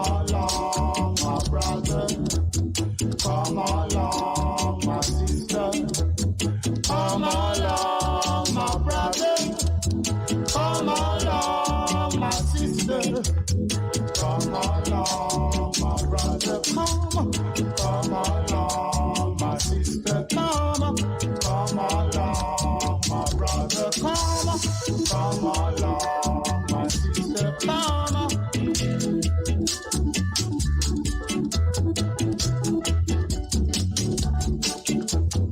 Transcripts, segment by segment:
along, my brother. Come along, my sister. Come along, my brother. Come along, my sister. Come along, my brother. Come along, my sister. Come along, my brother. Come along, my sister.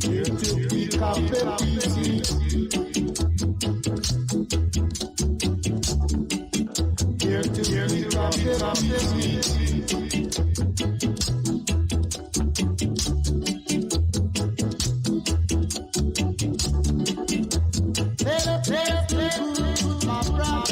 Here to pick up the pieces. Here to pick up the pieces. My brother.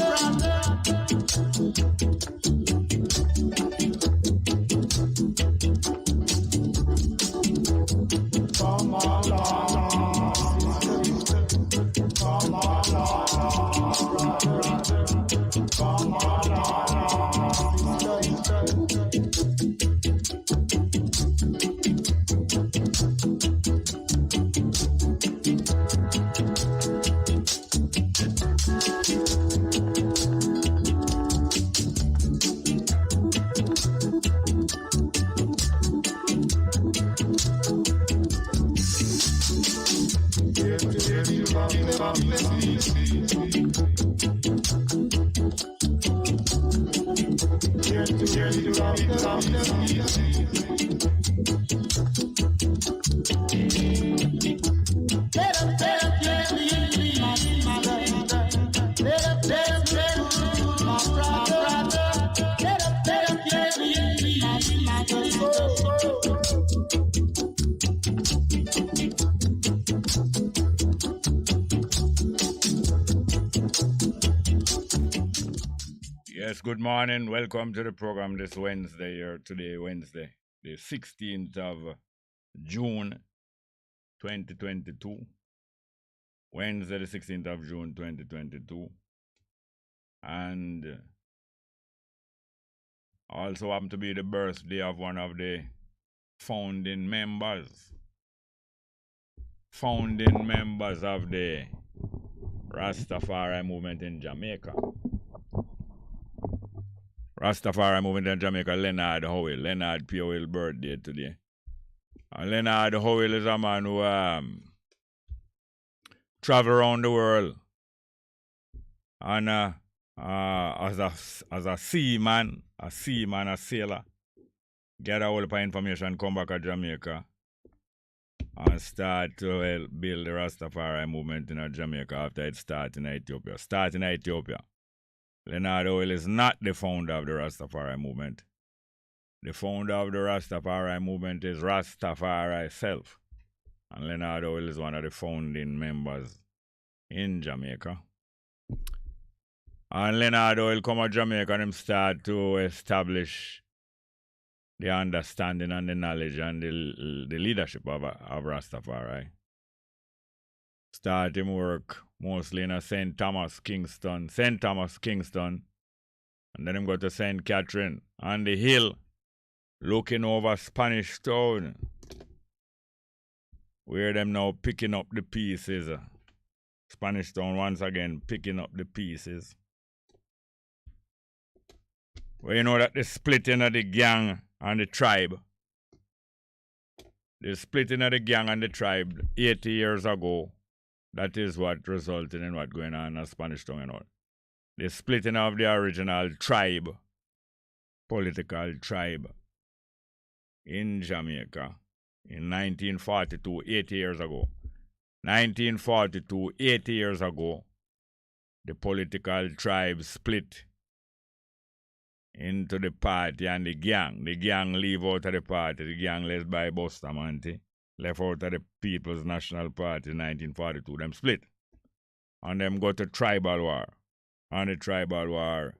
Come along, come along, brother. Come along, Yes, good morning. Welcome to the program this Wednesday, Wednesday, the 16th of June 2022. Wednesday, the 16th of June 2022. And also happened to be the birthday of one of the founding members of the Rastafari movement in Jamaica. Rastafari movement in Jamaica, Leonard Howell. Leonard P. Howell birthday today. And Leonard Howell is a man who travel around the world and as a seaman, a sailor, get a whole lot of information, come back to Jamaica and start to build the Rastafari movement in Jamaica after it started in Ethiopia. Leonard Howell is not the founder of the Rastafari movement. The founder of the Rastafari movement is Rastafari self. And Leonard Howell is one of the founding members in Jamaica. And Leonard Howell come to Jamaica and him start to establish the understanding and the knowledge and the leadership of Rastafari. Start him work mostly in St. Thomas, Kingston, and then him go to St. Catherine on the hill, looking over Spanish Town, where them now picking up the pieces. Spanish Town once again picking up the pieces. Well, you know that the splitting of the gang and the tribe, 80 years ago, that is what resulted in what going on in Spanish Town and all. The splitting of the original tribe, political tribe, in Jamaica in 1942, 80 years ago. 1942, 80 years ago, the political tribe split into the party and the gang. The gang leave out of the party. The gang led by Bustamante left out of the People's National Party in 1942. Them split. And them go to tribal war. And the tribal war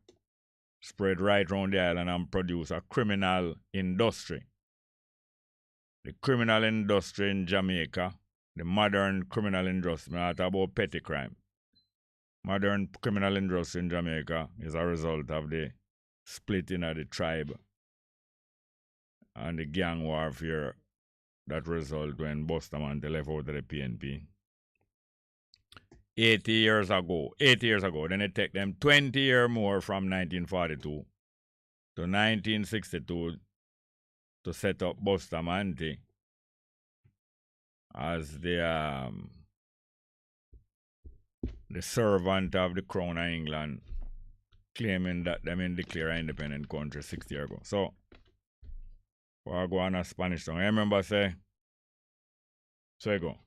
spread right around the island and produce a criminal industry. The criminal industry in Jamaica, the modern criminal industry, not about petty crime. Modern criminal industry in Jamaica is a result of the splitting of the tribe and the gang warfare that result when Bustamante left out of the PNP. 80 years ago. Then it take them 20 years more from 1942 to 1962 to set up Bustamante as the servant of the Crown of England, claiming that them in declare an independent country 60 years ago. So, I go on a Spanish tongue. I remember say, so I go.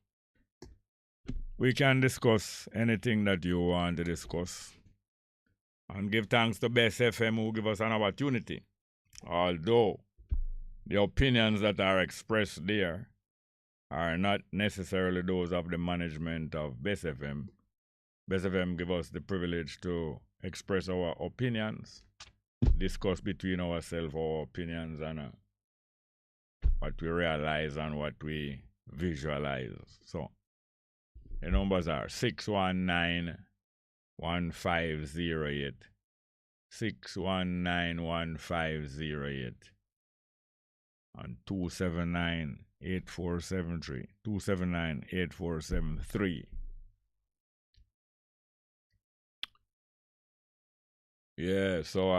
We can discuss anything that you want to discuss. And give thanks to Bess FM who give us an opportunity. Although the opinions that are expressed there are not necessarily those of the management of Bess FM. Bess FM give us the privilege to express our opinions, discuss between ourselves our opinions and what we realize and what we visualize. So, the numbers are 619-1508, 619-1508, and 279-8473, 279-8473. Yeah, so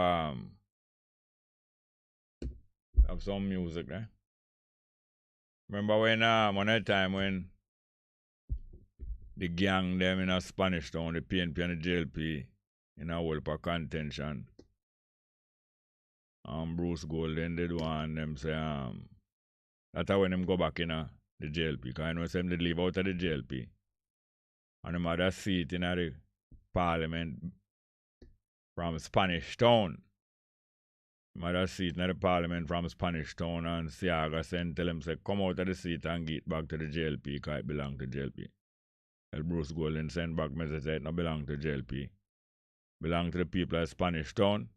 have some music there. Remember when one time when the gang them in a Spanish town, the PNP and the JLP in a whole for contention. Bruce Golden did one them say that's when them go back in the JLP, because I know them they leave out of the JLP. And them had a seat in the parliament from Spanish town. Them had a seat in the parliament from Spanish town, and Seaga sent tell him say come out of the seat and get back to the JLP because it belong to JLP. Bruce Golden sent back message that it not belong to JLP. Belong to the people of Spanish town.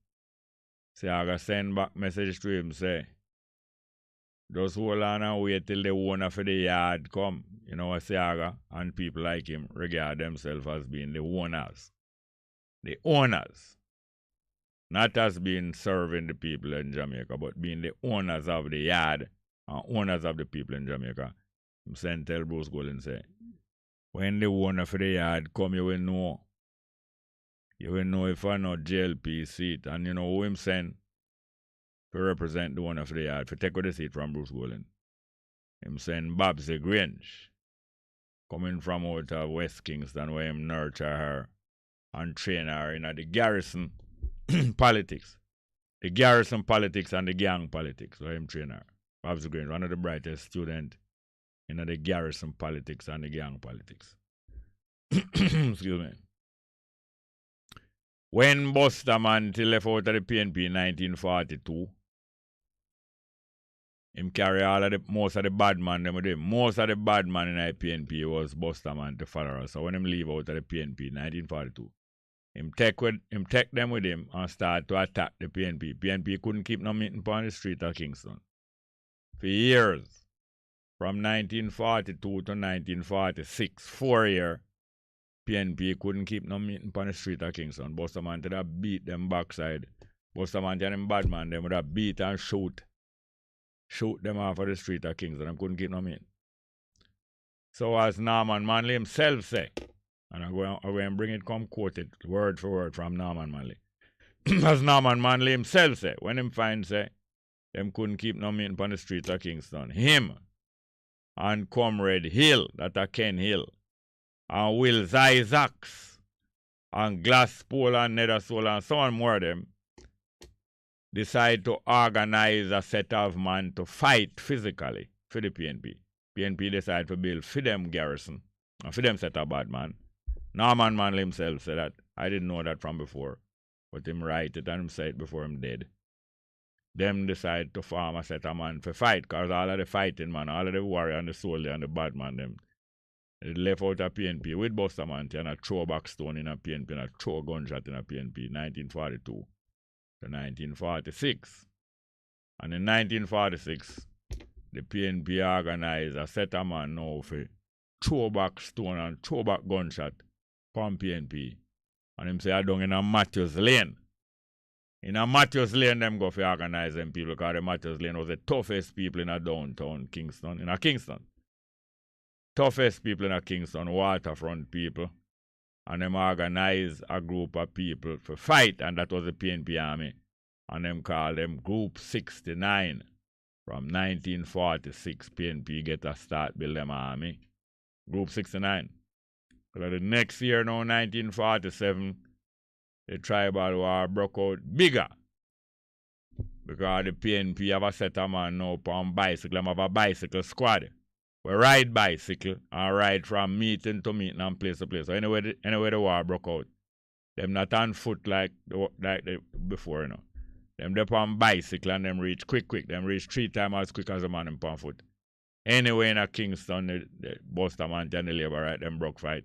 Seaga send back message to him say, just hold on and wait till the owner for the yard come. You know what Seaga and people like him regard themselves as being the owners. The owners. Not as being serving the people in Jamaica, but being the owners of the yard and owners of the people in Jamaica. Him send tell Bruce Golden say, when the owner for the yard come, you will know. You will know if I know JLP seat. And you know who him send to represent the owner for the yard, to take the seat from Bruce Golden. Him send Babsy Grange, coming from out of West Kingston, where him nurture her and train her in the Garrison politics. The Garrison politics and the gang politics, where him train her. Babsy Grange, one of the brightest students in the Garrison politics and the gang politics. Excuse me. When Bustamante left out of the PNP in 1942, him carry all of most of the bad man them with him. Most of the bad man in the PNP was Bustamante followers. So when him leave out of the PNP in 1942, him take them with him and start to attack the PNP. PNP couldn't keep no meeting on the street of Kingston. For years. From 1942 to 1946, 4 years, PNP couldn't keep no meeting on the street of Kingston. Bustamante would have beat them backside. Bustamante and them bad man, them would have beat and shoot them off of the street of Kingston. They couldn't keep no meeting. So as Norman Manley himself say, and I'm going to bring it come quoted word for word from Norman Manley. As Norman Manley himself say, when him find say, them couldn't keep no meeting on the street of Kingston. Him and Comrade Hill, that are Ken Hill, and Will Isaacs, and Glasspool and Nethersoul, and so on more of them, decide to organize a set of men to fight physically for the PNP. PNP decide to build for them Garrison, and for them set of bad man. Norman Manley himself said that. I didn't know that from before, but him write it and him say it before him dead. Them decide to form a set of man for fight, because all of the fighting man, all of the warrior and the soldier and the bad man, them they left out a PNP with Bustamante and a throwback stone in a PNP and a throw gunshot in a PNP 1942 to 1946. And in 1946, the PNP organized a set of man now for throwback stone and throwback gunshot from PNP. And him say I down in a Matthews Lane. In a Matthews Lane, them go for organize them people because the Matthews Lane was the toughest people in a downtown Kingston. In a Kingston. Toughest people in a Kingston, waterfront people. And them organize a group of people for fight, and that was the PNP Army. And them call them Group 69. From 1946, PNP get a start build them army. Group 69. But the next year, now, 1947, the tribal war broke out bigger. Because the PNP have a set of man now on bicycle. Them have a bicycle squad. We ride bicycle and ride from meeting to meeting and place to place. So anyway the war broke out, them not on foot like before, you know. Them they on bicycle and them reach quick. Them reach 3 times as quick as a man on foot. Anyway in a Kingston, the Buster man and the labor right, them broke fight.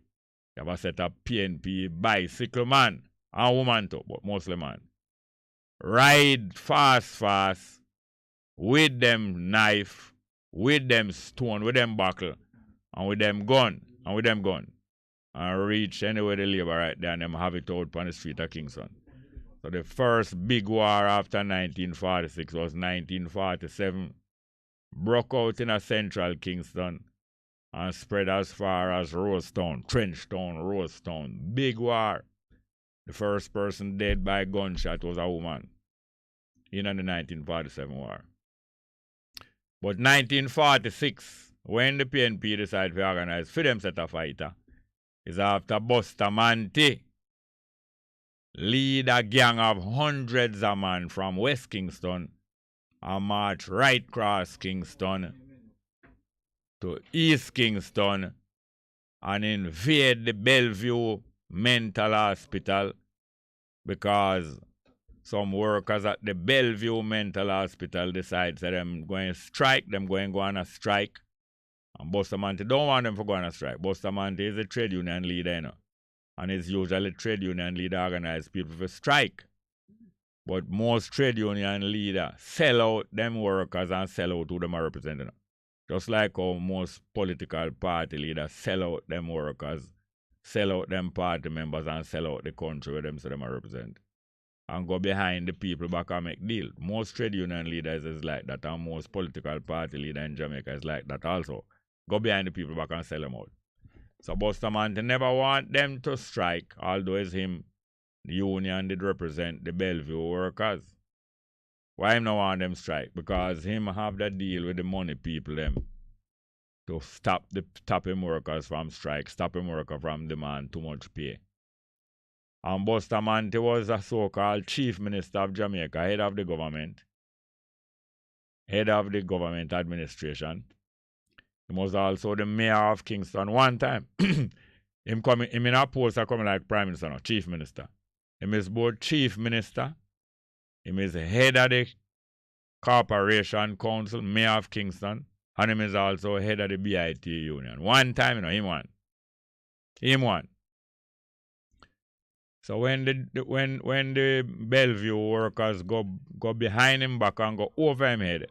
They have a set of PNP bicycle man and woman too, but mostly man. Ride fast with them knife, with them stone, with them buckle, and with them gun, and reach anywhere the labor right there and them have it out on the street of Kingston. So the first big war after 1946 was 1947. Broke out in a central Kingston and spread as far as Rosetown, Trenchtown, Rosetown. Big war. The first person dead by gunshot was a woman in the 1947 war. But 1946, when the PNP decided to organize for them set a fighter, is after Bustamante lead a gang of hundreds of men from West Kingston and march right across Kingston to East Kingston and invade the Bellevue Mental Hospital because some workers at the Bellevue Mental Hospital decide that them going to strike, them going to go on a strike. And Bustamante don't want them to go on a strike. Bustamante is a trade union leader, you know. And it's usually trade union leader organize people for strike. But most trade union leaders sell out them workers and sell out who them are representing. Just like how most political party leaders sell out them workers, sell out them party members and sell out the country where them say them are represent. And go behind the people back and make deal. Most trade union leaders is like that, and most political party leader in Jamaica is like that also. Go behind the people back and sell them out. So Bustamante never want them to strike, although it's him, the union did represent the Bellevue workers. Why him not want them strike? Because him have that deal with the money people them to stop him workers from strike, stop him worker from demand too much pay. And Bustamante was a so-called chief minister of Jamaica, head of the government administration. He was also the mayor of Kingston one time. him in a post coming like prime minister, no, chief minister. Him is both chief minister, him is head of the corporation council, mayor of Kingston, and him is also head of the BIT union. One time, you know, him won. So when the Bellevue workers go behind him back and go over him head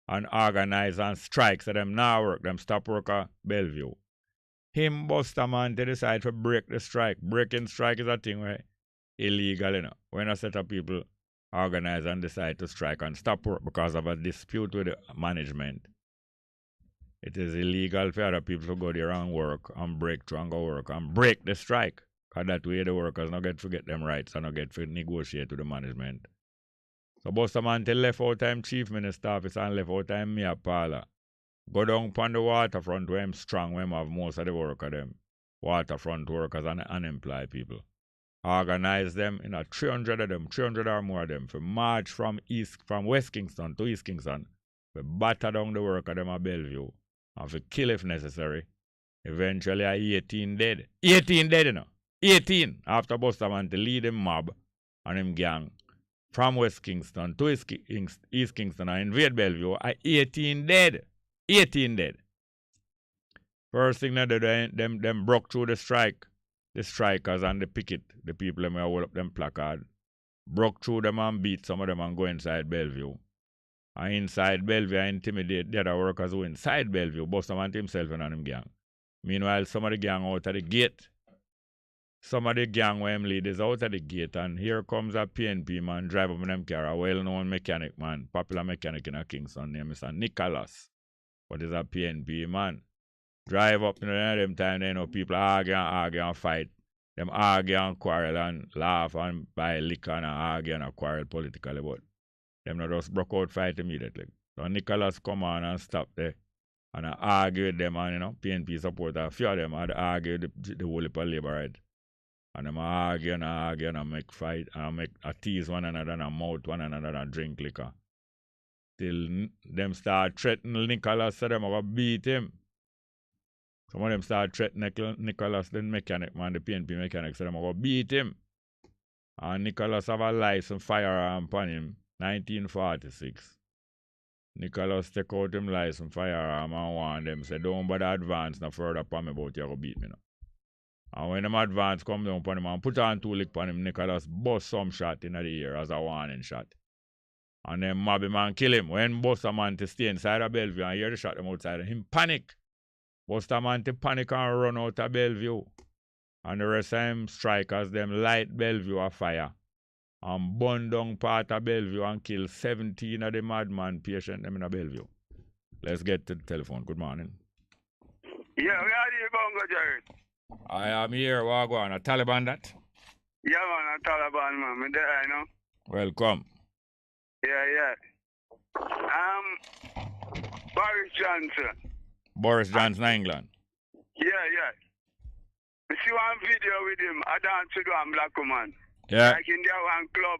and organize and strike, so them now work, them stop work at Bellevue. Him Bustamante decide to break the strike. Breaking strike is a thing where illegal, you know. When a set of people organize and decide to strike and stop work because of a dispute with the management, it is illegal for other people to go there and work and break through and go work and break the strike. Because that way the workers not get to get them rights and not get to negotiate with the management. So Bustamante left out time chief minister office and left out time mayor parlor. Go down upon the waterfront where I'm strong, where I have most of the work of them. Waterfront workers and unemployed people. Organize them in a 300 of them, 300 or more of them, for march from West Kingston to East Kingston. We batter down the work of them at Bellevue. And for kill if necessary. Eventually 18 dead. 18 dead, you know. 18 after Bustamante lead him mob and him gang from West Kingston to East Kingston and invade Bellevue. 18 dead. 18 dead. First thing that them broke through the strikers and the picket, the people that hold up them placard, broke through them and beat some of them and go inside Bellevue. And inside Bellevue intimidate the other workers who inside Bellevue, Bustamante himself and him gang. Meanwhile, some of the gang out of the gate some of the gang where him lead is out of the gate and here comes a PNP man drive up in them car, a well-known mechanic man, popular mechanic in a Kingston named Mr. Nicholas. But is a PNP man. Drive up in them time, you know, people argue and fight. Them argue and quarrel and laugh and buy liquor and argue and quarrel politically, but them not just broke out fight immediately. So Nicholas come on and stop there and I argue with them and, you know, PNP supporter, a few of them had argue the whole heap of labor right. And them argue and make fight and make a tease one another and mouth one another and drink liquor. Till them start threatening Nicholas, so them are going to beat him. Some of them start threatening Nicholas, the mechanic man, the PNP mechanic, so them are going to beat him. And Nicholas have a license firearm upon him, 1946. Nicholas take out him license firearm and warn them, say, don't bother advance no further upon me about you go beat me now. And when them advance come down upon him and put on 2 lick upon him, Nicholas bust some shot in the ear as a warning shot. And then mob him and kill him. When bust a man to stay inside of Bellevue and hear the shot them outside, him panic. Bust a man to panic and run out of Bellevue. And the rest of them strikers, them light Bellevue a fire. And burn down part of Bellevue and kill 17 of the madman patient them in a Bellevue. Let's get to the telephone. Good morning. Yeah, we are the Bongo, Jerry. I am here, Wagwan. A Taliban that? Yeah, man, a Taliban, man. Midday, I know. Welcome. Yeah. Boris Johnson. Boris Johnson, England. Yeah. You see one video with him, I dance to one black woman. Yeah. Like in their one club,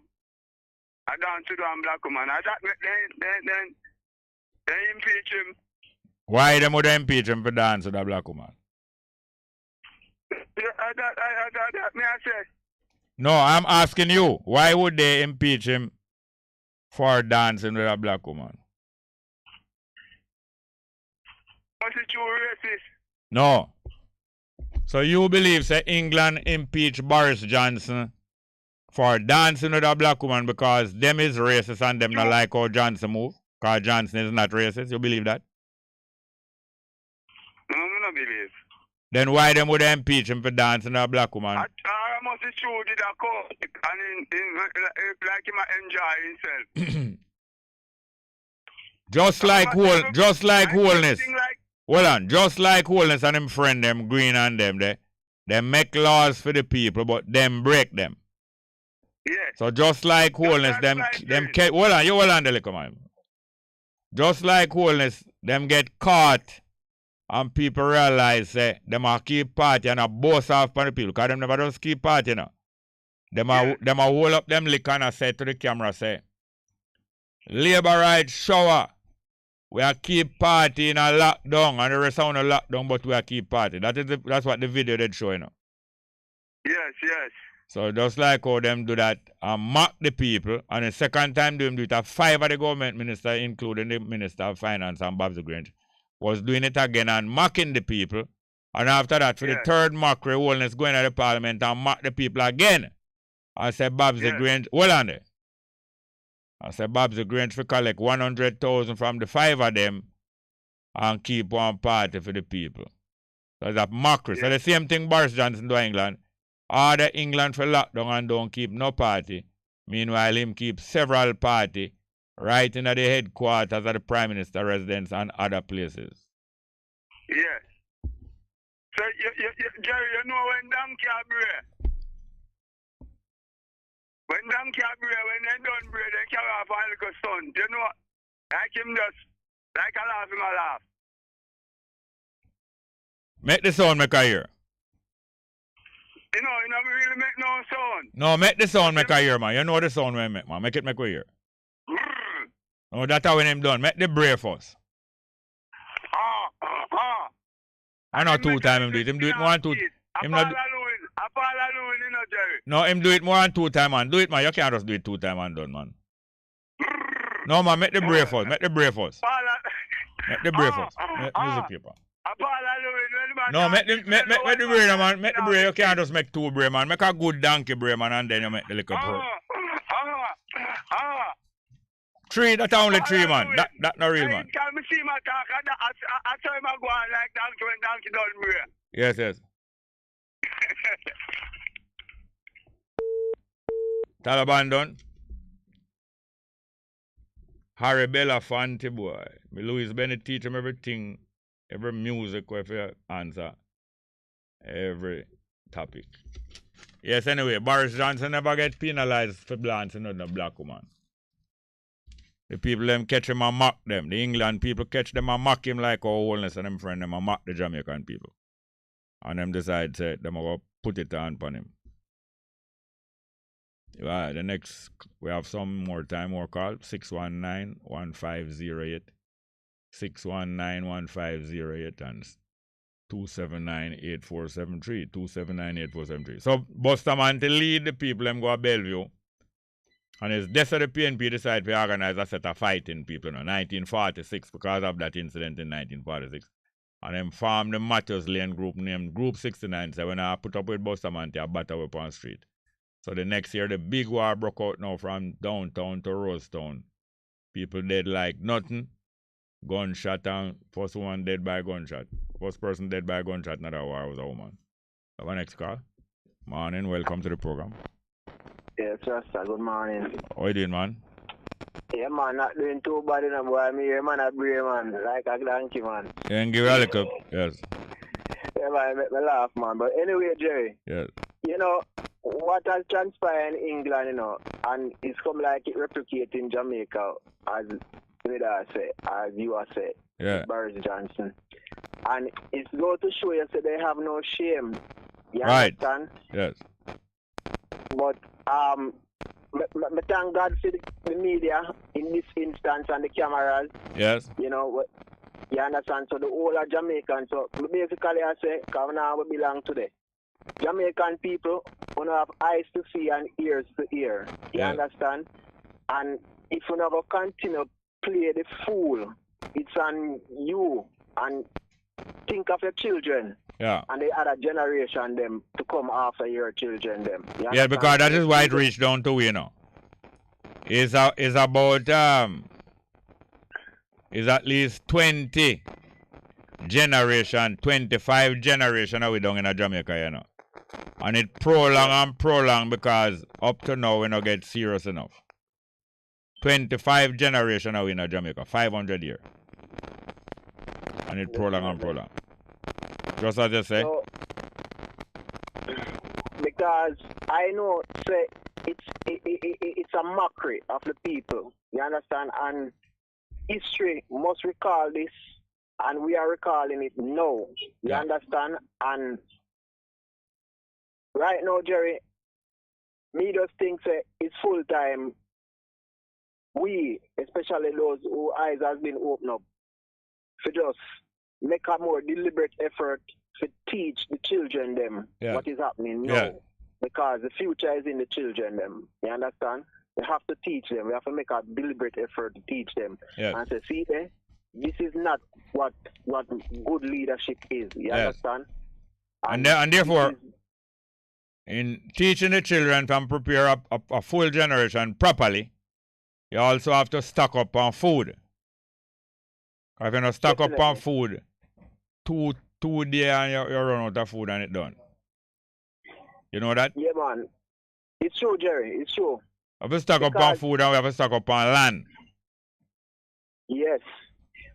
I dance to one black woman. I thought then impeach him. Why them would impeach him for dance with a black woman? That may I say. No, I'm asking you. Why would they impeach him for dancing with a black woman? Was it true racist? No. So you believe say England impeach Boris Johnson for dancing with a black woman because them is racist and them not like how Johnson move? Because Johnson is not racist. You believe that? No, I don't believe. Then why them would impeach him for dancing with a black woman? I must be true did a call and like him enjoy himself. just like wholeness. Hold on, just like wholeness and them friend them green and them they make laws for the people but them break them. Yeah. So just like wholeness, hold on the little man. Just like wholeness, them get caught and people realize say them a keep party and a boss off on the people because them never just keep party, you know. Them a hold up them liquor and say to the camera say, labor rights shower. We are keep party in a lockdown and the rest of a lockdown but we are keep party. That's what the video did show, you know. Yes. So just like how them do that and mock the people, and the second time them do it, 5 of the government minister, including the Minister of Finance and Babs Grange, was doing it again and mocking the people. And after that, for the third mockery, Wholeness going to the parliament and mock the people again. I said Babs Grange, hold on there. I said Babs Grange for collect 100,000 from the 5 of them and keep one party for the people. So that's a mockery. So the same thing Boris Johnson do in England. Order England for lockdown and don't keep no party. Meanwhile, him keep several party right in the headquarters of the Prime Minister residence and other places. Yes. So, Jerry, you know when donkey are bray? When donkey are bray, when they don't bray, they carry off a little son. You know, like him just, like I laugh, him a laugh. Make the sound make a hear. You know, really make no sound. No, make the sound make a hear, man. You know the sound when make, man. Make it make a hear. No, that's how when him done. Make the bray first. I know 2 times him do it. Him do it more than 2. Him not. No, him do it more than 2 times, man. Do it, man. You can't just do it 2 times and done, man. No, man. Make the bray first. Make the bray first. Make the bray first. Use the paper. No, make the bray, man. Make the bray. You can't just make 2 bray, man. Make a good donkey bray, man, and then you make the little bray. 3, that's only 3, man. That not real, man. Can me see my talk? I tell him I go on like donkey when donkey don't bray. Yes. Taliban done. Harry Belafonte, boy. Me Louis Bennett teach him everything, every music if you answer, every topic. Yes, anyway, Boris Johnson never get penalized for blancing on a black woman. The people them catch him and mock them. The England people catch them and mock him like our wholeness and them friend them and mock the Jamaican people. And them decide say them go put it on him. Right, the next, we have some more time, more call, 619-1508, 619-1508, and 279-8473, 279-8473. So, Bustamante lead the people, them go to Bellevue, and it's that's the PNP decide to organize a set of fighting people, 1946, because of that incident in 1946. And them form the Matthews Lane group named Group 69, so when I put up with Bustamante, I battle up on the street. So the next year, the big war broke out now from downtown to Rosetown. People dead like nothing. Gunshot and first woman dead by gunshot. First person dead by gunshot, not a war, was a woman. Have a next call. Morning, welcome to the program. Yes, sir. Good morning. How you doing, man? Yeah, man, not doing too bad in a boy. I'm here, man, a brave man, like a donkey, man. Yeah, and give you a little, yes. Yeah, man, make me laugh, man. But anyway, Jerry. Yes. You know, what has transpired in England, you know, and it's come like it replicate in Jamaica, as I say, as you are say, yeah. Boris Johnson. And it's going to show you that they have no shame. You right. understand? Yes. But thank God for the media in this instance and the cameras. Yes. You know, you understand? So the whole of Jamaican, so basically I say, because now we belong to them. Jamaican people want to have eyes to see and ears to hear. You understand? And if you never continue play the fool, it's on you. And think of your children. Yeah. And the other generation them to come after your children them. Yeah, because that is why it reached down to, you know. Is about is at least 20 generation, 25 generation are we down in Jamaica, you know. And it prolong because up to now we not get serious enough. 25 generation are we in Jamaica, 500 years. And it prolong. Just as you say. So, because I know say it's a mockery of the people. You understand? And history must recall this, and we are recalling it now. You understand? And right now, Jerry, me just think say it's full time. We, especially those whose eyes has been opened up, to just make a more deliberate effort to teach the children them what is happening now. Because the future is in the children them. You understand? We have to teach them. We have to make a deliberate effort to teach them. And say, see, this is not what good leadership is. You understand? And therefore, in teaching the children to prepare a full generation properly, you also have to stock up on food. If you don't stock up on food, two days and you run out of food and it's done. You know that? Yeah, man. It's true, Jerry. It's true. We have to stock up on food and we have to stock up on land. Yes.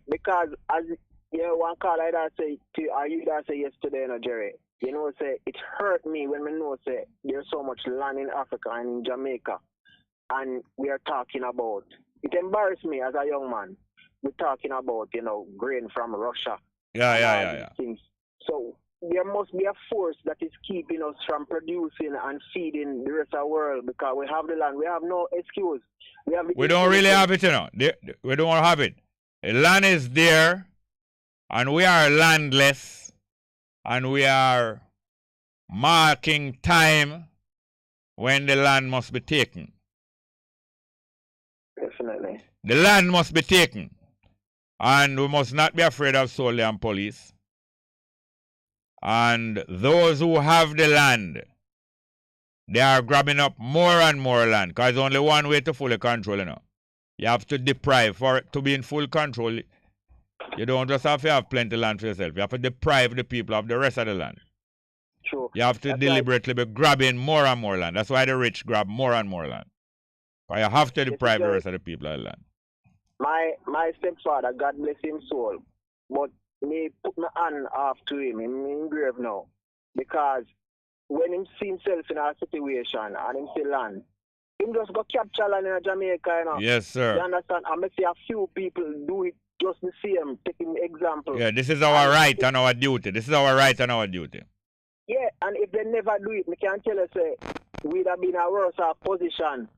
Because as one call I that say to you that say yesterday, you know, Jerry, you know, say it hurt me when we know say there's so much land in Africa and in Jamaica. And we are talking about it embarrassed me as a young man. We're talking about, you know, grain from Russia. Yeah. Things. So there must be a force that is keeping us from producing and feeding the rest of the world because we have the land. We have no excuse. We don't really have it, you know. We don't have it. The land is there, and we are landless, and we are marking time when the land must be taken. Definitely. The land must be taken. And we must not be afraid of soldiers and police. And those who have the land, they are grabbing up more and more land. Because there's only one way to fully control, you know. You have to deprive. For it to be in full control, you don't just have to have plenty land for yourself. You have to deprive the people of the rest of the land. true. You have to That's deliberately be grabbing more and more land. That's why the rich grab more and more land. But you have to deprive the rest of the people of land. My stepfather, God bless him soul, but me put my hand off to him in grave now. Because when him see himself in a situation and him see land, him just go capture land in Jamaica, you know. Yes, sir. You understand? I may see a few people do it just the same, taking example. Yeah, this is our right and our duty. This is our right and our duty. Yeah, and if they never do it, me can tell you, say, we'd have been a worse position.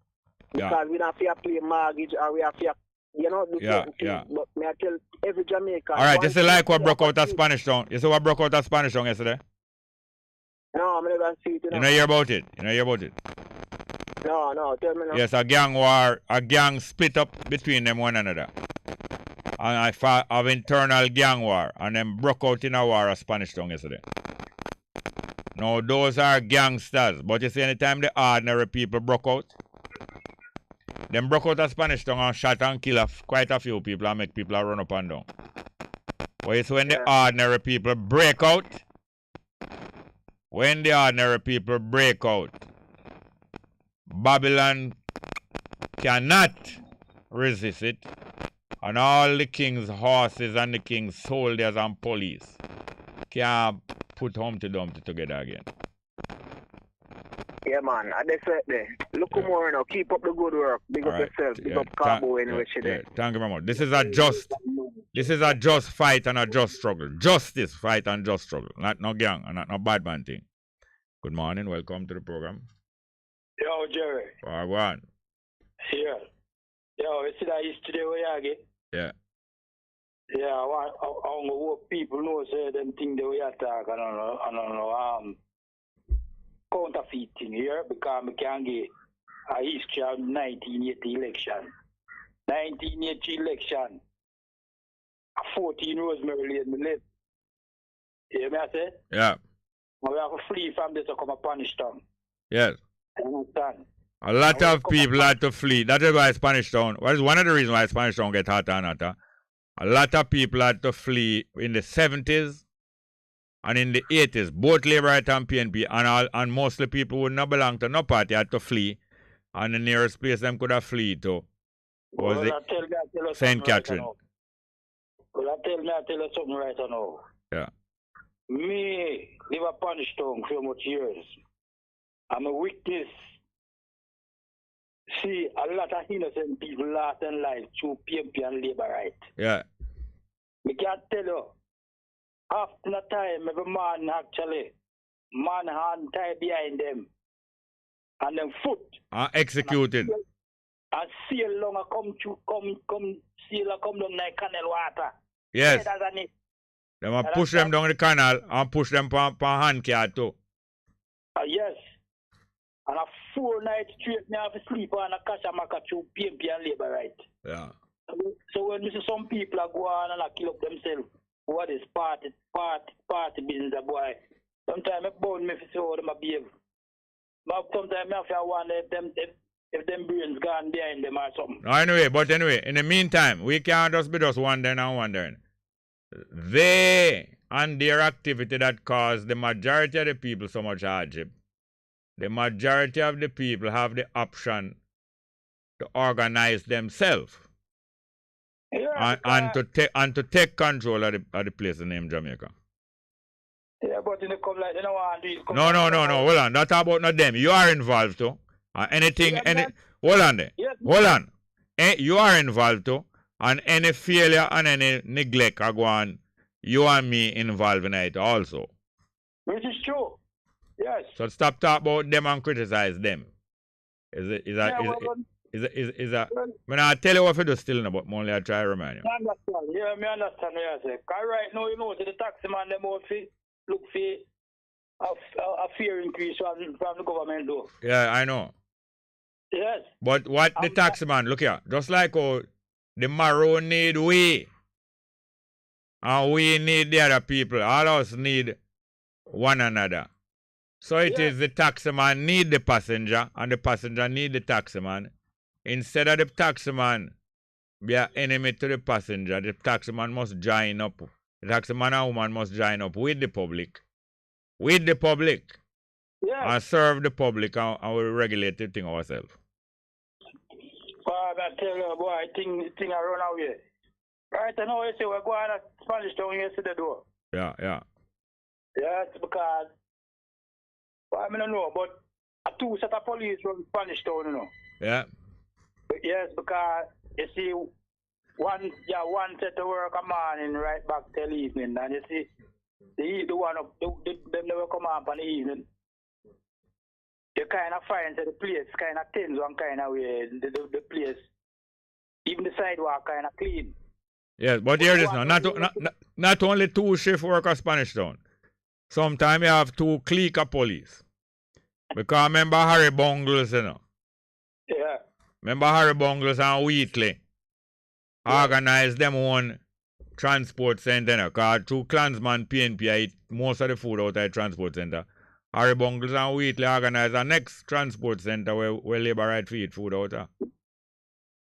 Because we don't have to pay mortgage or we have to, you know, do certain things. But me I tell every Jamaican. All right, this is like what broke out of Spanish Town. You see what broke out of Spanish Town yesterday? No, I never see it. You know hear about it? You know hear about it? No, tell me now. Yes, a gang war, a gang split up between them one another. And I fought of internal gang war, and them broke out in a war of Spanish Town yesterday. Now, those are gangsters, but you see, anytime the ordinary people broke out, them broke out of Spanish Town and shot and kill quite a few people and make people run up and down. But it's when the ordinary people break out, Babylon cannot resist it, and all the king's horses and the king's soldiers and police can't put Humpty Dumpty together again. Yeah, man. I just said there. Look more now. Keep up the good work. Big up yourself. Big up Cabo anyway. Thank you very much. This is a just fight and a just struggle. Justice fight and just struggle. Not no gang and not no bad man thing. Good morning. Welcome to the program. Yo, Jerry. Go on. Yeah. Yo, you see that yesterday where you get? Yeah. Yeah, I want people know say them thing they we attack. I don't know. Counterfeiting here because we can get a history of 1980 election. 1980 election. 14 Rosemary Lane, me live. You hear me I say? Yeah. We have to flee from this to come and punish them. Yes. Understand? A lot of people had to flee. That is why Spanish Town, well, it's one of the reasons why Spanish Town get hotter and hotter. A lot of people had to flee in the 70s and in the 80s, both Labour Right and PNP, and mostly people who not belong to no party had to flee. And the nearest place them could have flee to was St. Catherine. Well, I tell you something right now. Yeah. Me live a Spanish Town for much years. I'm a witness. See, a lot of innocent people lost their lives through PNP and Labour Right. Yeah. I can't tell you. After the time, every man actually, man hand tied behind them. And them foot. Executed. And sail long come sail come down like canal water. Yes. Them push them down the canal and push them for hand car too. Yes. And a 4 nights straight, me have to sleep on a Kashamaka through PNP and Labour Right. Yeah. So when you see some people are go on and kill up themselves, what is party business, boy? Sometimes I bone me to see how them behave. But sometimes I have to wonder if them brains gone behind them or something. Anyway, in the meantime, we can't just be just wondering. They and their activity that caused the majority of the people so much hardship. The majority of the people have the option to organize themselves and to take control of the place named Jamaica. Yeah, but in the come like they don't want to do it. No. Hold on. That's about not them. You are involved too. Hold on there. Yes, hold on. You are involved too. And any failure and any neglect are going, you and me involved in it also. Which is true. Yes. So stop talking about them and criticize them. When I tell you what to do still now, but only I try to remind you. I understand. Yeah, I understand what you say. Because right now, you know, the taxi man, them out look for a fear increase from the government though. Yeah, I know. Yes. But what the taxi man, look here, just like how the Maroon need we, and we need the other people, all of us need one another. So it is the taximan need the passenger and the passenger need the taximan. Instead of the taximan be an enemy to the passenger, the taximan must join up. The taximan and woman must join up with the public with the public. Yeah. And serve the public and we regulate the thing ourselves. But I tell you, boy, thing I run away. Right now, you say we're going to Spanish Town yesterday, though. Yeah. Yeah, it's because, well, I don't know, but a two set of police from Spanish Town, you know. Yeah. Yes, because you see, one set to work a morning right back till evening, and you see, the one up, them never come up in the evening. You kind of find that the place kind of tends one kind of way, the place, even the sidewalk kind of clean. Yes, but here it is now. Not only two shift work at Spanish Town. Sometimes you have two clique of police. Because remember Harry Bungles, you know. Yeah. Remember Harry Bungles and Wheatley organize them own transport center. Because through Klansman PNP, I eat most of the food out of the transport center. Harry Bungles and Wheatley organize the next transport center where labor right feed food out of.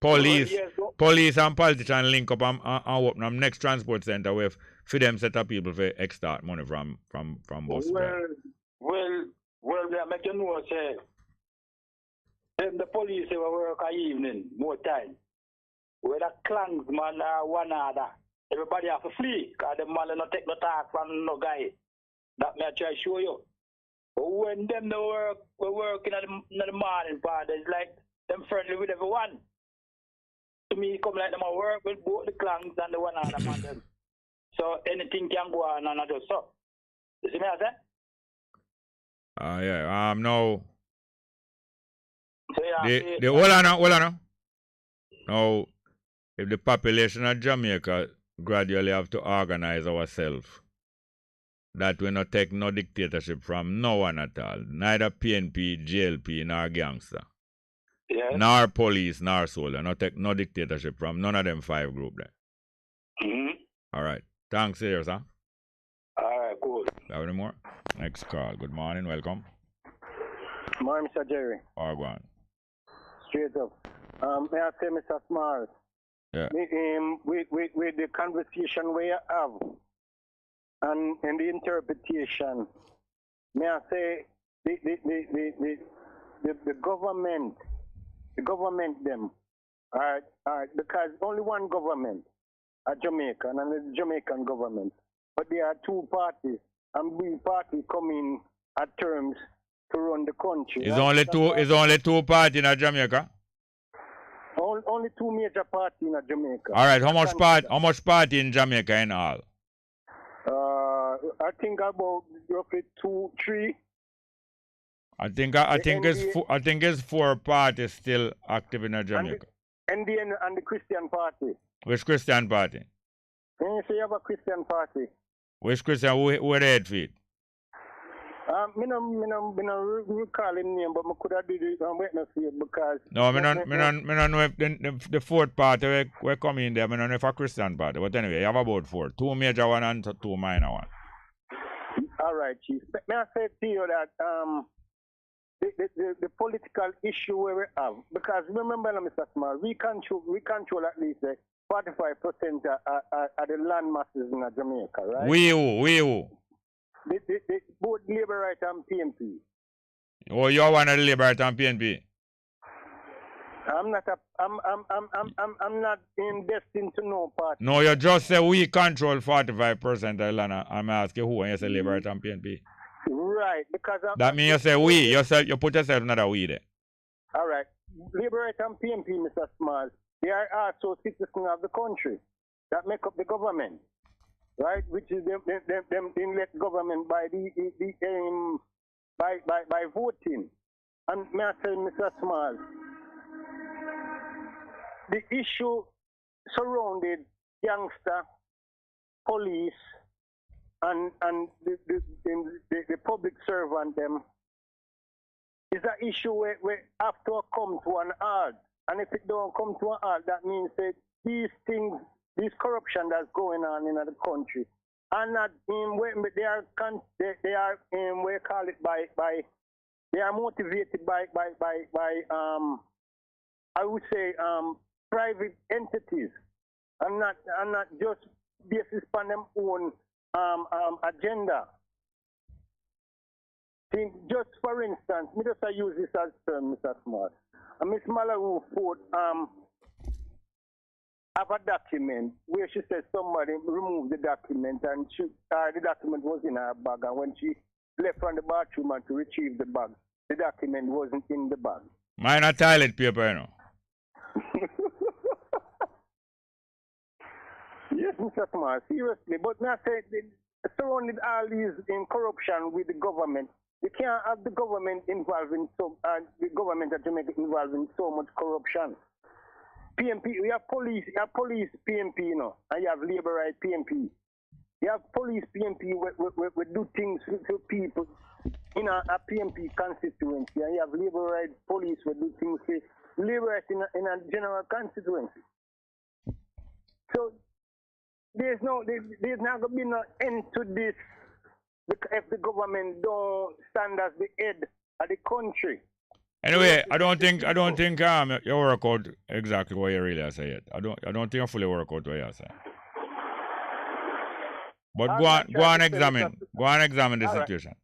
Police and politicians link up and open them next transport center where for them set up people for extort money from bus. Well, they make you know, say, them the police they work at evening, more time. Where the clansman are one another. Everybody have to flee, because the man not take no talk from no guy. That may I try to show you. But when them they work, we working in the morning part, it's like them friendly with everyone. To me, come like them a work with both the clans and the one other man them. So anything can go on and I just so. You see me I say? Yeah. No. So yeah. Hold on now. Now, if the population of Jamaica gradually have to organize ourselves, that we not take no dictatorship from no one at all. Neither PNP, JLP, nor gangster. Yes. Nor police, nor soldier. Not take no dictatorship from none of them five group there. Mm-hmm. All right. Thanks, serious, huh? All right, cool. Have any more? Next call. Good morning. Welcome. Morning, Mr. Jerry. Or go on. Straight up. May I say, Mr. Smart? Yeah. With the conversation we have and the interpretation, may I say the government them, all right, because only one government, a Jamaican and the Jamaican government, but there are two parties, and we party coming at terms to run the country. Is only two parties in Jamaica? Only two major parties in Jamaica. All right, how much party in Jamaica in all? I think about roughly 2, 3. I think it's four parties still active in Jamaica. And the Christian party. Which Christian party? And you say you have a Christian party. Which Christian? Who the head feet? Me no recall him name, but I could have did it and wait to see it because. No, me no know if the fourth party we come in there. Me no know if a Christian party. But anyway, you have about 4. 2 major one and 2 minor one. All right, Chief. May I say to you that the political issue where we have, because remember, Mr. Small, we control at least 45% of the land masses in Jamaica, right? We who? Both Labour Right and PNP. Oh, you're one of the Labour Right and PNP. I'm not destined to no party. No, you just say we control 45% of the land. I'm asking who, and you say Labour Right and PNP. Right, because that means you say we. You put yourself another we there. All right. Labour Right and PNP, Mr. Small, they are also citizens of the country that make up the government, right? Which is them elect government by by voting. And may I say, Mr. Small, the issue surrounded gangster, police, and the public servant them is an issue where have to come to an halt. And if it don't come to an halt, that means that these things, this corruption that's going on in the country, are not they are we call it by they are motivated by I would say private entities, and not just basis on them own agenda. See, just for instance, me just use this as term, Mr. Small. Miss Mallory Ford have a document where she said somebody removed the document and the document was in her bag, and when she left from the bathroom and to retrieve the bag, the document wasn't in the bag. Mine a toilet paper, you know. Yes, Mr. Small, seriously. But me I say, surrounded all these in corruption with the government, you can't have the government involved in the government of Jamaica involved in so much corruption. PMP, we have police PMP, you know, and you have labor right PMP. You have police PMP we do things to people in a PMP constituency, and you have labor right police we do things to labor rights in a general constituency. So there's not going to be no end to this if the government don't stand as the head of the country. Anyway, I don't think you work out exactly what you really say yet. I don't think you fully work out what you say. But go on examine the situation.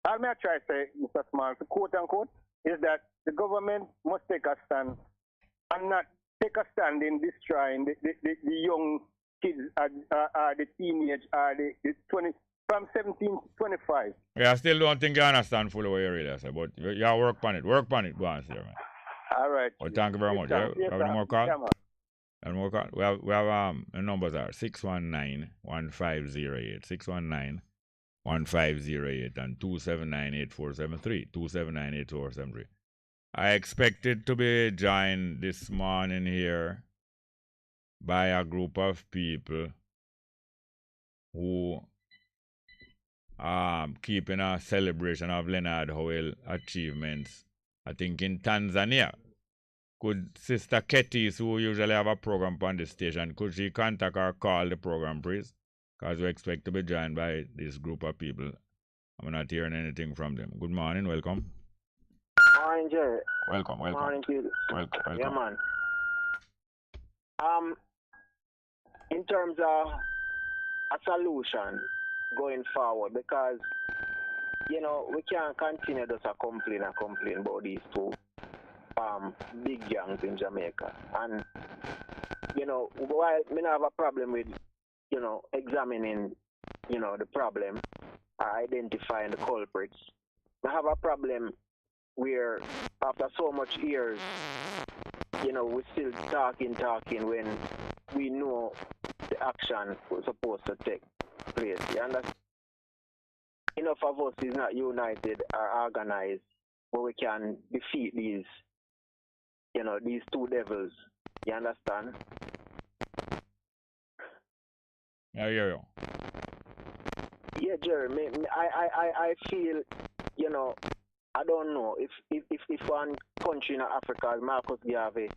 All I try to say, Mr. Small, quote unquote, is that the government must take a stand and not take a stand in destroying the young kids or the teenage or the 20 from 17 to 25. Yeah, I still don't think you understand fully what you really say, but you work on it. Work on it. Go on, sir, man. All right. Well, thank you very much. Yes, You have any more call? Yeah, man. And more call? We have the numbers are 619-1508, 619-1508, and 279-8473, 279-8473. I expected to be joined this morning here by a group of people who keeping a celebration of Leonard Howell achievements, I think in Tanzania. Could Sister Kettis, who usually have a program on this station, could she contact or call the program, please? Because we expect to be joined by this group of people. I'm not hearing anything from them. Good morning, welcome. Morning, Jerry. Welcome. Morning, kid. Welcome. Yeah, man. In terms of a solution going forward, because we can't continue just to complain about these two big gangs in Jamaica. And while me not have a problem with examining the problem or identifying the culprits, I have a problem where after so much years we're still talking when we know the action was supposed to take place. You understand? Enough of us is not united or organized where we can defeat these two devils. You understand? Yeah, yeah. Yeah, Jerry. I feel, I don't know if one country in Africa, Marcus Garvey,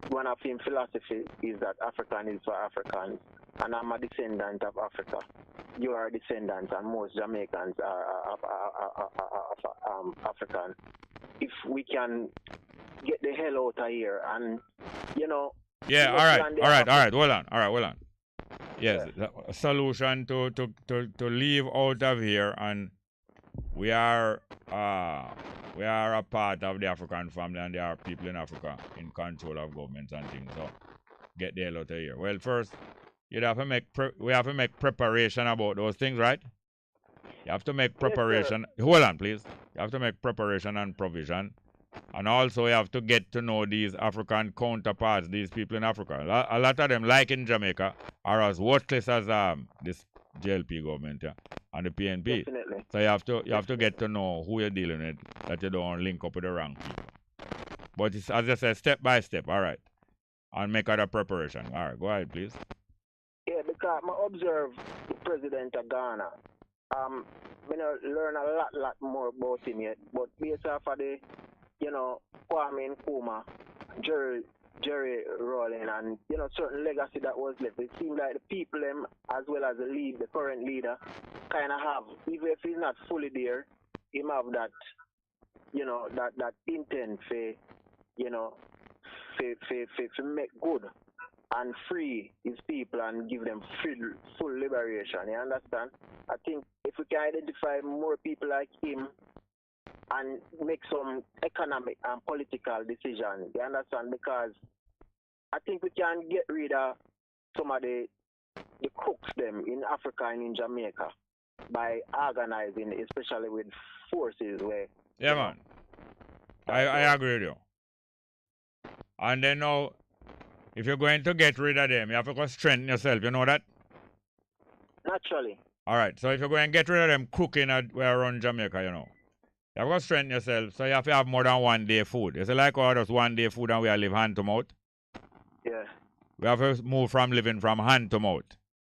one of his philosophy is that African is for Africans, and I'm a descendant of Africa. You are a descendant, and most Jamaicans are African. If we can get the hell out of here, and Yeah, all right. Hold on. Yes, yeah. a solution to leave out of here, and we are a part of the African family, and there are people in Africa in control of governments and things. So get the hell out of here. Well, first we have to make preparation about those things, right? You have to make preparation. Yes, hold on, please. You have to make preparation and provision. And also you have to get to know these African counterparts, these people in Africa. A lot of them, like in Jamaica, are as worthless as this JLP government and the PNP. Definitely. So you have to get to know who you're dealing with, that you don't link up with the wrong people. But it's, as I said, step by step, all right. And make other preparation. All right, go ahead, please. Yeah, because I observe the president of Ghana. I learn a lot more about him yet. But based off of the Kwame Nkrumah, Jerry Rawlings, and certain legacy that was left. It seems like the people as well as the current leader, kind of have, even if he's not fully there, him have that that intent for make good and free his people and give them full liberation. You understand? I think if we can identify more people like him and make some economic and political decisions. You understand? Because I think we can get rid of some of the crooks them in Africa and in Jamaica by organizing, especially with forces where. Yeah, man. I agree with you. And then now, if you're going to get rid of them, you have to go strengthen yourself. You know that? Naturally. All right. So if you're going to get rid of them cooking where around Jamaica, you know, you have to strengthen yourself. So you have to have more than 1 day food. It's like all just 1 day food and we are live hand to mouth. Yeah. We have to move from living from hand to mouth.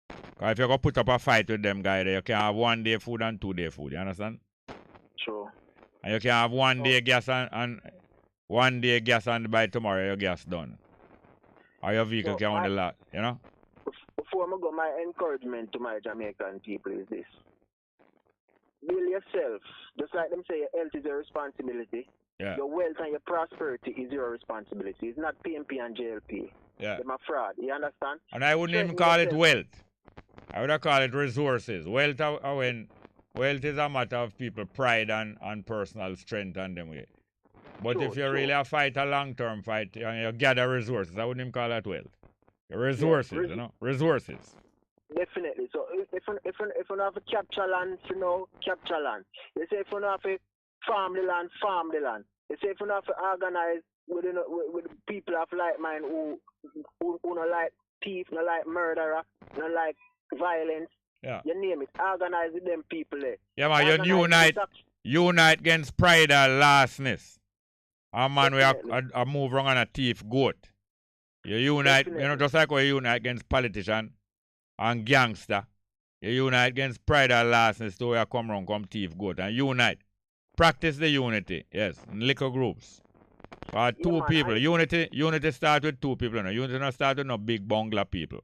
Because if you're going to put up a fight with them guys, you can have 1 day food and 2 day food. You understand? True. And you can have 1 day gas and 1 day gas and by tomorrow your gas done. Or your vehicle can only last, you know? Before I go, my encouragement to my Jamaican people is this. Build yourself. Just like them say, your health is your responsibility. Yeah. Your wealth and your prosperity is your responsibility. It's not PNP and JLP. Yeah. They're a fraud. You understand? And I wouldn't even call it wealth. I would call it resources. Wealth is a matter of people pride and personal strength and them way. But if you really fight a long-term fight and you gather resources, I wouldn't even call that wealth. Resources, you know? Resources. Definitely. So if you have a capture land, you know, capture land. You say if you have a farm the land, farm the land. You say if you have to organize with people of like mind who don't like thief, not like murderer, not like violence. Yeah. You name it. Organize with them people there. Yeah, man, you unite against pride and lastness. A man we a move wrong on a thief goat. You unite, you know, just like how you unite against politician and gangster. You unite against pride and lastness to where you come wrong, come thief goat. And unite. Practice the unity, yes, in little groups. Two people. Unity start with 2 people. No? Unity not start with no big bungler people.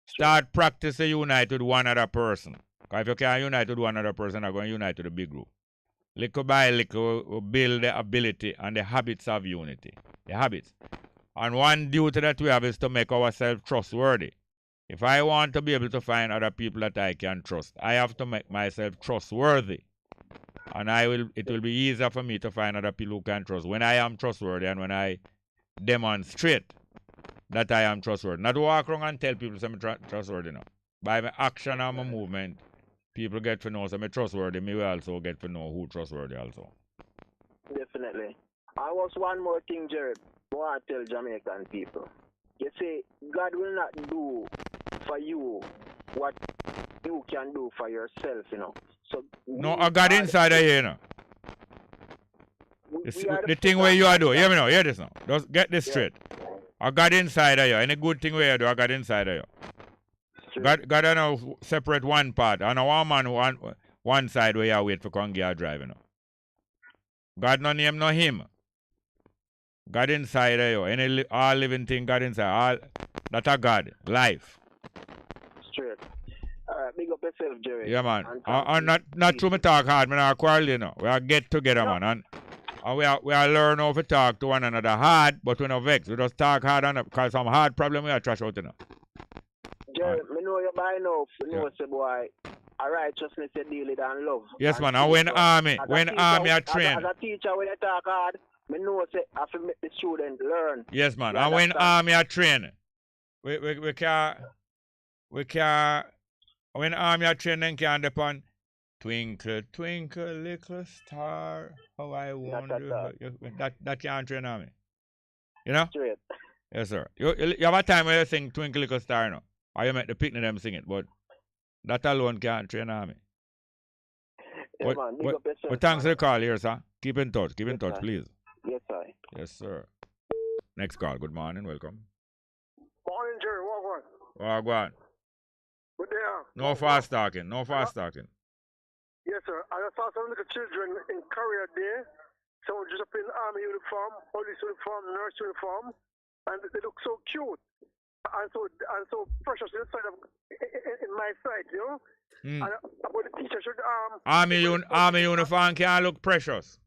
Start practice the unite with one other person. Because if you can't unite with one other person, you're going to unite with a big group. Little by little, we build the ability and the habits of unity. The habits. And one duty that we have is to make ourselves trustworthy. If I want to be able to find other people that I can trust, I have to make myself trustworthy. And it will be easier for me to find other people who can trust when I am trustworthy and when I demonstrate that I am trustworthy. Not walk around and tell people I'm trustworthy now. By my action and my movement, people get to know I'm trustworthy. Me will also get to know who trustworthy also. Definitely. I was one more thing, Jared. I want to tell Jamaican people. You see, God will not do for you what you can do for yourself, you know. So no, I got inside of you, you know. The thing where you are doing, hear me now, hear this now. Just get this straight. I got inside of you. Any good thing where you do, I got inside of you. God now separate one part. And a one man one side where you wait for come get driving. You know. God no name no him. God inside of you. Any all living thing God inside. All that a God. Life. Straight. Big up yourself, Jerry. Yeah, man. And not through me talk hard, me not quarrel, you know. We are get together, man. And we are learn how to talk to one another hard, but we not vex. We just talk hard and because some hard problem we are trash out, you know. Jerry, me know you by now. You know, say boy, a righteousness you deal with and love. Yes, man. And when army are trained. As a teacher, when you talk hard, me know say I have to make the student learn. Yes, man. And when army are trained, we can when army are trained, then can depend. Twinkle, twinkle, little star, how I wonder. That can't train army. You know? Straight. Yes, sir. You have a time where you sing Twinkle, Little Star, you know? Or you make the picnic them sing it, but that alone can't train army. Yeah, man. Big up yourself, but thanks for the call here, sir. Keep in touch. Keep in touch, please. Yes, sir. Yes, sir. Next call. Good morning. Welcome. Morning, Jerry. What? Oh, go on. Good day. No fast talking. No fast talking. Yes, sir. I saw some little children in Korea there. Some just up in army uniform, police uniform, nurse uniform, and they look so cute and so precious inside of in my sight, you know. And about the teacher should army uniform can look precious.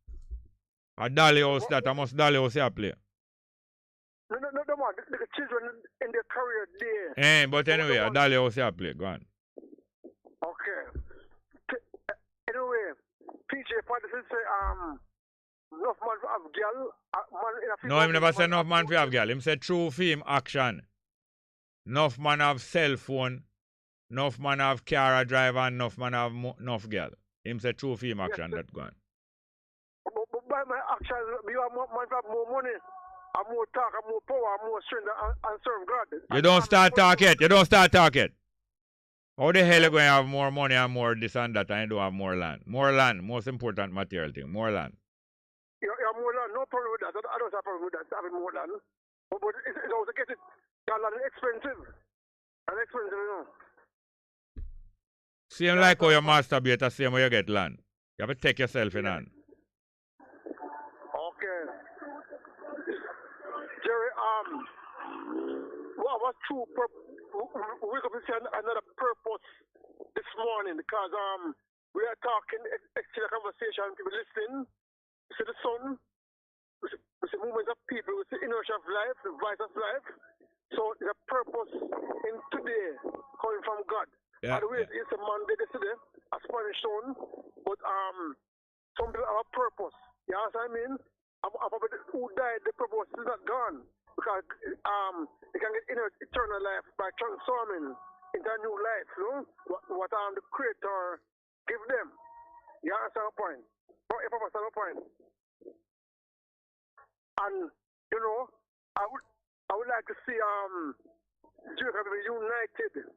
A dolly house that I must dolly house here play. No, man. The children in their career there. But anyway, a dolly house here play. Go on. Okay. Anyway, PJ party to say, enough man for have girl, No, him never say enough man for have girl. Him say true film action. Enough man have cell phone, enough man have car driver, and enough man have enough girl. Him say true film action that gone. But by my action, you have more man for have more money, and more talk, and more power, and more strength, and serve God. You don't start talk yet. You don't start talk yet. How the hell you going to have more money and more this and that and you don't have more land? More land, most important material thing, more land. You have more land, no problem with that. I don't have a problem with that, having more land. But it's also get it, that land is expensive. And expensive, you know. Same like how you masturbate, the same way you get land. You have to take yourself in hand. Okay. Jerry, what was true we wake up to see another purpose this morning because we are talking, exchange conversation, people listening, we see the sun, we see movements of people, we see inertia of life, the voice of life. So the purpose in today coming from God. Yeah. By the way, it's a Monday yesterday, a Spanish stone, but some people have a purpose. You know what I mean? Who died, the purpose is not gone. Because they can get eternal life by transforming into a new life, you know? What the Creator give them. You understand the point? If I understand the point. And, you know, I would like to see Jamaica be united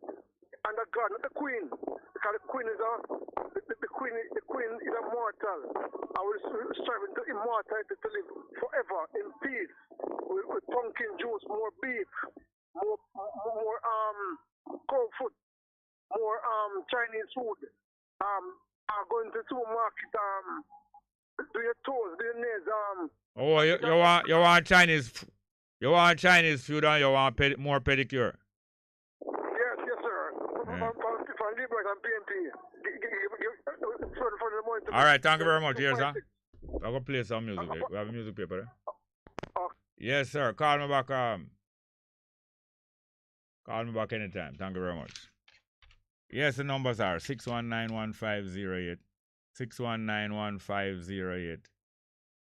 under God, not the Queen. Because the Queen is the Queen is immortal. I will strive to immortality to live forever in peace. With pumpkin juice, more beef, more cold food, more Chinese food. Going to supermarket, do your toes, do your nails. Oh, you want Chinese food and you want more pedicure? Yes, sir. From Libra and PNP. All right, thank you very much. Yes, sir. I'm going to play some music. We have a music paper there. Yes, sir. Call me back. Call me back anytime. Thank you very much. Yes, the numbers are 6191508, 6191508.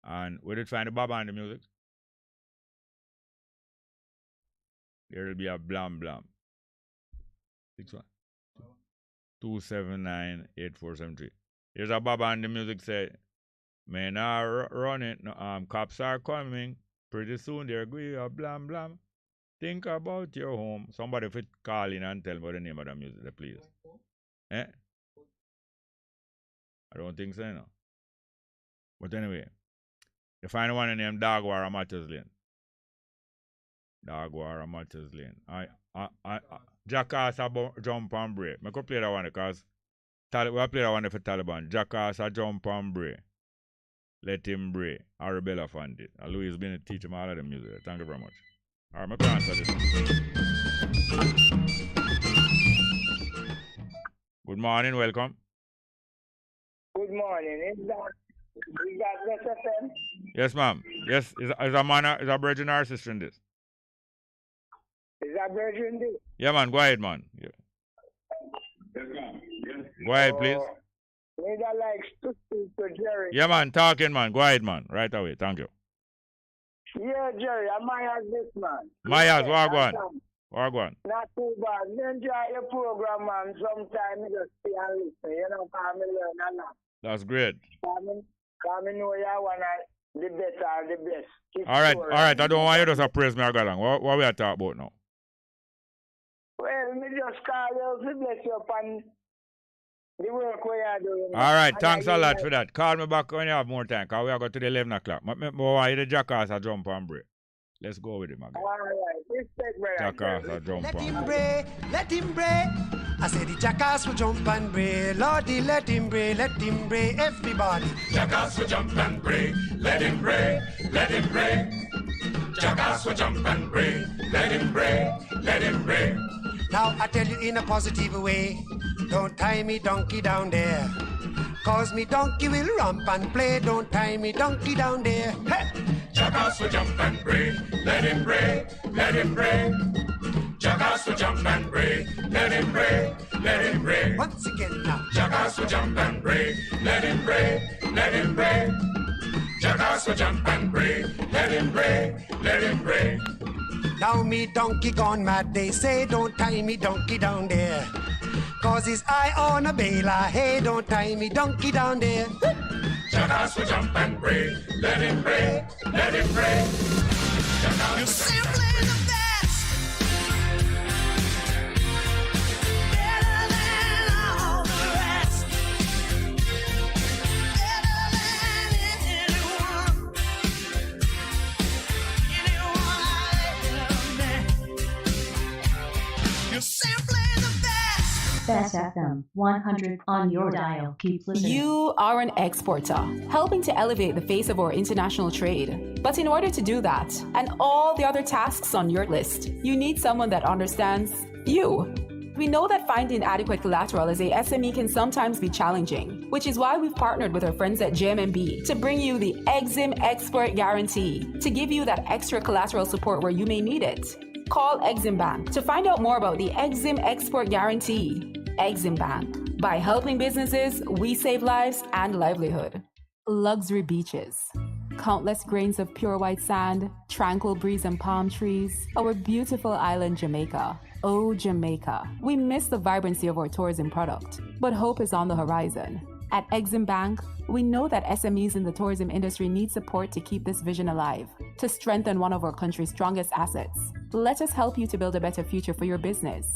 And where did you find the Baba and the music? There will be a blam blam. 2798473. Here's a Baba and the music say, "Men are running, cops are coming. Pretty soon they're going a blam blam. Think about your home." Somebody fit call in and tell me the name of the music, please. Eh? I don't think so, no. But anyway, you find one named Dagwara Matters Lane. Dagwara Matters Lane. Jackass jump and break. I could play that one because we play that one for Taliban. Jackass jump and break. Let him break. Arabella found it. And Louis has been teaching him all of the music. Thank you very much. All right, I can answer this. Good morning, welcome. Good morning. Is that Bess FM? Yes, ma'am. Yes, is a virgin or sister in this? Is that virgin this? Yeah, man. Go ahead, man. Yeah. Go ahead, please. Need I like to speak to Jerry? Yeah, man. Talking, man. Go ahead, man. Right away. Thank you. Yeah, Jerry. I'm Maya's this man. Maya's, Wagwan. Wagwan. Not too bad. Enjoy your program, man. Sometimes you just stay and listen. You know, come and learn a lot. That's great. Come and know you want the better, the best. All right. I don't want you to just praise me or go along. What we are talking about now? Well, me just call you to bless you upon the work we are doing. All right, thanks a lot for that. Call me back when you have more time, because we are going to the 11 o'clock. But why the Jackass a jump and break? Let's go with him again. All right, respect, brother. Jackass a jump Let and him break. break, let him break. I said the Jackass will jump and break. Lordy, let him break, everybody. Jackass will jump and break, let him break, let him break. Jackass will jump and break, let him break, let him break. Now I tell you in a positive way, don't tie me donkey down there. Cause me donkey will romp and play, don't tie me donkey down there. Hey! Jackass will jump and break, let him break, let him break. Jackass will jump and break, let him break, let him break. Once again now. Jackass will jump and break, let him break, let him break. Jackass will jump and break, let him break, let him break. Now me donkey gone mad, they say don't tie me donkey down there. Cause his eye on a bailer, hey, don't tie me donkey down there. Jackass will jump and break, let him break, let him break. Jackass You're simply the best, better than all the rest, better than anyone I've ever met. You're simply the best. Best FM 100 on your dial. Keep listening. You are an exporter, helping to elevate the face of our international trade. But in order to do that, and all the other tasks on your list, you need someone that understands you. We know that finding adequate collateral as a SME can sometimes be challenging, which is why we've partnered with our friends at JMB to bring you the Exim Export Guarantee to give you that extra collateral support where you may need it. Call Exim Bank to find out more about the Exim Export Guarantee. Exim Bank. By helping businesses, we save lives and livelihood. Luxury beaches, countless grains of pure white sand, tranquil breeze and palm trees, our beautiful island Jamaica. Oh, Jamaica. We miss the vibrancy of our tourism product, but hope is on the horizon. At Exim Bank, we know that SMEs in the tourism industry need support to keep this vision alive, to strengthen one of our country's strongest assets. Let us help you to build a better future for your business.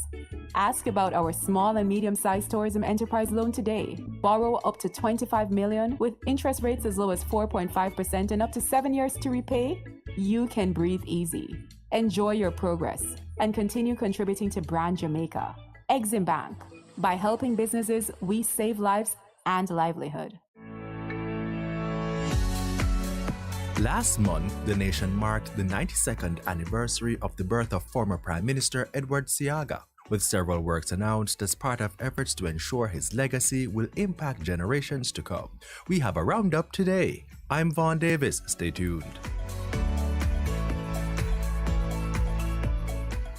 Ask about our small and medium-sized tourism enterprise loan today. Borrow up to $25 million with interest rates as low as 4.5% and up to 7 years to repay. You can breathe easy. Enjoy your progress and continue contributing to Brand Jamaica. Exim Bank. By helping businesses, we save lives and livelihood. Last month, the nation marked the 92nd anniversary of the birth of former Prime Minister Edward Seaga, with several works announced as part of efforts to ensure his legacy will impact generations to come. We have a roundup today. I'm Vaughn Davis. Stay tuned.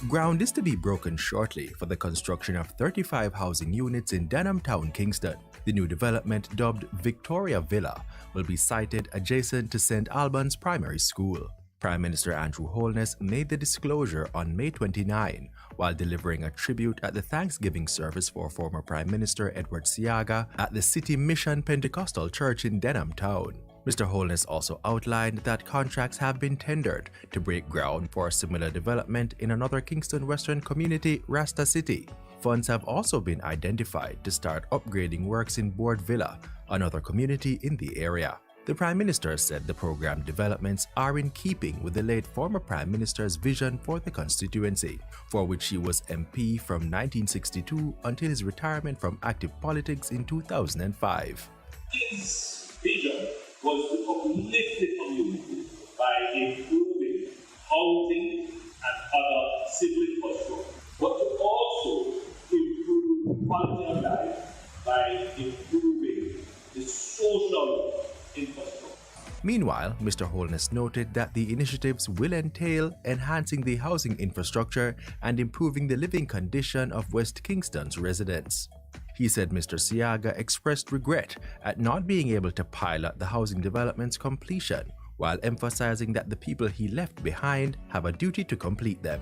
Ground is to be broken shortly for the construction of 35 housing units in Denham Town, Kingston. The new development, dubbed Victoria Villa, will be sited adjacent to St. Albans Primary School. Prime Minister Andrew Holness made the disclosure on May 29 while delivering a tribute at the Thanksgiving service for former Prime Minister Edward Seaga at the City Mission Pentecostal Church in Denham Town. Mr. Holness also outlined that contracts have been tendered to break ground for a similar development in another Kingston Western community, Rasta City. Funds have also been identified to start upgrading works in Board Villa, another community in the area. The Prime Minister said the program developments are in keeping with the late former Prime Minister's vision for the constituency, for which he was MP from 1962 until his retirement from active politics in 2005. His vision was to uplift the community by improving housing and other civil infrastructure, but to also improve quality of life by improving the social infrastructure. Meanwhile, Mr. Holness noted that the initiatives will entail enhancing the housing infrastructure and improving the living condition of West Kingston's residents. He said Mr. Seaga expressed regret at not being able to pilot the housing development's completion, while emphasizing that the people he left behind have a duty to complete them.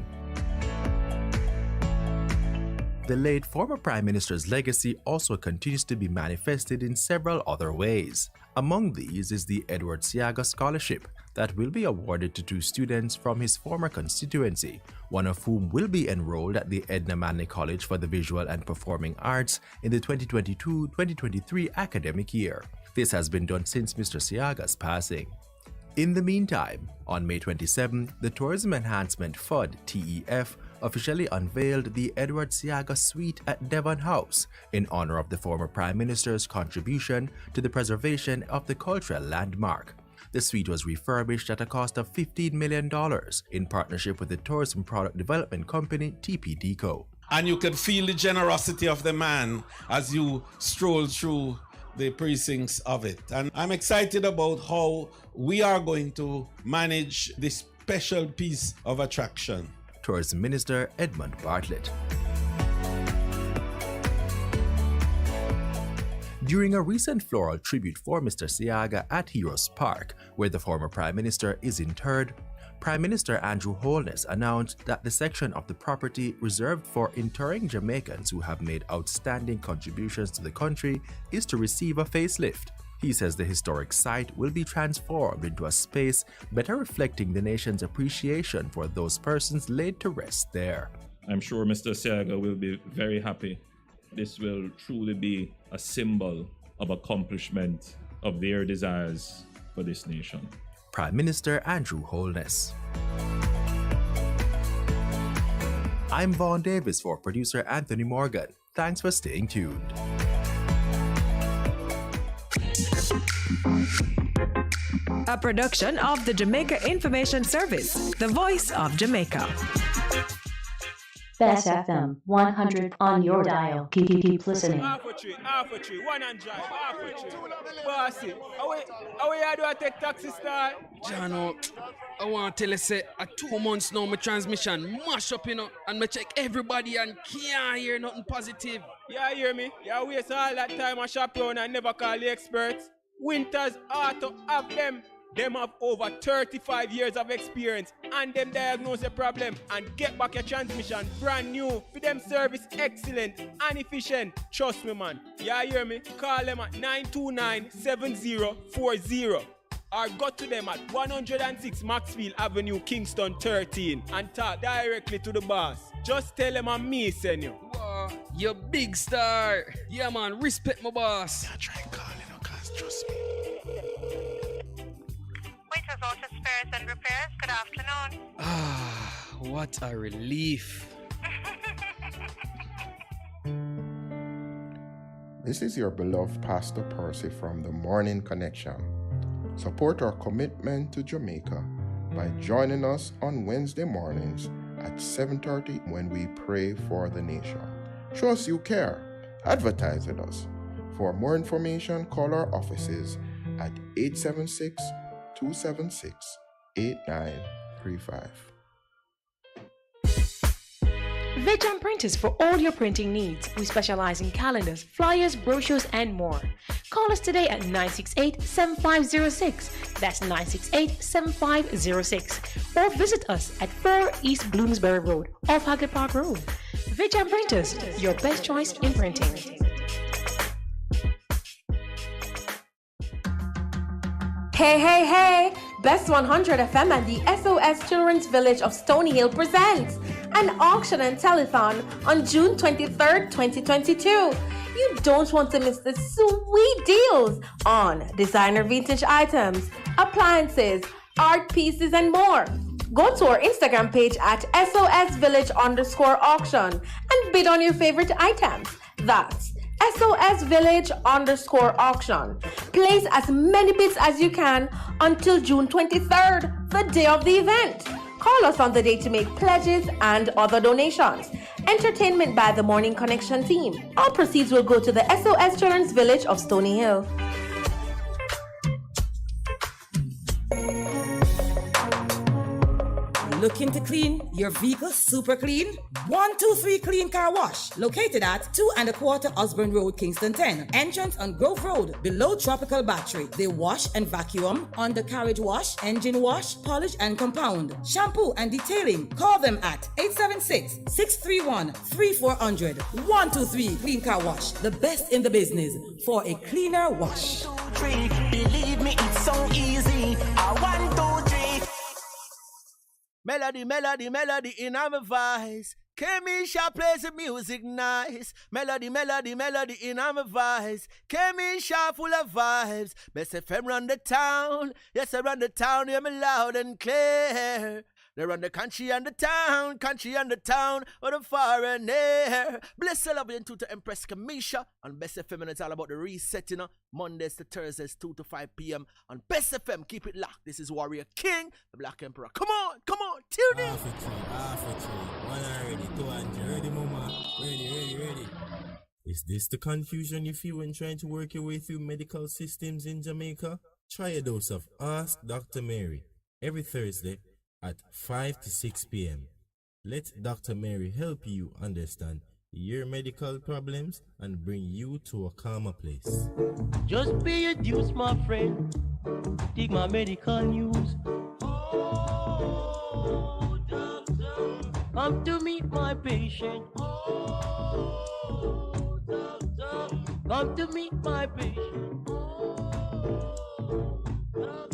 The late former Prime Minister's legacy also continues to be manifested in several other ways. Among these is the Edward Seaga Scholarship that will be awarded to 2 students from his former constituency, one of whom will be enrolled at the Edna Manley College for the Visual and Performing Arts in the 2022-2023 academic year. This has been done since Mr. Seaga's passing. In the meantime, on May 27, the Tourism Enhancement Fund (TEF) officially unveiled the Edward Seaga Suite at Devon House in honor of the former Prime Minister's contribution to the preservation of the cultural landmark. The suite was refurbished at a cost of $15 million in partnership with the tourism product development company TPDCO. And you could feel the generosity of the man as you stroll through the precincts of it. And I'm excited about how we are going to manage this special piece of attraction. Tourism Minister Edmund Bartlett. During a recent floral tribute for Mr. Seaga at Heroes Park, where the former Prime Minister is interred, Prime Minister Andrew Holness announced that the section of the property reserved for interring Jamaicans who have made outstanding contributions to the country is to receive a facelift. He says the historic site will be transformed into a space better reflecting the nation's appreciation for those persons laid to rest there. I'm sure Mr. Seaga will be very happy. This will truly be a symbol of accomplishment of their desires for this nation. Prime Minister Andrew Holness. I'm Vaughn Davis for producer Anthony Morgan. Thanks for staying tuned. A production of the Jamaica Information Service, the voice of Jamaica. Bess FM 100 on your dial. Keep listening. Half a tree, one and drive, half a tree. Bossy, how you do I take taxi star? Jano, I want to tell you, say, 2 months now, my transmission mash up, and I check everybody and can't hear nothing positive. Yeah, hear me? You waste all that time I shop around and never call the experts. Winters Auto have them. Them have over 35 years of experience and them diagnose the problem and get back your transmission brand new. For them service excellent and efficient. Trust me, man. Yeah, hear me? Call them at 929-7040 or go to them at 106 Maxfield Avenue, Kingston 13 and talk directly to the boss. Just tell them I'm me, send you. Wow, you big star. Yeah, man, respect my boss. Yeah, try calling her, cause trust me. Waiters, Auto Spares and Repairs, good afternoon. Ah, what a relief. This is your beloved Pastor Percy from the Morning Connection. Support our commitment to Jamaica by joining us on Wednesday mornings at 7:30 when we pray for the nation. Show us you care. Advertise with us. For more information, call our offices at 876-276-8935. Vision Printers for all your printing needs. We specialize in calendars, flyers, brochures, and more. Call us today at 968-7506. That's 968-7506. Or visit us at 4 East Bloomsbury Road, off Hagley Park Road. Vision Printers, your best choice in printing. Hey! Best 100 FM and the SOS Children's Village of Stony Hill presents an auction and telethon on June 23rd, 2022. You don't want to miss the sweet deals on designer vintage items, appliances, art pieces, and more. Go to our Instagram page at SOS_Village_auction and bid on your favorite items. That's SOS_Village_auction. Place as many bids as you can until June 23rd, the day of the event. Call us on the day to make pledges and other donations. Entertainment by the Morning Connection team. All proceeds will go to the SOS Children's Village of Stony Hill. Looking to clean your vehicle super clean? 123 Clean Car Wash, located at 2 1/4 Osborne Road, Kingston 10. Entrance on Grove Road, below Tropical Battery. They wash and vacuum, undercarriage wash, engine wash, polish and compound, shampoo and detailing. Call them at 876-631-3400. 123 Clean Car Wash, the best in the business for a cleaner wash. 1, 2, 3, believe me, it's so easy. 1, 2, 3. Melody in our voice. Kemisha plays the music nice. Melody in our voice. Kemisha full of vibes. Best FM run the town. Yes, I run the town. Hear me loud and clear. They run the country and the town, or the far and near. Bless the love into to Empress Kamisha on Best FM, and it's all about the reset, Mondays to Thursdays, 2 to 5 p.m. on Best FM. Keep it locked. This is Warrior King, the Black Emperor. Come on, tune in. Half a tree, 1 already, 200. Ready, mama? Ready. Is this the confusion you feel when trying to work your way through medical systems in Jamaica? Try a dose of Ask Dr. Mary every Thursday at 5 to 6 p.m. Let Dr. Mary help you understand your medical problems and bring you to a calmer place. Just pay your dues, my friend. Take my medical news. Oh, doctor, come to meet my patient. Oh, doctor, come to meet my patient. Oh, doctor.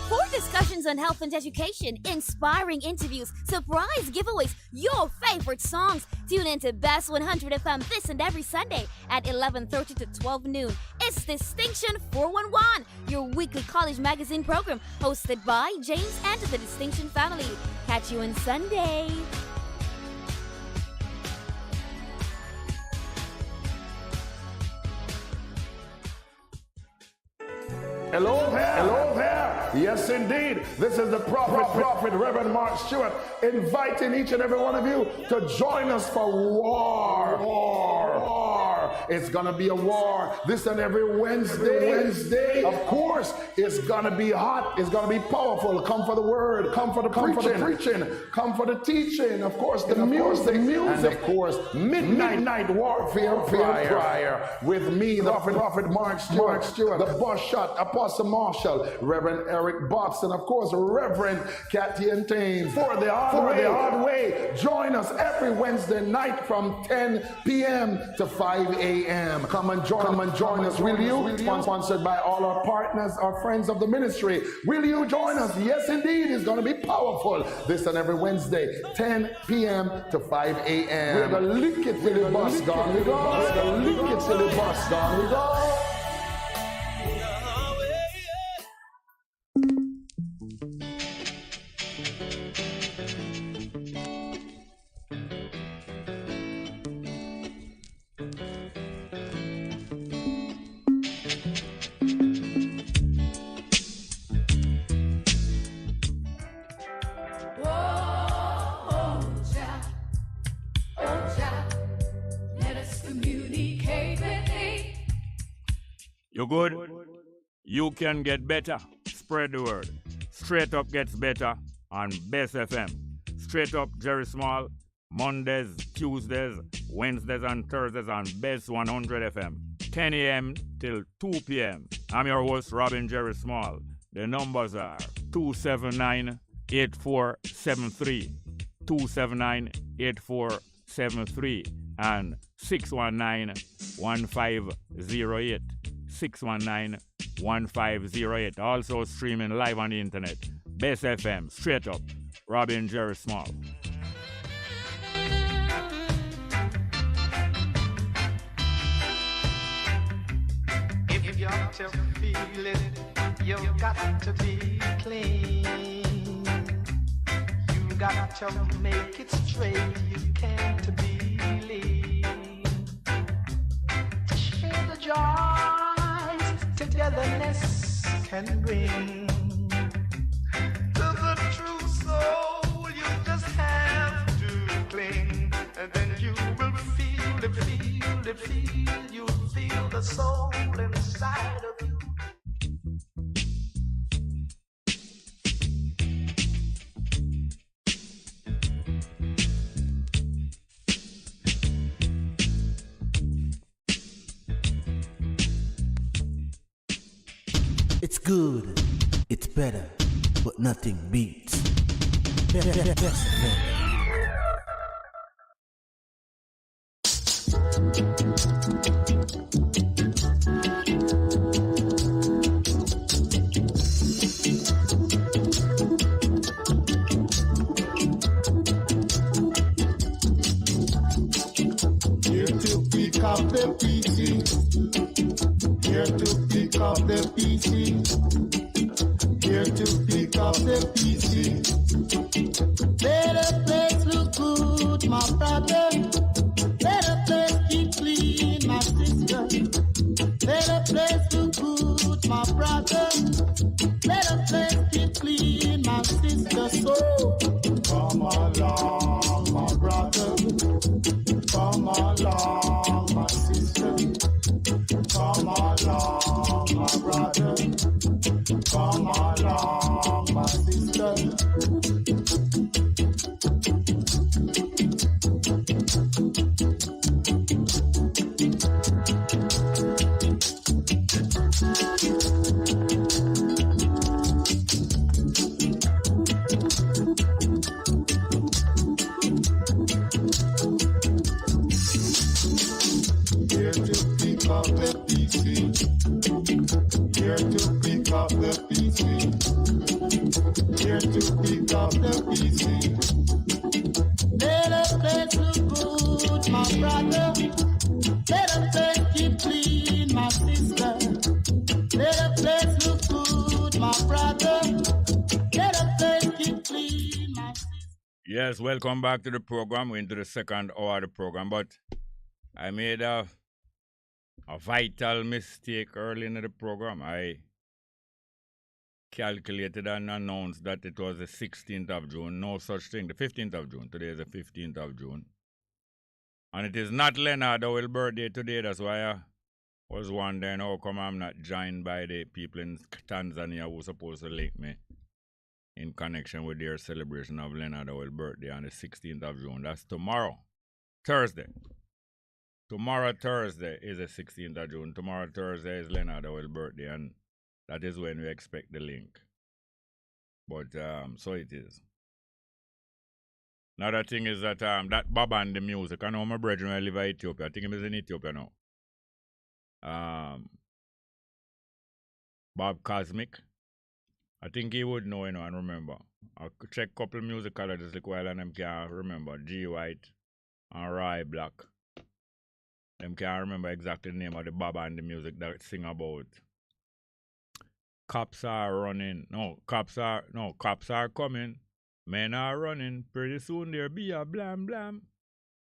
For discussions on health and education, inspiring interviews, surprise giveaways, your favorite songs, tune into Bess 100 FM this and every Sunday at 11:30 to 12 noon. It's Distinction 411, your weekly college magazine program hosted by James and the Distinction family. Catch you on Sunday. Hello there. Hello there. Yes, indeed. This is the Prophet Reverend Mark Stewart, inviting each and every one of you to join us for war. It's gonna be a war this and every Wednesday. Of course, it's gonna be hot. It's gonna be powerful. Come for the word. Come for the preaching. Come for the teaching. Of course, the music, and of course, midnight warfare prayer with me, the Prophet Mark Stewart, the Boss Shot, Apostle Marshall, Reverend Eric Box, and of course, Reverend Cathy and Thames. For the hard way, join us every Wednesday night from 10 p.m. to 5 a.m. Come and join us, will you? Sponsored by all our partners, our friends of the ministry. Will you join us? Yes, indeed. It's going to be powerful. This and every Wednesday, 10 p.m. to 5 a.m. We're going to lick it till the bus gone. We're going to lick it till the bus gone. We go. You good? You can get better. Spread the word. Straight Up gets better on Bess FM. Straight Up Jerry Small, Mondays, Tuesdays, Wednesdays and Thursdays on Bess 100 FM. 10 a.m. till 2 p.m. I'm your host, Robin Jerry Small. The numbers are 279-8473, 279-8473, and 619-1508. 619-1508. Also streaming live on the internet. Bess FM, Straight Up, Robin Jerry Small. If you got to feel it, you got to be clean. You got to make it straight, you can't be lean. Share the joys togetherness can bring. To the true soul, you just have to cling, and then you will feel it, you'll feel the soul inside of you. It's good, it's better, but nothing beats. Best Here to pick up the PC. Here to pick up the PC. Here to pick up the PC. Better place look good, my brother. Better place keep clean, my sister. Better place look good, my brother. Better place keep clean, my sister. So come along, my brother. Come along, my sister. Come along, my brother. Come along. to pick up the pieces. Let the place look good, my brother. Let the place keep clean, my sister. Let the place look good, my brother. Let the place keep clean, my sister. Yes, welcome back to the program. We're into the second hour of the program, but I made a vital mistake early in the program. I calculated and announced that it was the 16th of June. No such thing. The 15th of June. Today is the 15th of June. And it is not Leonard Howell's birthday today. That's why I was wondering how come I'm not joined by the people in Tanzania who are supposed to link me in connection with their celebration of Leonard Howell's birthday on the 16th of June. That's tomorrow, Thursday. Tomorrow, Thursday, is the 16th of June. Tomorrow, Thursday, is Leonard Howell's birthday, and that is when we expect the link. But, so it is. Another thing is that that Bob and the music, I know my brethren I live in Ethiopia. I think he is in Ethiopia now. Bob Cosmic. I think he would know, and remember. I'll check a couple of music colleges like while and them can't remember. G White and Roy Black. Them can't remember exactly the name of the Baba and the music that sing about. Cops are running. Cops are coming. Men are running. Pretty soon there be a blam blam.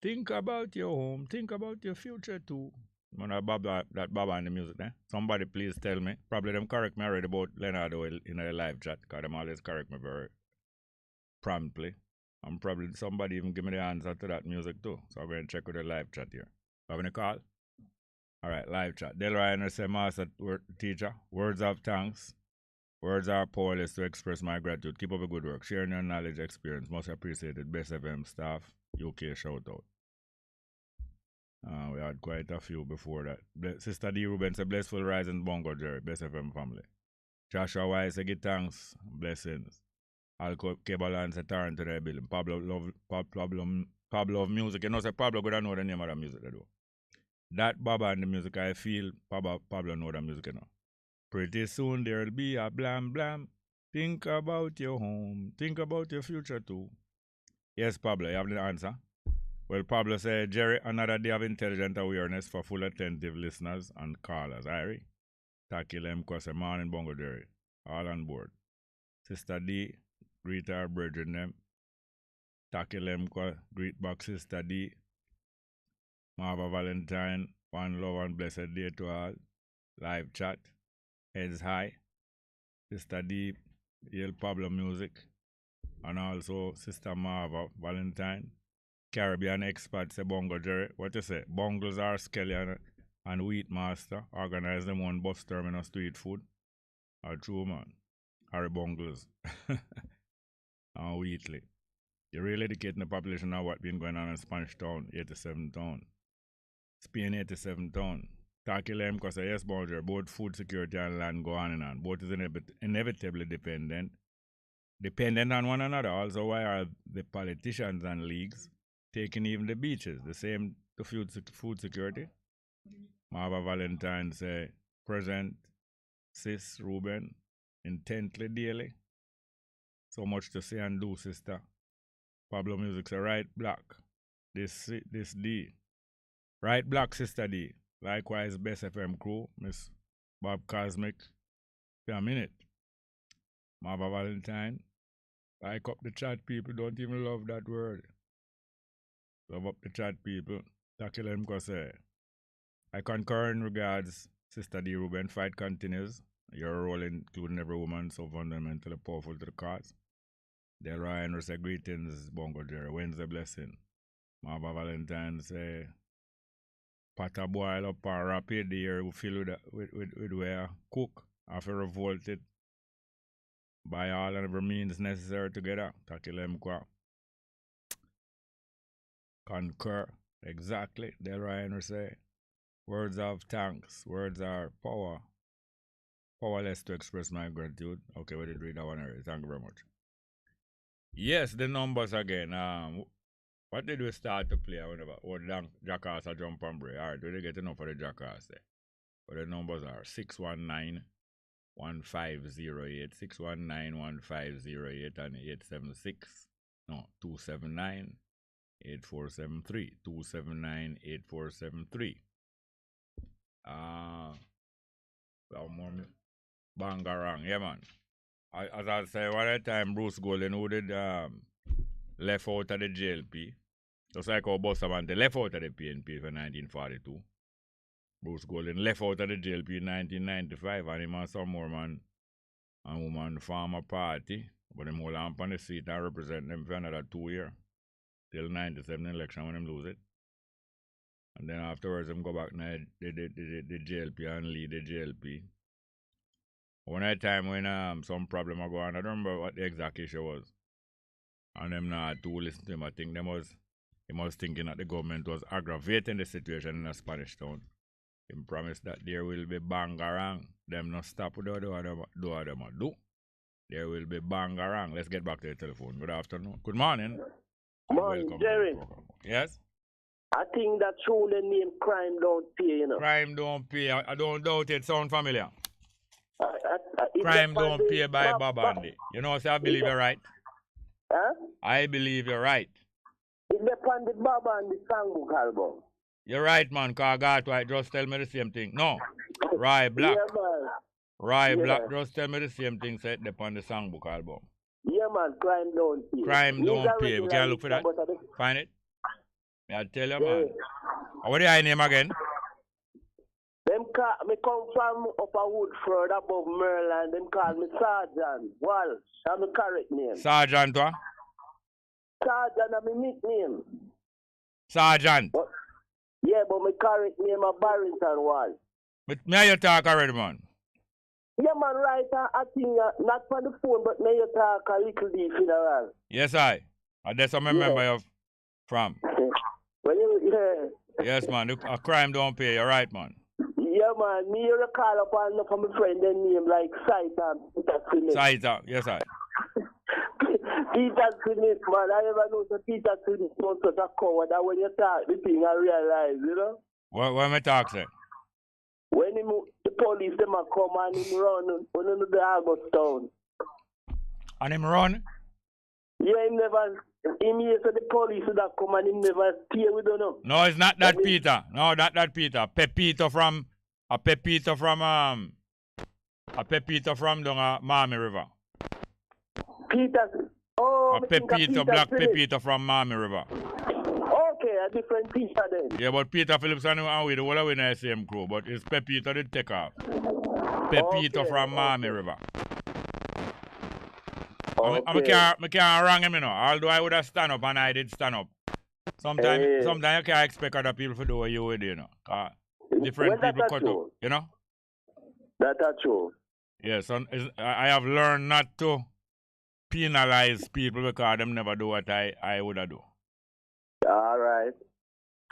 Think about your home. Think about your future too. That Baba and the music, eh? Somebody please tell me. Probably them correct me already about Leonard Howell in a live chat, because them always correct me very promptly. And probably somebody even give me the answer to that music too. So I'm going to check with the live chat here. Have any call? Alright, live chat. Del Ryan say, Master Teacher, words of thanks. Words are powerless to express my gratitude. Keep up the good work. Sharing your knowledge, experience. Most appreciated. Best FM staff. UK shout out. We had quite a few before that. Sister D. Ruben said, blessful rising Bongo Jerry. Best FM family. Joshua Wise said, give thanks. Blessings. Alco Kebalan said, turn to their building. Pablo of music. You know, say Pablo could know the name of the music they do. That Baba and the music, I feel Pablo know the music, you know. Pretty soon there'll be a blam blam. Think about your home. Think about your future too. Yes, Pablo, you have the answer? Well, Pablo said, Jerry, another day of intelligent awareness for full attentive listeners and callers. Irie. Taki Lemko say, morning, Bongo Jerry. All on board. Sister D, greet our brethren them. Taki Lemko, greet back Sister D. Marva Valentine, one love and blessed day to all. Live chat. Heads high. Sister D, Yale Pablo music. And also Sister Marva Valentine. Caribbean expat say Bongo Jerry. What you say? Bongles are Skelly and Wheat Master. Organize them on bus terminus to eat food. Or true man. Harry Bongles. And Wheatley. You're really educating the population of what's been going on in Spanish Town, 87 Town. Spain, 87 Town. Takilem because yes, Bongo, both food security and land go on and on. Both is inevitably dependent on one another. Also, why are the politicians and leagues taking even the beaches? The same to food security. Marva Valentine say, present, sis, Ruben, intently daily. So much to say and do, sister. Pablo Music say, right, black. This D. Right, black, sister D. Likewise, Best FM crew, Miss Bob Cosmic. For a minute. Marva Valentine. Like up the chat, people. Don't even love that word. Love up the chat, people. Takilemko say, I concur in regards, Sister D. Ruben. Fight continues. Your role, including every woman, so fundamentally powerful to the cause. Del Ryan say, greetings, Bongo Jerry. Wednesday blessing. Marva Valentine say, Pata boil up or rapid here, we fill with where cook after revolted by all and every means necessary together. Takilemko. Concur. Exactly. Del Ryan say, words of thanks. Words are power. Powerless to express my gratitude. Okay, we did read that one already. Thank you very much. Yes, the numbers again. What did we start to play? Jackass or jump and break. Alright, we did get enough for the Jackass there. But the numbers are 619 1508, 619-1508 and 876. No, 279-8473. 279-8473. Bangarang, yeah man. As I say, one at the time Bruce Golden who did left out of the JLP. Just like our boss man, they left out of the PNP for 1942. Bruce Golden left out of the JLP in 1995 and him and some more man and woman form a party. But him hold on the seat and represent them for another 2 years. Till 97 election when him lose it. And then afterwards him go back to the JLP and lead the JLP. One at time when some problem go on, I don't remember what the exact issue was. And them not to listen to him. I think he was thinking that the government was aggravating the situation in a Spanish town. He promised that there will be bangarang. Them not stop with what them do. There will be bangarang. Let's get back to the telephone. Good afternoon. Good morning. Morning, Jerry. Yes? I think that through the name crime don't pay, you know. Crime don't pay. I don't doubt it. Sound familiar? Crime don't pay by Babandi. You know, so I believe you're right. Huh? I believe you're right. It depends on the Babandi songbook album. You're right, man, because God White just tell me the same thing. No. Rye Black. Yeah, man. Rye Black just tell me the same thing said upon the songbook album. Yeah, man, crime don't pay. Crime don't pay. We can look for that. Find it? I tell you, man. What is your name again? Me come from Upper Woodford above Maryland. Them call me Sergeant Walsh. That's my correct name. Sergeant what? Sergeant is my nickname. Sergeant? Yeah, but my correct name is Barrington Walsh. But may you talk already, man? Yeah, man, right. I think not on the phone, but may you talk a little bit funeral. Yes, I. That's what I remember you from. Well, Yes, man. A crime don't pay. You're right, man. Yeah, man. Me you call up on from my friend their name like Saita. Saita, yes, I. Peter Smith, man. I never know that Peter Smith was such a coward that when you talk the thing I realize, you know? What am I talking? When the police them a come and him run on the August town. And him run? Yeah, him here so the police that come and him never stay with them. No, it's not that Peter. No, not that Peter. Pepito from down Miami River. Peter. Oh, a Pepito, black Pepito from Miami River. Okay, a different Peter then. Yeah, but Peter Phillips and we the whole of the same crew, but it's Pepito the take off. Pepito from Miami River. I can't wrong him, you know. Although I would have stand up and I did stand up. Sometimes you can't expect other people to do what you would, you know. Different people cut up, you know. That's true. Yes, I have learned not to penalize people because them never do what I would have do. All right.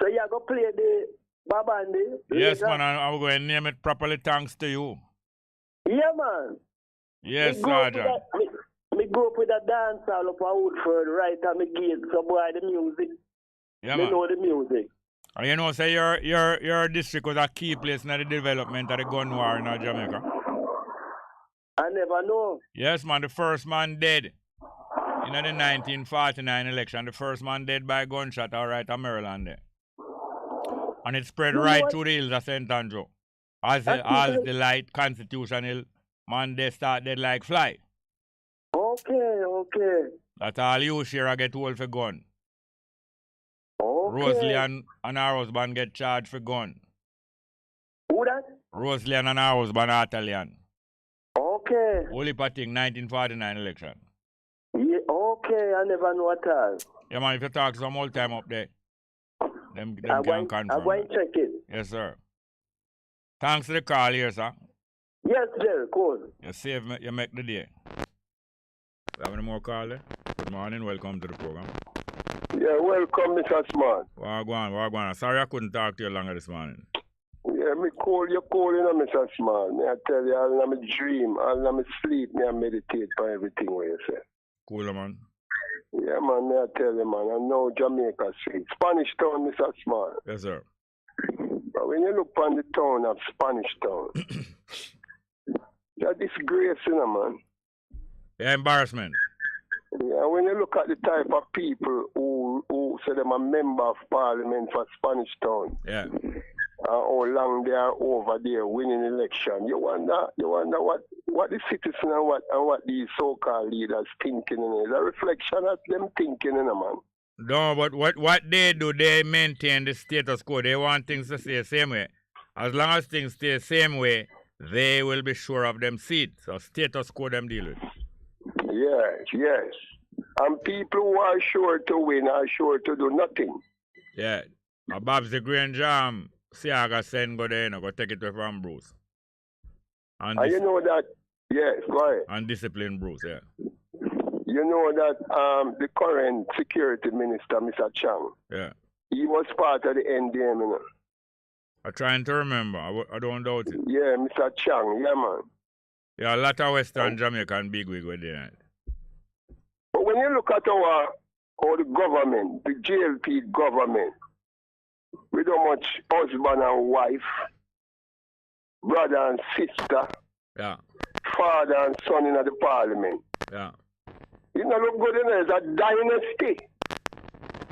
So you are going to play the Babandi? Yes, man. I'm going to name it properly thanks to you. Yeah, man. Yes, Sergeant. Me go up with a dance all up on Woodford right on the gate, so boy the music. Yeah, me man. know the music. And you know, say your district was a key place in the development of the gun war in Jamaica. I never know. Yes, man, the first man dead in the 1949 election. The first man dead by gunshot all right in Maryland there. And it spread right through the hills of St. Andrew. As the light Constitution Hill, man they start dead like fly. Okay. That's all you share get hold for gun. Okay. Rosalie and her husband get charged for gun. Who that? Rosalie and her husband are Italian. Okay. Holy Pating 1949 election. Yeah, okay, I never know at all. Yeah, man, if you talk some old time up there, them can confirm. I'm going to check it. Yes, sir. Thanks for the call here, sir. Yes, sir, cool. You save me, you make the day. We have any more call there? Good morning, welcome to the program. Yeah, welcome, Mr. Smart. Wagwan. Sorry I couldn't talk to you longer this morning. Yeah, me call you, Mr. Smart. Me I tell you, all in my dream, all in my sleep, me I meditate on everything what you say. Cool, man. Yeah, man, me I tell you, man, I know Jamaica Street. Spanish Town, Mr. Smart. Yes, sir. But when you look on the town of Spanish Town, a disgrace, you know, man. Yeah, embarrassment. Yeah, when you look at the type of people who say them a member of parliament for Spanish Town, yeah, how long they are over there winning election, you wonder what the citizens and what these so-called leaders thinking. It's a reflection of them thinking, you know, man. No, but what they do, they maintain the status quo. They want things to stay the same way. As long as things stay the same way, they will be sure of them seats. So status quo them deal with. Yes. And people who are sure to win are sure to do nothing. Yeah. Bob's the Green Jam, Seaga send go there, you know, go take it away from Bruce. And you know that, yes, go ahead. And discipline Bruce, yeah. You know that the current security minister, Mr. Chang, yeah, he was part of the NDM, you know. I'm trying to remember. I don't doubt it. Yeah, Mr. Chang, yeah, man. Yeah, a lot of Western Jamaican bigwig were there. But when you look at our the government, the JLP government, with how much husband and wife, brother and sister, yeah, father and son in the parliament. Yeah. You know, look good in it's a dynasty.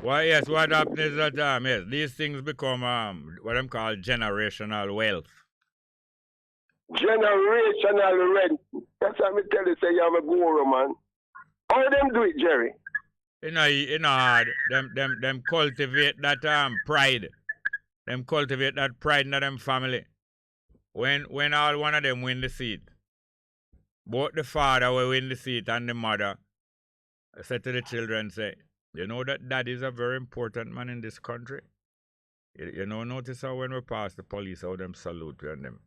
Why, yes, what happens is that, yes, these things become what them call generational wealth. Generational rent. That's what I tell you, say you have a guru, man. How them do it, Jerry? You know hard. Them cultivate that pride. Them cultivate that pride in them family. When all one of them win the seat, both the father will win the seat and the mother, I said to the children, say, you know that daddy is a very important man in this country. You know, notice how when we pass the police, how them salute you and them.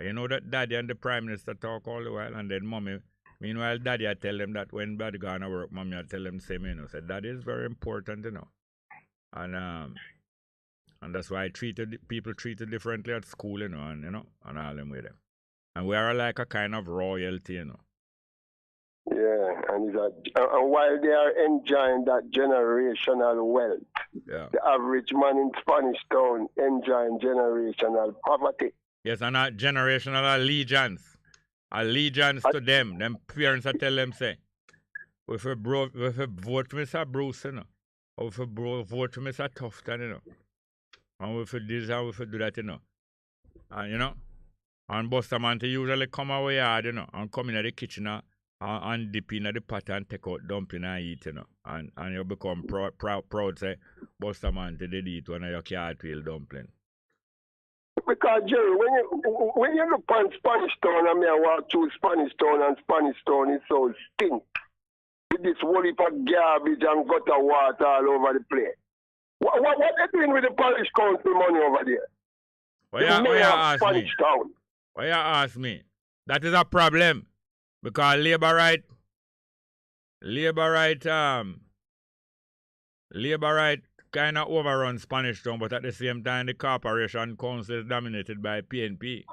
You know that daddy and the prime minister talk all the while, and then mommy, meanwhile daddy, I tell them that when daddy gone to work, mommy, I tell them the same, you know, say daddy is very important, you know. And that's why people treated differently at school, you know, and all them with them. And we are like a kind of royalty, you know. Yeah, and while they are enjoying that generational wealth, yeah, the average man in Spanish Town enjoying generational poverty. Yes, and that generational allegiance to them. Them parents, I tell them, say, if you vote for Mr. Bruce, you know, or if you vote for Mr. Tufton, you know, and if you do this and if you do that, you know, and you know, and Buster man to usually come away yard, you know, and come in the kitchen and dip in the pot and take out dumpling and eat, you know, and you become proud, say, Buster man to did eat one of your cartwheel dumpling. Because Jerry, when you look on Spanish Town, I mean, I walk through Spanish Town, and Spanish Town is so stink. With this whole heap of garbage and gutter water all over the place. What they doing with the parish council money over there? Why you ask me? That is a problem. Because labor right kind of overrun Spanish Town, but at the same time the corporation council is dominated by PNP.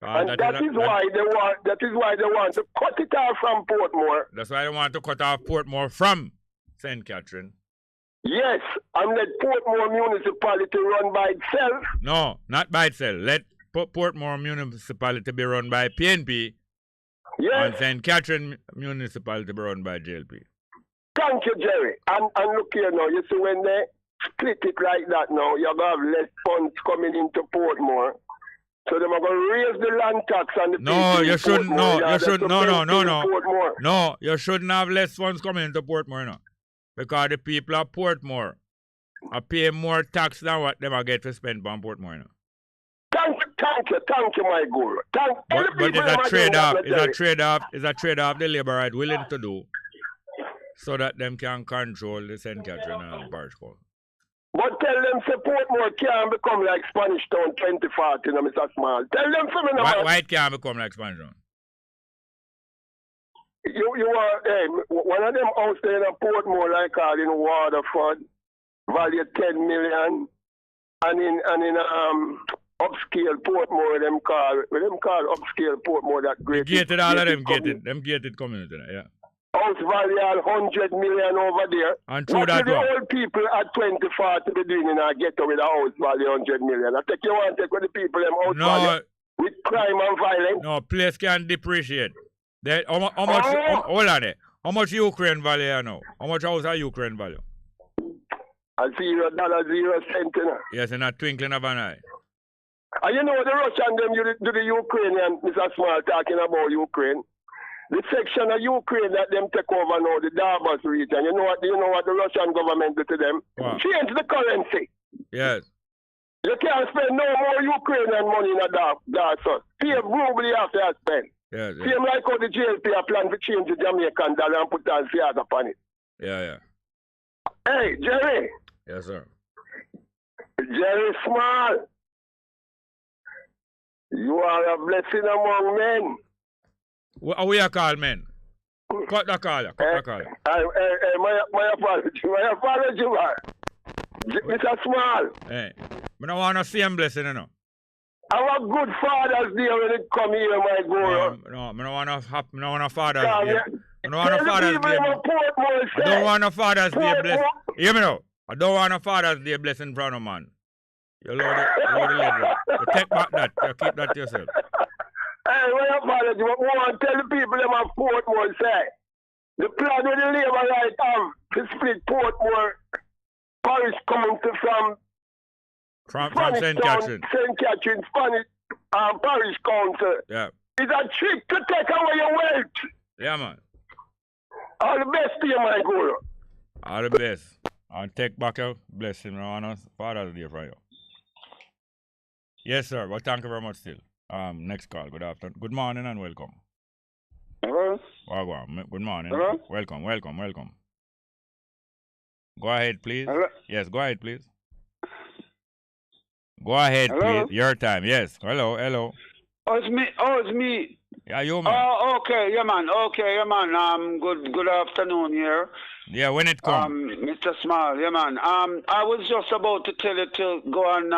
And that is why they want to cut it off from Portmore. That's why they want to cut off Portmore from St. Catherine. Yes, and let Portmore municipality run by itself. No, not by itself. Let Portmore municipality be run by PNP. Yes. And St. Catherine municipality be run by JLP. Thank you, Jerry. And look here now, you see when they split it like that now, you're going to have less funds coming into Portmore. So they're going to raise the land tax on the No, you shouldn't. No, you shouldn't have less funds coming into Portmore, no. Because the people of Portmore are paying more tax than what they get to spend on Portmore, no. Thank you, my guru. But it's a trade-off the Labour right willing to do so that them can control the St. Catherine and Parish Council. But tell them Portmore can't become like Spanish Town 2040, no, Mr. Small. Tell them for me now. Why it can't become like Spanish Town? You are one of them house there in Portmore, like all in Waterford, value 10 million, and in upscale Portmore, them call upscale Portmore that great. Gated, all of them gated community, yeah. House value 100 million over there. And through what that do the old people at 24 to be doing in a ghetto with a house value 100 million? I think you want to take with the people them house value. with crime and violence. No, place can depreciate. How much, hold on there. How much Ukraine value you know? How much house are Ukraine value? $0, 0 cent, you know. Yes, in a twinkling of an eye. And you know the Russian them do the Ukrainian, Mr. Small, talking about Ukraine. The section of Ukraine that them take over now, the Donbas region, you know what the Russian government do to them? What? Change the currency. Yes. You can't spend no more Ukrainian money in a Garrison. Same ruble you have to spend. Yes, yes. Same like how the JLP are plan to change the Jamaican dollar and put on Seaga upon it. Yeah. Hey, Jerry. Yes, sir. Jerry Small. You are a blessing among men. What we are called men? Cut the caller. My apology, man. Mr. Small. Hey, I don't want to see him blessing, you know. Our good fathers there when it come here, my girl. No, I don't want to fathers there. I don't want to fathers there. I don't want to fathers there blessing. Hear me now. I don't want to fathers there blessing from no man. You load the level. You take back that. You keep that to yourself. Hey, my apology, but we want to tell the people them have Portmore say. The plan with the Labour right have to split Portmore Parish Council from St. Catherine. St. Catherine Spanish Parish Council. Yeah. It's a trick to take away your wealth. Yeah, man. All the best to you, my guru. All the best. And take back your blessing on us. Father's Day for you. Yes, sir. Well, thank you very much still. Next call. Good afternoon. Good morning and welcome. Hello? Good morning. Hello? Welcome. Go ahead, please. Hello? Yes, go ahead, please. Go ahead, Hello? please. Your time. Yes. Hello. Oh, it's me. Yeah, you, man. Oh, okay, yeah, man. Good afternoon here. Yeah, when it comes. Mr. Small, yeah, man. I was just about to tell you to go on,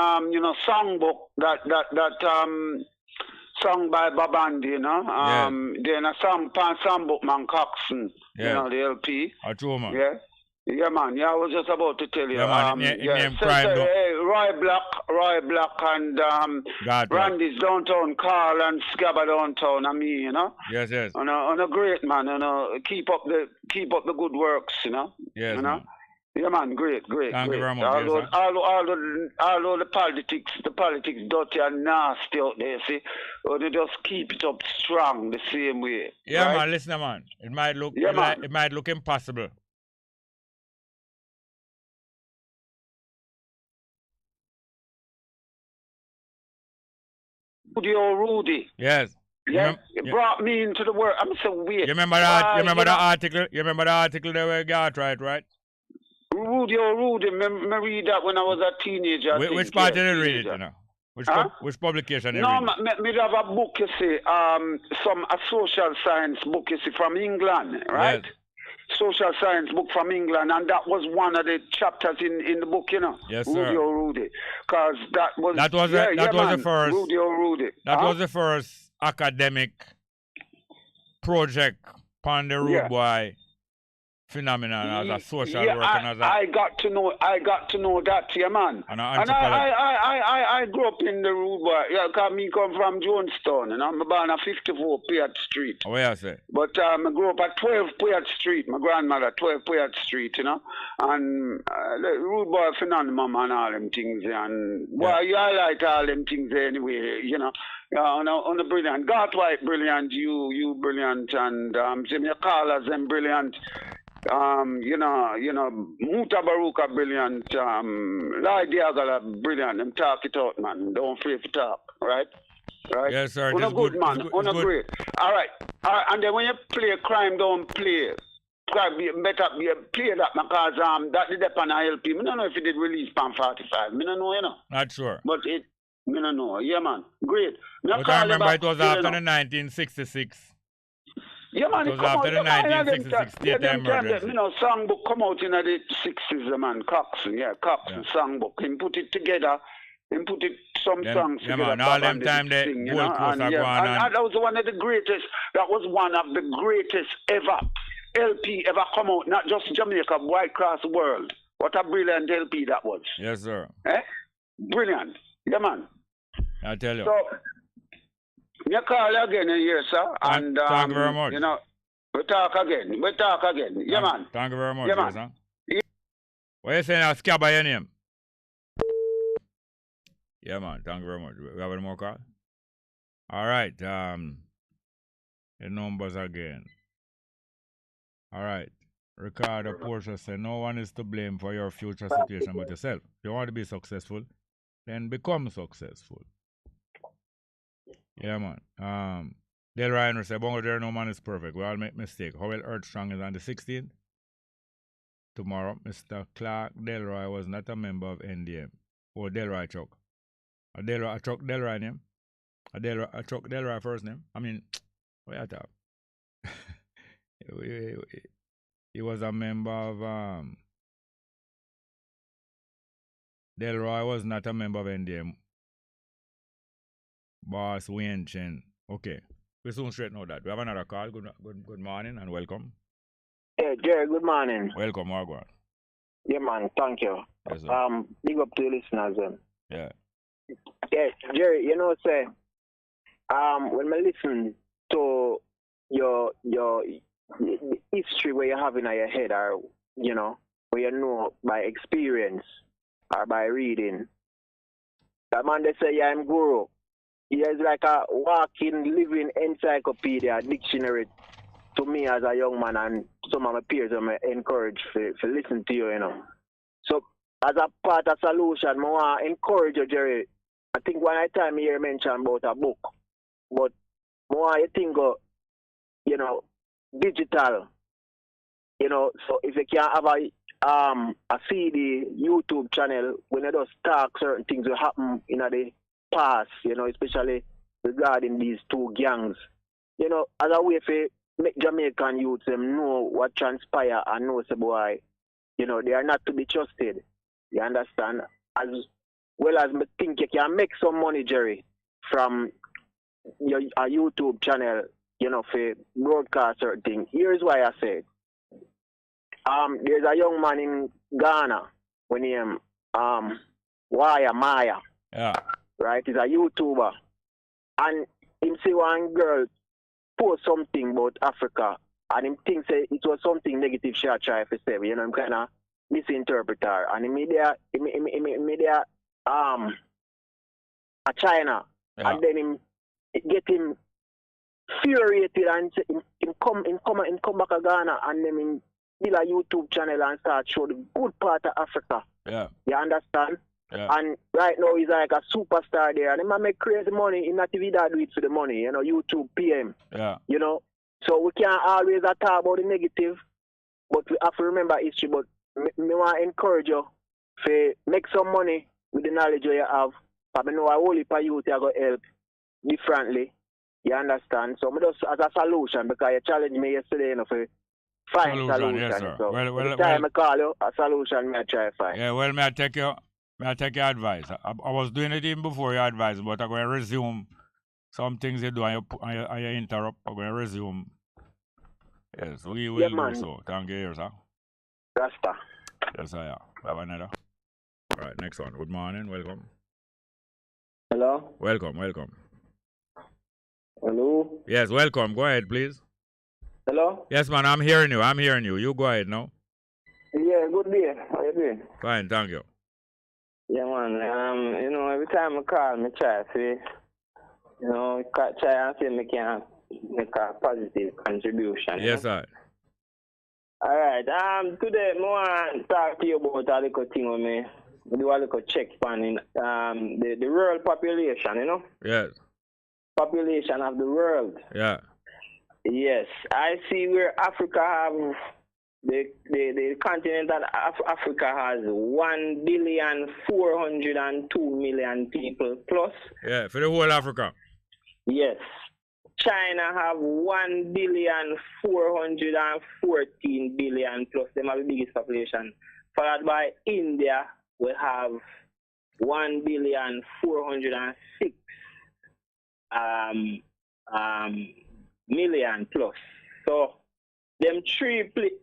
songbook that song by Babandi, you know. Then a songbook, man, Coxon, yeah. You know, the LP. True, man. Yeah. Yeah, man. Yeah, I was just about to tell you. Yeah, man. Roy Black and Randy's downtown, Carl and Scabba downtown, and me, you know. Yes. On a great man, you know. Keep up the good works, you know. Yes, you know. Man. Yeah, man. Great. Thank you very much. Although the politics dirty and nasty out there, see, they just keep it up strong the same way. Yeah, right? man. Listen, man. It might look impossible. Rudy. Yes. Yeah, it brought me into the world. I'm so weird. You remember that? You remember the article they were got right? Rudy, me read that when I was a teenager. Which part did you read it, you know? Which publication you read? No, me have a book, you see, a social science book, you see, from England, right? Yes. Social science book from England, and that was one of the chapters in the book, you know. Yes, sir. Rudy. Because that was the first. Rudy. That was the first academic project on the Rude Boy phenomenon as a social worker. I got to know that, yeah, man. And I grew up in the Rude Boy. Yeah, because me come from Jonestown, and I'm born at 54 Piat Street. Oh, yeah, say. But I grew up at 12 Piat Street. My grandmother, 12 Piat Street, you know. And the Rude Boy phenomenon and all them things. And, I like all them things anyway, you know. On the brilliant. God White brilliant, you brilliant, and Jimmy Carlas them brilliant. Muta Baruka brilliant, Lai Diagala brilliant, them talk it out, man. Don't afraid to talk, right? Yes, sir. On a good man, on a great. All right. And then when you play crime, don't play. Crime, better play that because that did depend on LP. I don't know if it did release Pan 45. I don't know, you know. Not sure. But I don't know. Yeah, man. Great. But I remember it was after the 1966. Yeah, man, it was after the 1966 daytime emergency. You know, songbook come out in the 60s, man. Coxon, songbook. He put it together. He put some songs together. Man, all them time the Gold Coast are going on. And that was one of the greatest. That was one of the greatest ever LP ever come out. Not just Jamaica, right across the world. What a brilliant LP that was. Yes, sir. Brilliant. Yeah, man. I tell you. So, You call again here, sir. And thank you very much. You know, we talk again. Yeah, man. Thank you very much, Yeah, man. yes, huh? What you saying? Scab by your name? Yeah, man. Thank you very much. We have any more call? All right. The numbers again. All right. Ricardo Portia said, no one is to blame for your future situation but yourself. If you want to be successful, then become successful. Yeah, man. Del Ryan said, Bongo, there no man is perfect. We all make mistakes. Howell Earth Strong is on the 16th. Tomorrow, Mr. Clark Delroy was not a member of NDM. Oh, Delroy Chuck. A Chuck Delroy name? A Chuck Delroy first name? I mean, what you talk? He was a member of Delroy was not a member of NDM. Boss Wayne Chen. Okay. We soon straighten out that. We have another call. Good morning and welcome. Hey, Jerry, good morning. Welcome, Margaret. Yeah, man, thank you. Yes, sir. Big up to the listeners. Yeah. Yeah, Jerry, you know, say, when I listen to your history where you have in your head, or, you know, where you know by experience or by reading, that man, they say, yeah, I'm guru. He is like a walking, living encyclopedia, dictionary to me as a young man, and some of my peers I'm encouraged to listen to you, you know. So, as a part of solution, I want to encourage you, Jerry. I think one time you mentioned about a book, but more you think of, you know, digital, you know, so if you can have a CD, YouTube channel, when you just talk certain things will happen in the past, you know, especially regarding these two gangs, you know, as a way for make Jamaican youths them know what transpire and know say boy, you know, they are not to be trusted. You understand? As well as me think you can make some money, Jerry, from a YouTube channel, you know, for broadcast certain things. Here's why I say there's a young man in Ghana when he Waya Maya. Yeah. Right? He's a YouTuber. And him see one girl post something about Africa and him think say it was something negative she try to say. You know, I'm kinda misinterpret her. And immediate a China. Yeah. And then him get him furiated and him come back to Ghana and then him build a YouTube channel and start show the good part of Africa. Yeah. You understand? Yeah. And right now he's like a superstar there and he might make crazy money. He not even do it for the money, you know, YouTube PM. Yeah. You know. So we can't always talk about the negative, but we have to remember history. But me want to encourage you to make some money with the knowledge you have. But I know a whole heap of youth are going to help differently. You understand? So me just as a solution, because you challenged me yesterday, you know, for find solution. Yes, sir. So well, time I call you, a solution me I try to find. Yeah, well, may I take your advice? I was doing it even before your advice, but I'm going to resume some things you do and you interrupt. I'm going to resume. Yes, we will do so. Thank you, sir. Rasta. Yes, sir. We have another. All right, next one. Good morning. Welcome. Hello? Welcome. Hello? Yes, welcome. Go ahead, please. Hello? Yes, man, I'm hearing you. You go ahead now. Yeah, good day. How you doing? Fine, thank you. Yeah, man. You know, every time I call, I try to, you know, try and see if I can make a positive contribution. Yes, sir. All right. Today, I want to talk to you about a little thing with me. Do a little check on the world population, you know? Yes. Population of the world. Yeah. Yes. I see where Africa have the continent that Africa has 1,402,000,000 people plus. Yeah, for the whole Africa. Yes. China have 1,414,000,000,000 plus. Them have the biggest population. Followed by India, we have 1,406,000,000 plus. So them three places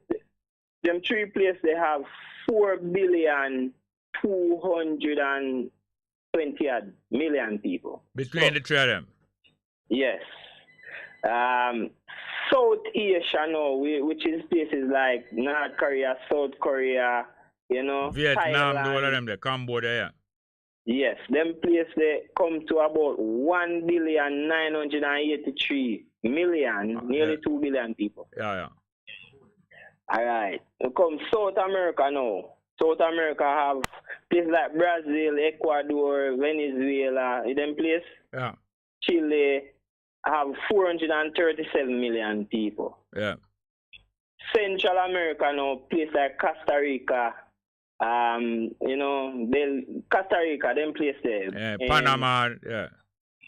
they have 4,220,000,000 people. Between the three of them. Yes. South Asia now, which is places like North Korea, South Korea, you know, Vietnam, Thailand. all of them, the Cambodia, yeah. Yes, them places they come to about 1,983,000,000, nearly 2 billion people. Yeah. All right. We come South America now. South America have places like Brazil, Ecuador, Venezuela, them place. Yeah. Chile have 437 million people. Yeah. Central America now, place like Costa Rica, you know, Costa Rica, them place there. Yeah, Panama, yeah.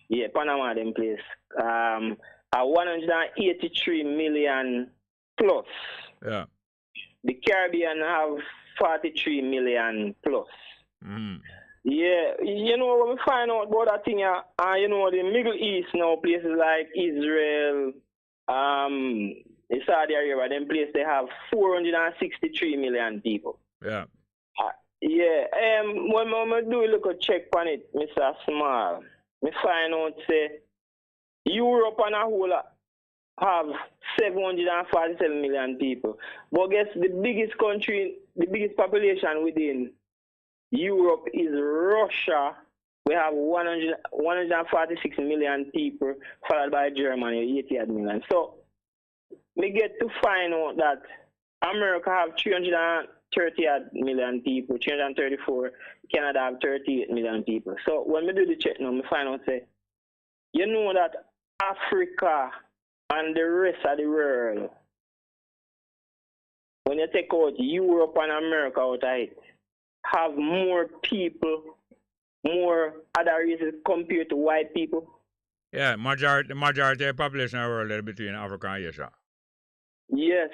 Yeah, Panama, them place. 183 million plus. Yeah. The Caribbean have 43 million plus. Mm. Yeah, you know, when we find out about that thing, you know, the Middle East now, places like Israel, Saudi Arabia, them places, they have 463 million people. Yeah. When I do a little check on it, Mr. Small, we find out, say, Europe and a whole have 747 million people. But guess the biggest country, the biggest population within Europe is Russia. We have 146 million people, followed by Germany, 88 million. So, we get to find out that America have 330 million people, 334, Canada have 38 million people. So, when we do the check now, we find out, say, you know that Africa and the rest of the world, when you take out Europe and America out of it, have more people, more other races compared to white people? Yeah, the majority of the population of the world is between Africa and Asia. Yes.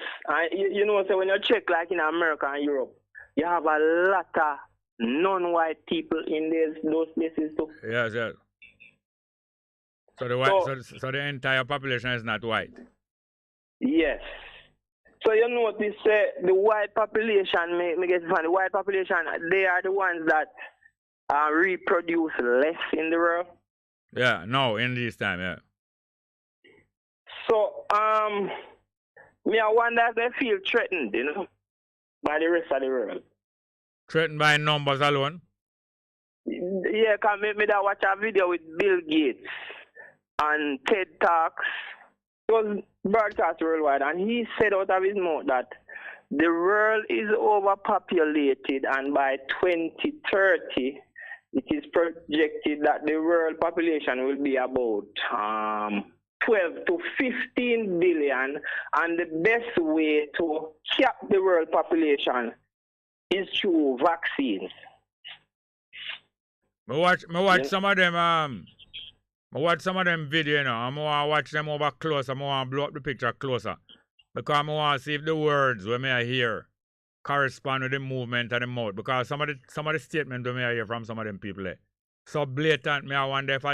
You know, so when you check like in America and Europe, you have a lot of non-white people in those places too. Yes. So the entire population is not white. Yes. So you notice the white population, me get from the white population, they are the ones that reproduce less in the world. Yeah, no, in this time, yeah. So me I wonder if they feel threatened, you know, by the rest of the world. Threatened by numbers alone? Yeah, because me that watch a video with Bill Gates and TED Talks. It was broadcast worldwide, and he said out of his mouth that the world is overpopulated, and by 2030, it is projected that the world population will be about 12 to 15 billion, and the best way to cap the world population is through vaccines. Me watch some of them I watch some of them video, you know. I want to watch them over close. I want to blow up the picture closer. Because I want to see if the words when I hear correspond with the movement of the mouth. Because some of the statements when I hear from some of them people, so blatant, I wonder if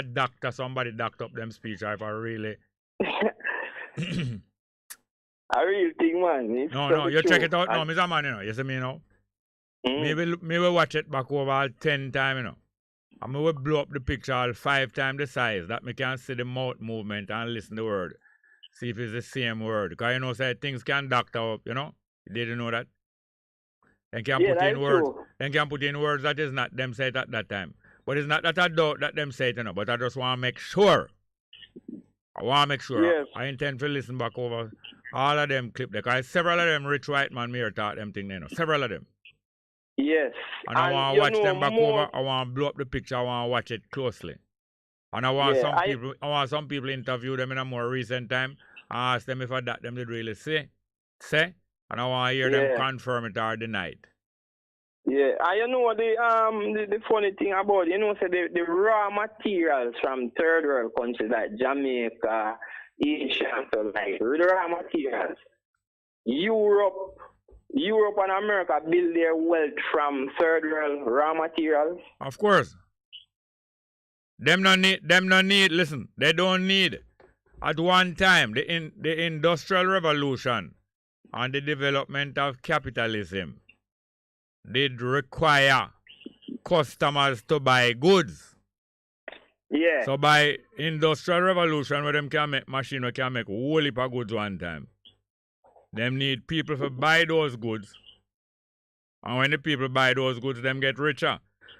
somebody doctor up them speech, or if I really... I really think, man. No, you check it out now, Mr. Man, you know. You see me, you know. Me will watch it back over all 10 times, you know. And I will blow up the picture all 5 times the size, that me can see the mouth movement and listen to the word. See if it's the same word. Because you know, say things can doctor up, you know. You didn't know that? They can put in words. They can put in words that is not them said at that time. But it's not that I doubt that them say it, you know. But I just want to make sure. Yes. I intend to listen back over all of them clip there. Because several of them rich white man me taught them thing, you know. Several of them. Yes. And I want to watch them back over. I want to blow up the picture. I want to watch it closely. And I want some people interview them in a more recent time. I ask them if that them did really say. And I want to hear them confirm it or deny it. Yeah, and you know the funny thing about it, you know, so the raw materials from third world countries like Jamaica, Asia, so like the raw materials. Europe and America build their wealth from third world raw materials. Of course. Them no need, listen, they don't need. At one time, the Industrial Revolution and the development of capitalism did require customers to buy goods. Yeah. So by industrial revolution where them can make machine where can make whole heap of goods one time, them need people to buy those goods. And when the people buy those goods, them get richer.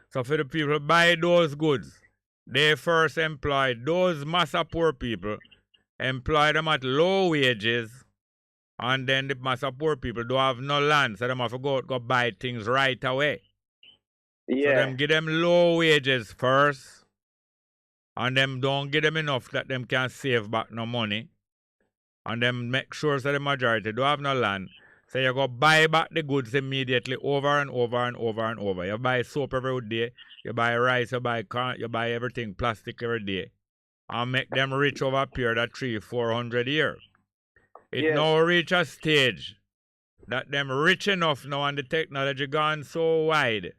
So for the people buy those goods, they first employ those massa poor people, employ them at low wages, and then the massa poor people don't have no land, so them have to go buy things right away. Yeah. So them give them low wages first, and them don't give them enough that them can save back no money, and them make sure that the majority don't have no land. So you go buy back the goods immediately over and over and over and over. You buy soap every day, you buy rice, you buy corn, you buy everything plastic every day. And make them rich over a period of 300-400 years. It now reach a stage that them rich enough now and the technology gone so wide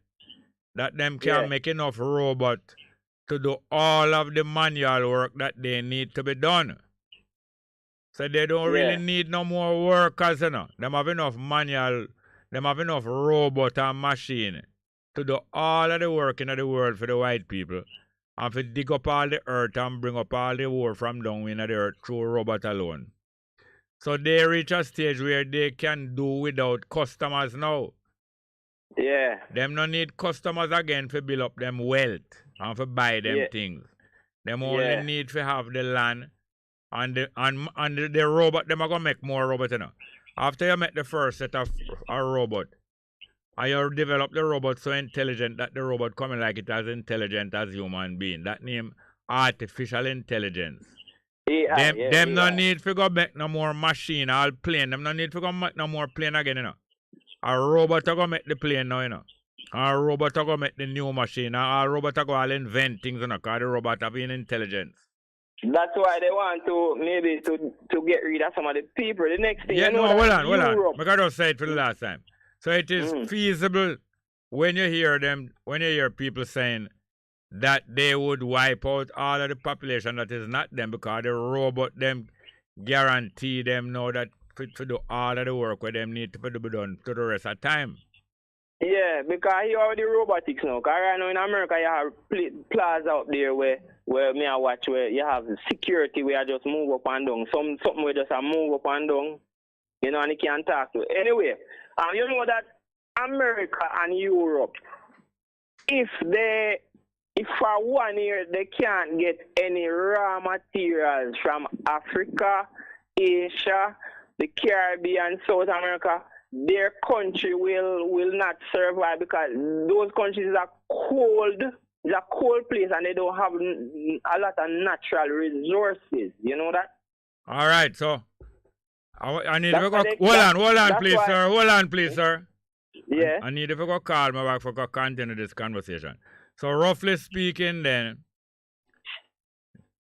that them can make enough robot to do all of the manual work that they need to be done. So they don't really need no more workers, you know. Them have enough manual, them have enough robot and machine to do all of the work in the world for the white people. And to dig up all the earth and bring up all the ore from down in the earth through robot alone. So they reach a stage where they can do without customers now. Yeah. Them no need customers again to build up them wealth and to buy them things. Them only need to have the land. And the robot, them are going to make more robots, you know. After you make the first set of a robot, and you develop the robot so intelligent that the robot coming like it as intelligent as human being. That name artificial intelligence. Them no need to go make no more machine or plane. Them no need to go make no more plane again, you know. A robot are going to make the plane now, you know. A robot are going to make the new machine. A robot are going to invent things, you know, because the robot have intelligence. That's why they want to maybe to get rid of some of the people. The next thing, hold on. Because I just said it for the last time. So it is feasible when you hear people saying that they would wipe out all of the population that is not them because the robot them guarantee them know that to do all of the work where them need to be done to the rest of the time. Yeah, because you have the robotics now. Because right now in America you have plaza up there where me I watch where you have security where you just move up and down. Something where just move up and down. You know, and you can't talk to. Anyway, you know that America and Europe, if for 1 year they can't get any raw materials from Africa, Asia, the Caribbean, South America, their country will not survive because those countries are cold. It's a cold place and they don't have a lot of natural resources. You know that? All right, so I need to go. Hold on, please, sir. Yeah. I need to go call me back for continue this conversation. So roughly speaking, then,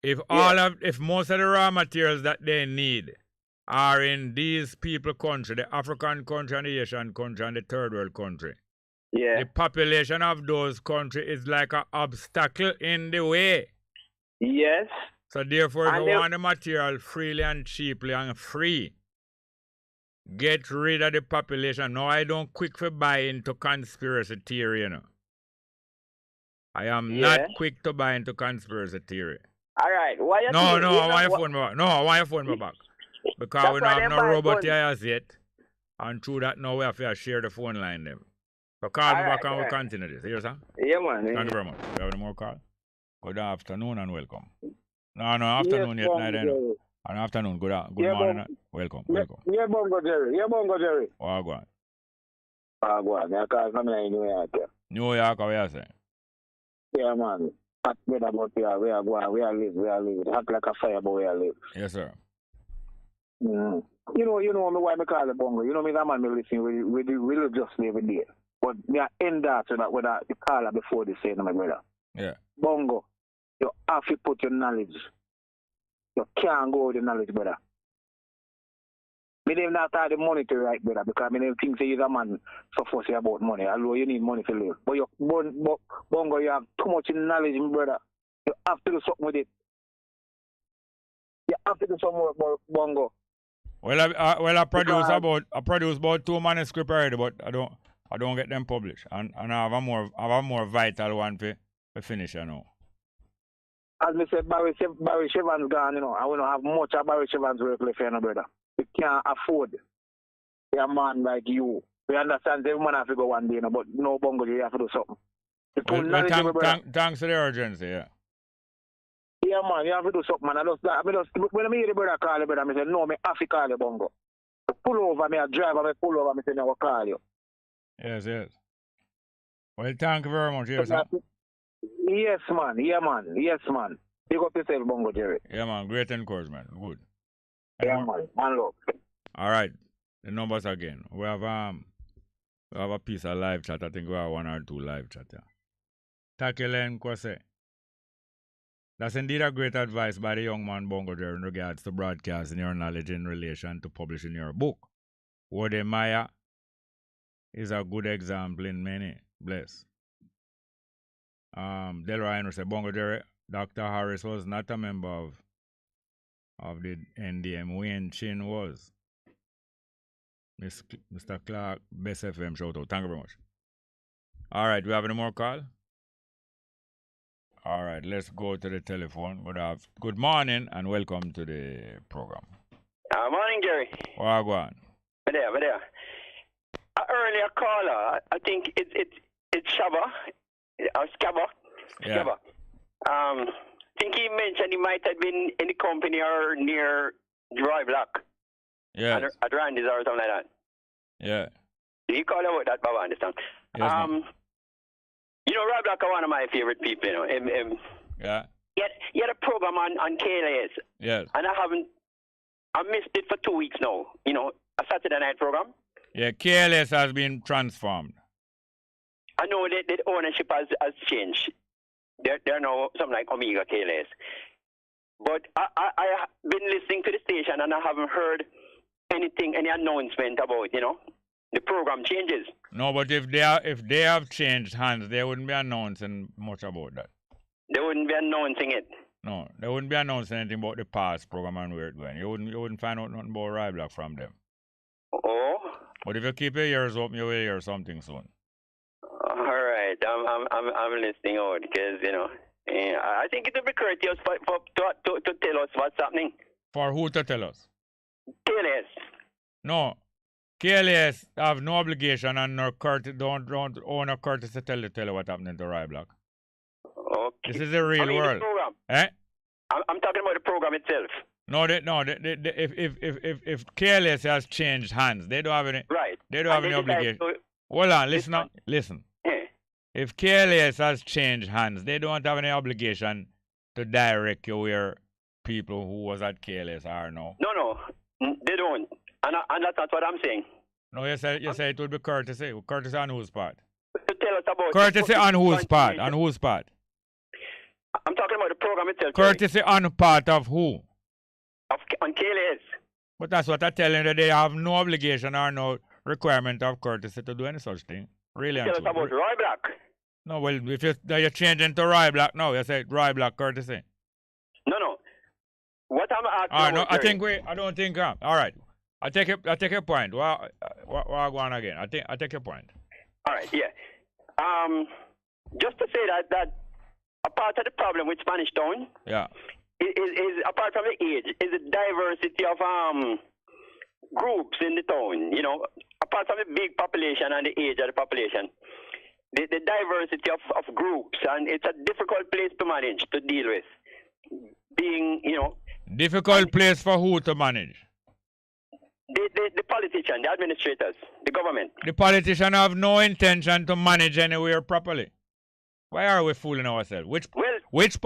if most of the raw materials that they need are in these people country, the African country and the Asian country and the third world country, the population of those countries is like an obstacle in the way. Yes. So therefore, if you want the material freely and cheaply and free, get rid of the population. No, I don't quick for buy into conspiracy theory, you know. I am not quick to buy into conspiracy theory. All right. Why you I want your phone me back. No, I want your phone me back. Because we don't have no robot here as yet. And through that, now we have to share the phone line them. So call me back and we'll continue this. Hear, sir? Yeah, man. Thank you very much. You have any more call? Good afternoon and welcome. No, afternoon yet, night. And afternoon, good morning. Welcome. Yeah, Bongo Jerry. Oh, go on. Go on. I call from New York. New York, what you say? Yeah, man. Hot weather about here. We are live. Hot like a fire, but we are live. Yes, sir. You know me why I call it Bongo. You know me that man me listen. We just live every day. But me I end that so that whether you call her before they say to my brother. Yeah. Bongo, you have to put your knowledge. You can't go with the knowledge, brother. Me never not have the money to write, brother, because me never think say you're a man so fussy about money. Although you need money to live. But Bongo, you have too much knowledge, brother. You have to do something with it. You have to do something with Bongo. Well, I produce about 2 manuscripts already, but I don't get them published, and I have a more vital one to finish, you know. as me said, Barry Shevan's gone, you know, and we don't have much of Barry Shevan's work left here, no, brother. We can't afford a man like you. We understand every man has to go one day, you know, but no Bongo, you have to do something. Thanks for the urgency, yeah. Yeah, man, you have to do something, man. When I hear the brother call you, brother, I say, no, I have to call you, Bongo. Pull over me, I drive, I pull over, I say, no, I will call you. Yes. Well, thank you very much, yes, sir. Yes, man. Yes, man. Pick up yourself, Bongo, Jerry. Yeah, man. Great encouragement. Good. Yeah, man. Man, look. All right. The numbers again. We have a piece of live chat. I think we have 1 or 2 live chat. Yeah. Takelen Kwase. That's indeed a great advice by the young man Bongo Jerry in regards to broadcasting your knowledge in relation to publishing your book. Wode Maya is a good example in many. Bless. Delroy Henry said, Bongo Jerry, Dr. Harris was not a member of the NDM. Wayne Chin was. Mr. Clark, Bess FM, shout out. Thank you very much. All right, we have any more call? All right, let's go to the telephone. Good morning and welcome to the program. Morning, Jerry. Well, go on. There. An earlier caller, I think it's Shaba, or Scabba. Yeah. Scabba. I think he mentioned he might have been in the company or near Dry Block. Yeah. At Randy's or something like that. Yeah. Did you call about that, Baba? Understand? Yes, you know, Rob Block are one of my favorite people, you know. Yeah. He had a program on KLAS. Yes. And I missed it for 2 weeks now. You know, a Saturday night program. Yeah, KLS has been transformed. I know that the ownership has changed. They're now something like Omega KLS. But I have been listening to the station and I haven't heard any announcement about, you know, the program changes. No, but if they have changed hands, they wouldn't be announcing much about that. They wouldn't be announcing it. No, they wouldn't be announcing anything about the past program and where it's going. You wouldn't find out nothing about Rye Block from them. Oh. But if you keep your ears open, you will hear something soon. All right, I'm listening out because you know I think it would be courteous to tell us what's happening. For who to tell us? KLS. No, KLS have no obligation and don't own a courtesy to tell you what's happening to Rye Block. Okay. This is the real world. The program. Eh? I'm talking about the program itself. If KLS has changed hands, they don't have any. Right. They don't have any obligation. Hold on, listen. If KLS has changed hands, they don't have any obligation to direct you where people who was at KLS are now. No, they don't, and that's not what I'm saying. No, you say it would be courtesy. Courtesy on whose part? To tell us about courtesy on whose part? On whose part? I'm talking about the program itself. Courtesy on part of who? On KLS. But that's what I'm telling you. They have no obligation or no requirement of courtesy to do any such thing. Really? Tell us about Rye Block. No, well, if you're changing to Rye Block now, you say Rye Block courtesy. No. What I'm asking. No, I don't think. All right. I take your point. Well, go on again. I take your point. All right. Yeah. Just to say that a part of the problem with Spanish Town. Yeah. Is apart from the age, is the diversity of groups in the town. You know, apart from the big population and the age of the population, the diversity of groups, and it's a difficult place to manage, to deal with. Being, you know, difficult place for who to manage? The politicians, the administrators, the government. The politicians have no intention to manage anywhere properly. Why are we fooling ourselves? Which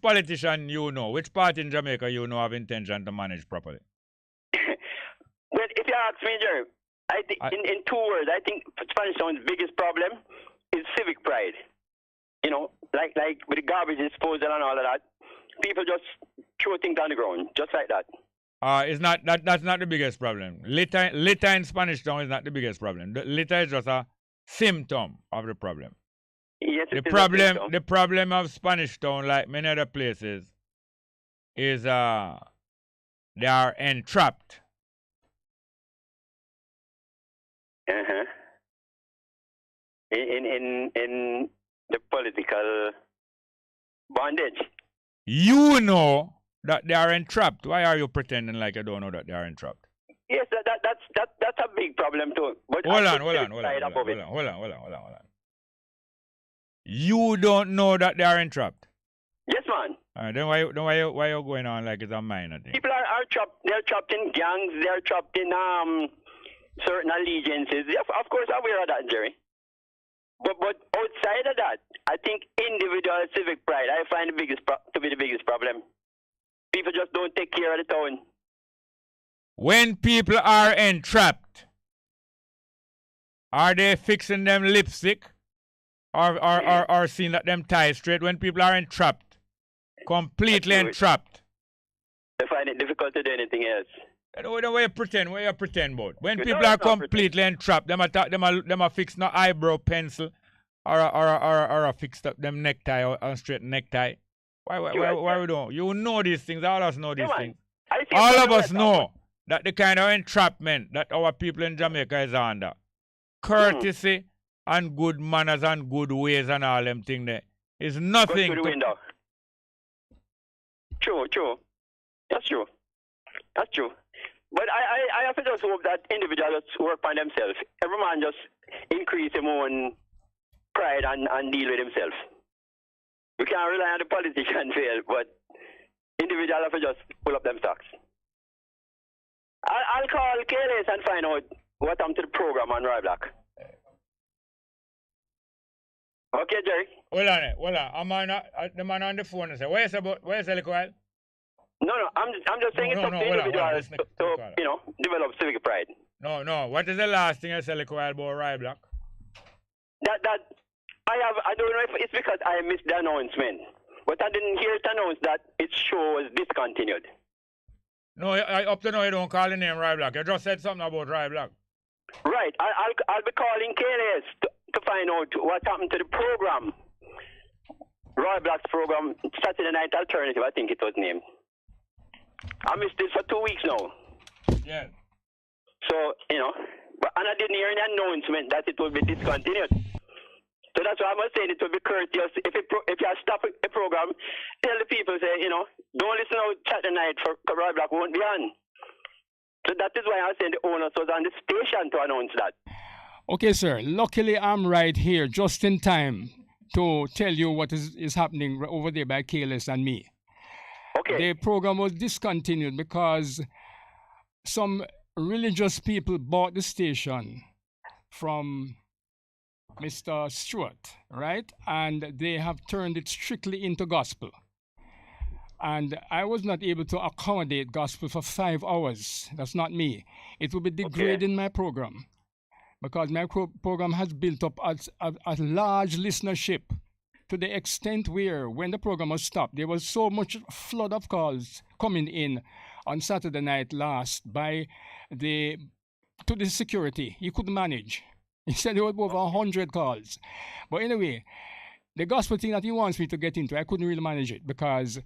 politician you know, which party in Jamaica you know have intention to manage properly? Well, if you ask me, Jerry, I think in 2 words, I think Spanish Town's biggest problem is civic pride. You know, like with the garbage disposal and all of that, people just throw things on the ground, just like that. That's not the biggest problem. Litter in Spanish Town is not the biggest problem. Litter is just a symptom of the problem. Yes, the problem of Spanish Town, like many other places, is they are entrapped. In the political bondage. You know that they are entrapped. Why are you pretending like you don't know that they are entrapped? Yes, that's a big problem too. But Hold on. You don't know that they are entrapped. Yes, man. Then why you going on like it's a minor thing? People are trapped. They're trapped in gangs. They're trapped in certain allegiances. Yeah, of course, I'm aware of that, Jerry. But outside of that, I think individual civic pride, I find to be the biggest problem. People just don't take care of the town. When people are entrapped, are they fixing them lipstick? Or seeing that them tie straight? When people are entrapped, completely entrapped. They find it difficult to do anything else. Where you pretend about? When people are completely entrapped, them a fix no eyebrow pencil or a fix up them necktie or straight necktie. Why we don't? You know these things. All of us know these things. All of us know that the kind of entrapment that our people in Jamaica is under. Courtesy and good manners and good ways and all them things there is nothing. Go through the window. True. That's true. But I have to just hope that individuals work on themselves. Every man just increase his own pride and deal with himself. We can't rely on the politician fail, but individuals have to just pull up them stocks. I'll call KLS and find out what happened to the program on Roy Black. Okay, Jerry. Hold on. The man on the phone and say, where's the liquid? No, I'm just saying it's up to individuals to develop civic pride. No. What is the last thing I say liquid about Roy Black? That I don't know if it's because I missed the announcement, but I didn't hear it announced that its show was discontinued. No, up to now you don't call the name Roy Black. You just said something about Roy Black. Right. I'll be calling KLS to find out what happened to the program. Roy Black's program, Saturday Night Alternative, I think it was named. I missed it for 2 weeks now. Yeah. So, and I didn't hear any announcement that it would be discontinued. So that's why I must say it would be courteous. If you stop a program, tell the people, say, don't listen out Saturday night for Roy Black won't be on. So that is why I said the owners was on the station to announce that. Okay, sir. Luckily, I'm right here just in time to tell you what is happening over there by KLS and me. Okay. The program was discontinued because some religious people bought the station from Mr. Stewart, right? And they have turned it strictly into gospel. And I was not able to accommodate gospel for 5 hours. That's not me. It would be degrading my program because my program has built up a large listenership to the extent where when the program was stopped, there was so much flood of calls coming in on Saturday night last to the security. He couldn't manage. He said there were over 100 calls. But anyway, the gospel thing that he wants me to get into, I couldn't really manage it because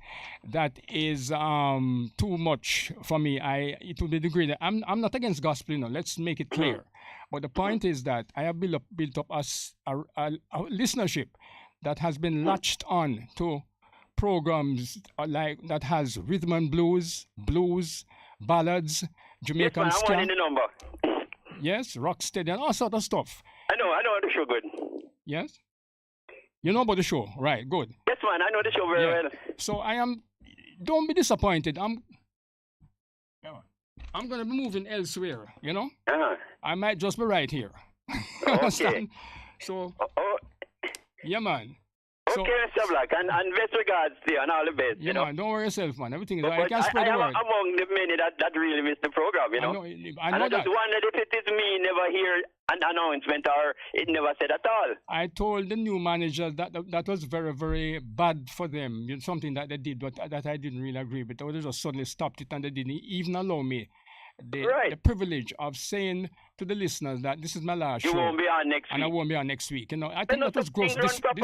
that is too much for me. It would be degrading. I'm not against gospel, let's make it clear. But the point is that I have built up a listenership that has been latched on to programs like that has rhythm and blues, ballads, Jamaican yes, ska. I want the number. Yes, rocksteady and all sort of stuff. I know the show good. Yes? You know about the show, right? Good. Yes, man, I know the show very well. So don't be disappointed. I'm going to be moving elsewhere, I might just be right here. Okay. So, yeah, man. Okay, Mr. Black, and best regards to you and all the best. Yeah, man, don't worry yourself, man. Everything is but I can spread I the word. am among the many that really miss the program, I know I that. just wondered if it is me never hear an announcement or it never said at all. I told the new manager that was very, very bad for them. Something that they did, but that I didn't really agree with. They just suddenly stopped it and they didn't even allow me the privilege of saying to the listeners that this is my last show. You won't be on next week. And I won't be on next week. I think that was gross disrespect.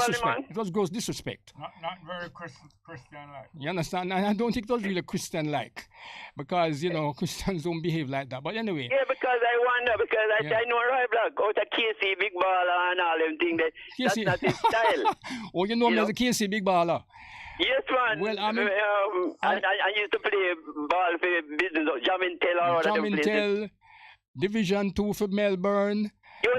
It was gross disrespect. Not very Christian-like. You understand? And I don't think it was really Christian-like because, Christians don't behave like that. But anyway. Yeah, because I wonder, because I know Roy Black out of KC Big Baller and all them things. That's not his style. Oh, you know me as a KC Big Baller? Yes, man. Well, I used to play ball for business, Jamintel, Division 2 for Melbourne,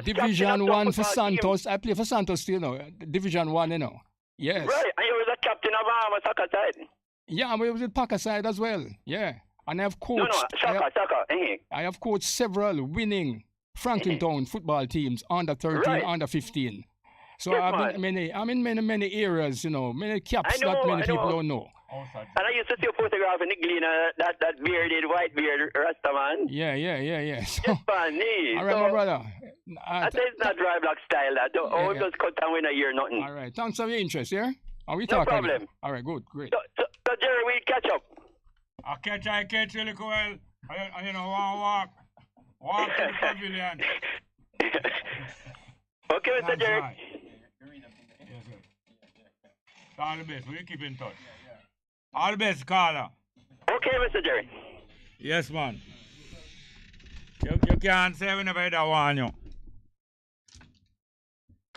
Division 1 for Santos. I play for Santos still, Division 1, Yes. Right, and you was a captain of a soccer side. Yeah, I was with Packer side as well. Yeah. And I have coached. Soccer. I have coached several winning Franklintown football teams, under 13, under 15. So I'm in many areas, many caps that many people don't know. And I used to see a photograph in the Gleaner, that bearded, white beard Rasta man. Yeah. So, it's funny. All right, my brother. I say it's not dry black style. That don't just cut down in a year, nothing. All right, thanks for your interest, yeah? Are we no talking? problem. All right, good, great. So Jerry, we catch up. I catch really well. I walk to the pavilion. Okay, Mr. Jerry. Yes, sir. All the best. We'll keep in touch. All the best, Carla. Okay, Mr. Jerry. Yes, man. You can't say whenever I want you.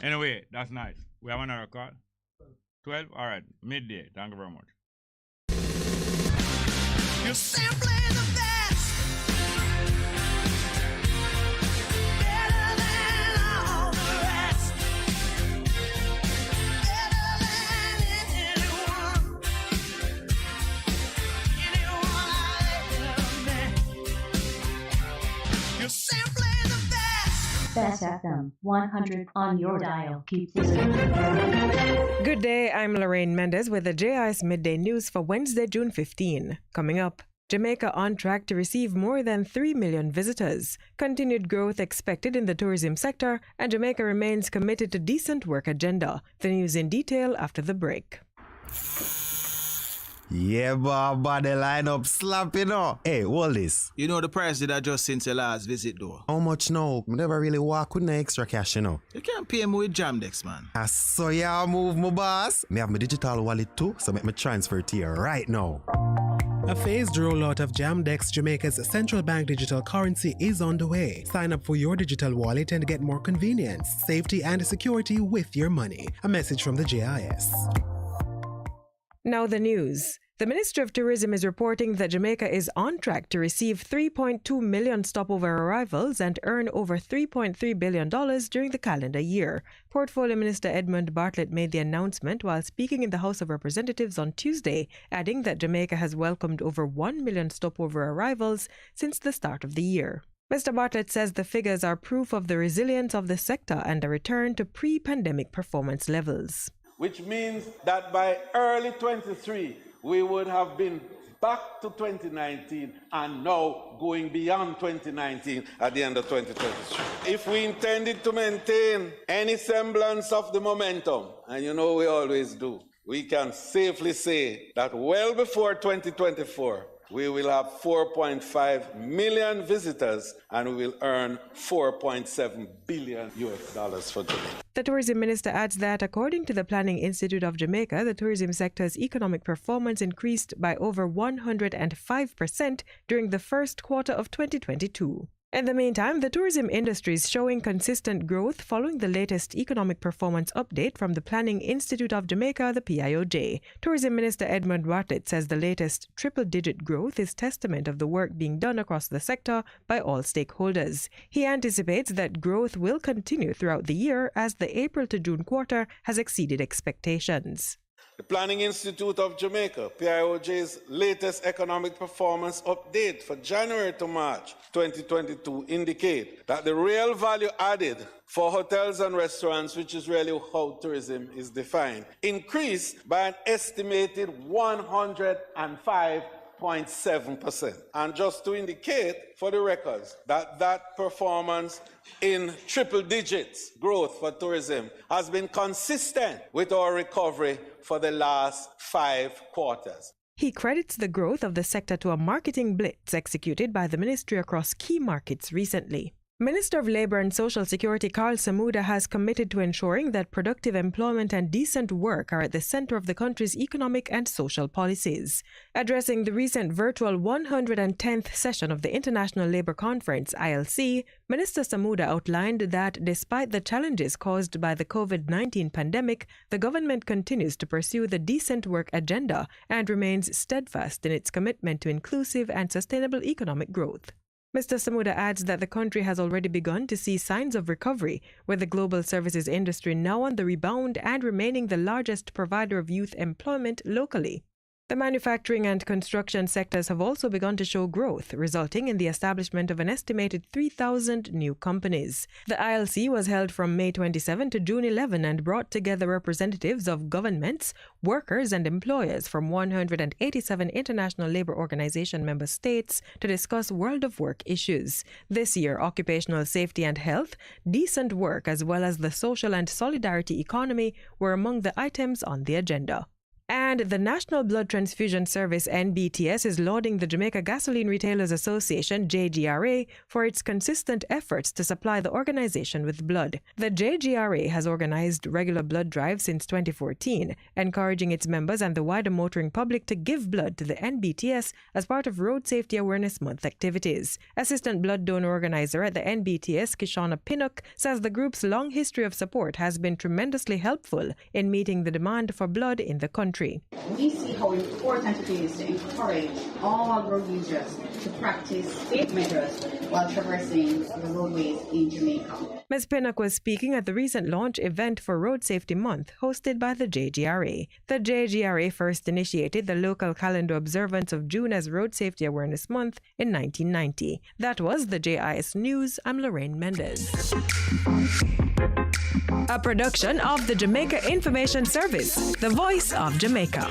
Anyway, that's nice. We have another call. 12? All right. Midday. Thank you very much. You're simply the best. Better than all the rest. Better than anyone. Anyone I ever met. You're simply the best. Best FM 100 on your dial. Keep listening. Good day, I'm Lorraine Mendez with the JIS Midday News for Wednesday, June 15. Coming up, Jamaica on track to receive more than 3 million visitors. Continued growth expected in the tourism sector, and Jamaica remains committed to decent work agenda. The news in detail after the break. Yeah, but the lineup slap, Hey, hold this. You know the price did adjust since your last visit, though. How much now? I never really walk with no extra cash, You can't pay me with Jamdex, man. I saw ya move, my boss. Me have my digital wallet too, so make me transfer to you right now. A phased rollout of Jamdex, Jamaica's central bank digital currency, is on the way. Sign up for your digital wallet and get more convenience, safety, and security with your money. A message from the JIS. Now the news. The Ministry of Tourism is reporting that Jamaica is on track to receive 3.2 million stopover arrivals and earn over $3.3 billion during the calendar year. Portfolio Minister Edmund Bartlett made the announcement while speaking in the House of Representatives on Tuesday, adding that Jamaica has welcomed over 1 million stopover arrivals since the start of the year. Mr. Bartlett says the figures are proof of the resilience of the sector and a return to pre-pandemic performance levels. Which means that by early 23, we would have been back to 2019 and now going beyond 2019 at the end of 2023. If we intended to maintain any semblance of the momentum, and we always do, we can safely say that well before 2024, we will have 4.5 million visitors and we will earn $4.7 billion for Jamaica. The tourism minister adds that according to the Planning Institute of Jamaica, the tourism sector's economic performance increased by over 105% during the first quarter of 2022. In the meantime, the tourism industry is showing consistent growth following the latest economic performance update from the Planning Institute of Jamaica, the PIOJ. Tourism Minister Edmund Bartlett says the latest triple-digit growth is testament of the work being done across the sector by all stakeholders. He anticipates that growth will continue throughout the year as the April to June quarter has exceeded expectations. The Planning Institute of Jamaica, PIOJ's latest economic performance update for January to March 2022 indicate that the real value added for hotels and restaurants, which is really how tourism is defined, increased by an estimated 105.7%. And just to indicate for the records that performance in triple digits growth for tourism has been consistent with our recovery for the last 5 quarters. He credits the growth of the sector to a marketing blitz executed by the ministry across key markets recently. Minister of Labour and Social Security Karl Samuda has committed to ensuring that productive employment and decent work are at the centre of the country's economic and social policies. Addressing the recent virtual 110th session of the International Labour Conference, ILC, Minister Samuda outlined that despite the challenges caused by the COVID-19 pandemic, the government continues to pursue the decent work agenda and remains steadfast in its commitment to inclusive and sustainable economic growth. Mr. Samuda adds that the country has already begun to see signs of recovery, with the global services industry now on the rebound and remaining the largest provider of youth employment locally. The manufacturing and construction sectors have also begun to show growth, resulting in the establishment of an estimated 3,000 new companies. The ILC was held from May 27 to June 11 and brought together representatives of governments, workers and employers from 187 International Labour Organization member states to discuss world of work issues. This year, occupational safety and health, decent work as well as the social and solidarity economy were among the items on the agenda. And the National Blood Transfusion Service NBTS is lauding the Jamaica Gasoline Retailers Association JGRA for its consistent efforts to supply the organization with blood. The JGRA has organized regular blood drives since 2014, encouraging its members and the wider motoring public to give blood to the NBTS as part of Road Safety Awareness Month activities. Assistant blood donor organizer at the NBTS, Kishana Pinnacle, says the group's long history of support has been tremendously helpful in meeting the demand for blood in the country. We see how important it is to encourage all road users to practice safe measures while traversing the roadways in Jamaica. Ms. Pinnock was speaking at the recent launch event for Road Safety Month hosted by the JGRA. The JGRA first initiated the local calendar observance of June as Road Safety Awareness Month in 1990. That was the JIS News. I'm Lorraine Mendez. A production of the Jamaica Information Service, the voice of Jamaica.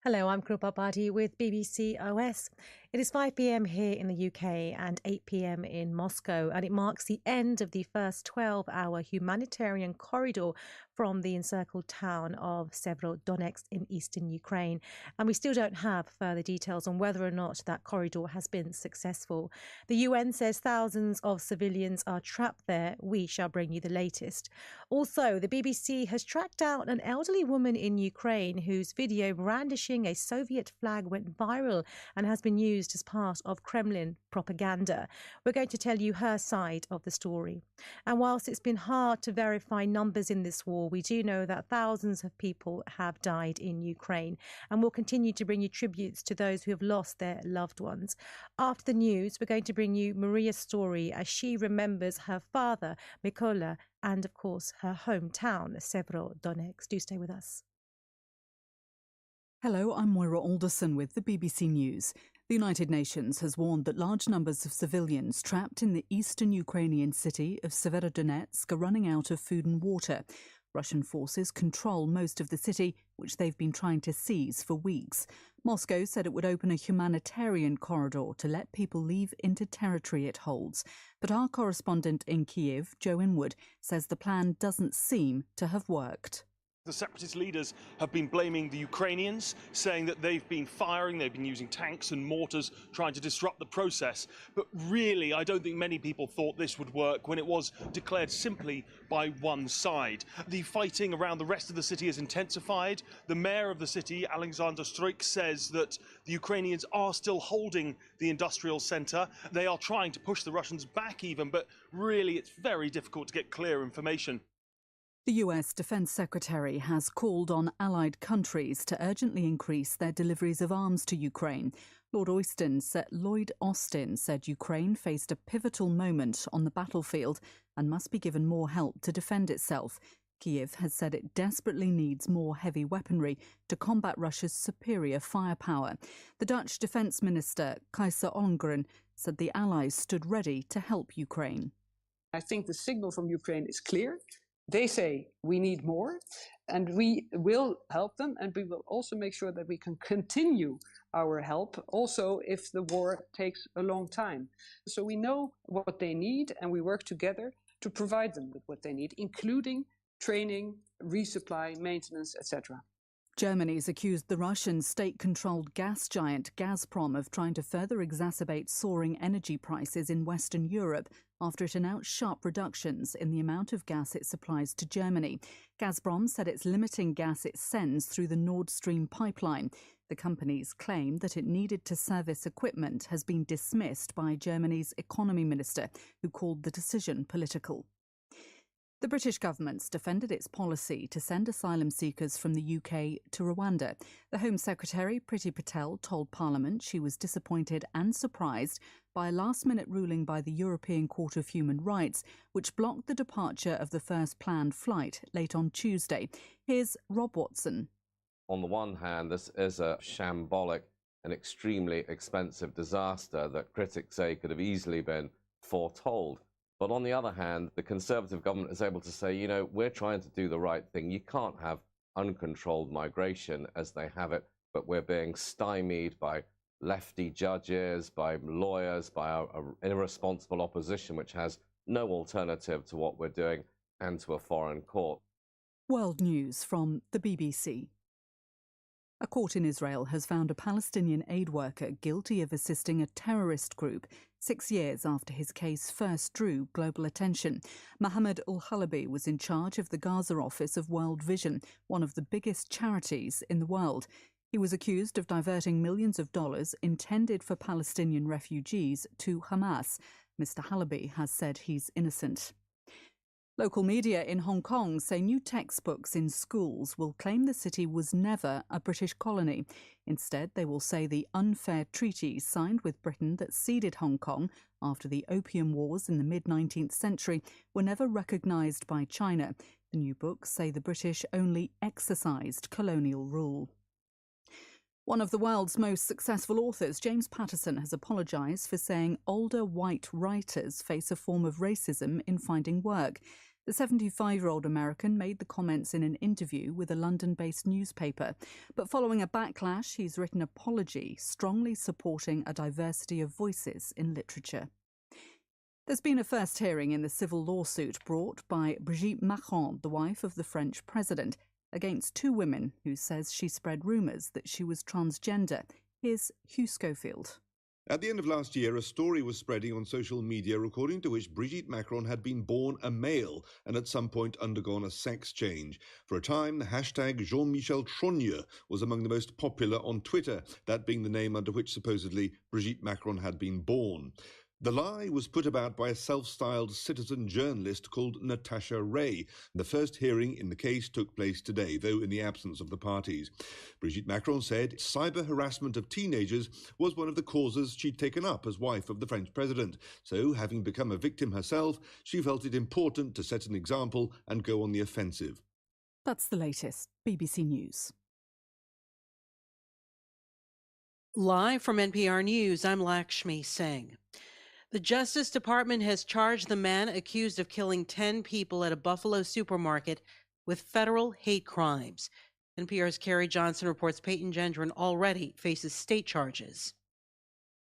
Hello, I'm Krupa Badi with BBC OS. It is 5 p.m. here in the UK and 8 p.m. in Moscow, and it marks the end of the first 12-hour humanitarian corridor from the encircled town of Severodonetsk in eastern Ukraine. And we still don't have further details on whether or not that corridor has been successful. The UN says thousands of civilians are trapped there. We shall bring you the latest. Also, the BBC has tracked down an elderly woman in Ukraine whose video brandishing a Soviet flag went viral and has been used as part of Kremlin propaganda. We're going to tell you her side of the story. And whilst it's been hard to verify numbers in this war, we do know that thousands of people have died in Ukraine, and we'll continue to bring you tributes to those who have lost their loved ones. After the news, we're going to bring you Maria's story as she remembers her father, Mykola, and of course her hometown, Severodonetsk. Do stay with us. Hello, I'm Moira Alderson with the BBC News. The United Nations has warned that large numbers of civilians trapped in the eastern Ukrainian city of Severodonetsk are running out of food and water. Russian forces control most of the city, which they've been trying to seize for weeks. Moscow said it would open a humanitarian corridor to let people leave into territory it holds. But our correspondent in Kyiv, Joe Inwood, says the plan doesn't seem to have worked. The separatist leaders have been blaming the Ukrainians, saying that they've been firing, they've been using tanks and mortars trying to disrupt the process. But really, I don't think many people thought this would work when it was declared simply by one side. The fighting around the rest of the city has intensified. The mayor of the city, Alexander Stryk, says that the Ukrainians are still holding the industrial centre. They are trying to push the Russians back even, but really it's very difficult to get clear information. The US Defense Secretary has called on allied countries to urgently increase their deliveries of arms to Ukraine. Lloyd Austin said Ukraine faced a pivotal moment on the battlefield and must be given more help to defend itself. Kyiv has said it desperately needs more heavy weaponry to combat Russia's superior firepower. The Dutch Defence Minister, Kajsa Ollongren, said the allies stood ready to help Ukraine. I think the signal from Ukraine is clear. They say we need more, and we will help them, and we will also make sure that we can continue our help, also if the war takes a long time. So we know what they need, and we work together to provide them with what they need, including training, resupply, maintenance, etc. Germany's accused the Russian state-controlled gas giant Gazprom of trying to further exacerbate soaring energy prices in Western Europe after it announced sharp reductions in the amount of gas it supplies to Germany. Gazprom said it's limiting gas it sends through the Nord Stream pipeline. The company's claim that it needed to service equipment has been dismissed by Germany's economy minister, who called the decision political. The British government's defended its policy to send asylum seekers from the UK to Rwanda. The Home Secretary, Priti Patel, told Parliament she was disappointed and surprised by a last-minute ruling by the European Court of Human Rights, which blocked the departure of the first planned flight late on Tuesday. Here's Rob Watson. On the one hand, this is a shambolic and extremely expensive disaster that critics say could have easily been foretold. But on the other hand, the Conservative government is able to say, you know, we're trying to do the right thing. You can't have uncontrolled migration as they have it, but we're being stymied by lefty judges, by lawyers, by an irresponsible opposition, which has no alternative to what we're doing and to a foreign court. World News from the BBC. A court in Israel has found a Palestinian aid worker guilty of assisting a terrorist group 6 years after his case first drew global attention. Mohammed Al-Halabi was in charge of the Gaza office of World Vision, one of the biggest charities in the world. He was accused of diverting millions of dollars intended for Palestinian refugees to Hamas. Mr. Halabi has said he's innocent. Local media in Hong Kong say new textbooks in schools will claim the city was never a British colony. Instead, they will say the unfair treaties signed with Britain that ceded Hong Kong after the Opium Wars in the mid-19th century were never recognised by China. The new books say the British only exercised colonial rule. One of the world's most successful authors, James Patterson, has apologised for saying older white writers face a form of racism in finding work. The 75-year-old American made the comments in an interview with a London-based newspaper. But following a backlash, he's written an apology, strongly supporting a diversity of voices in literature. There's been a first hearing in the civil lawsuit brought by Brigitte Macron, the wife of the French president, against two women who says she spread rumours that she was transgender. Here's Hugh Schofield. At the end of last year, a story was spreading on social media according to which Brigitte Macron had been born a male and at some point undergone a sex change. For a time, the hashtag Jean-Michel Trogne was among the most popular on Twitter, that being the name under which supposedly Brigitte Macron had been born. The lie was put about by a self-styled citizen journalist called Natasha Ray. The first hearing in the case took place today, though in the absence of the parties. Brigitte Macron said cyber harassment of teenagers was one of the causes she'd taken up as wife of the French president. So, having become a victim herself, she felt it important to set an example and go on the offensive. That's the latest. BBC News. Live from NPR News, I'm Lakshmi Singh. The Justice Department has charged the man accused of killing 10 people at a Buffalo supermarket with federal hate crimes. NPR's Carrie Johnson reports Peyton Gendron already faces state charges.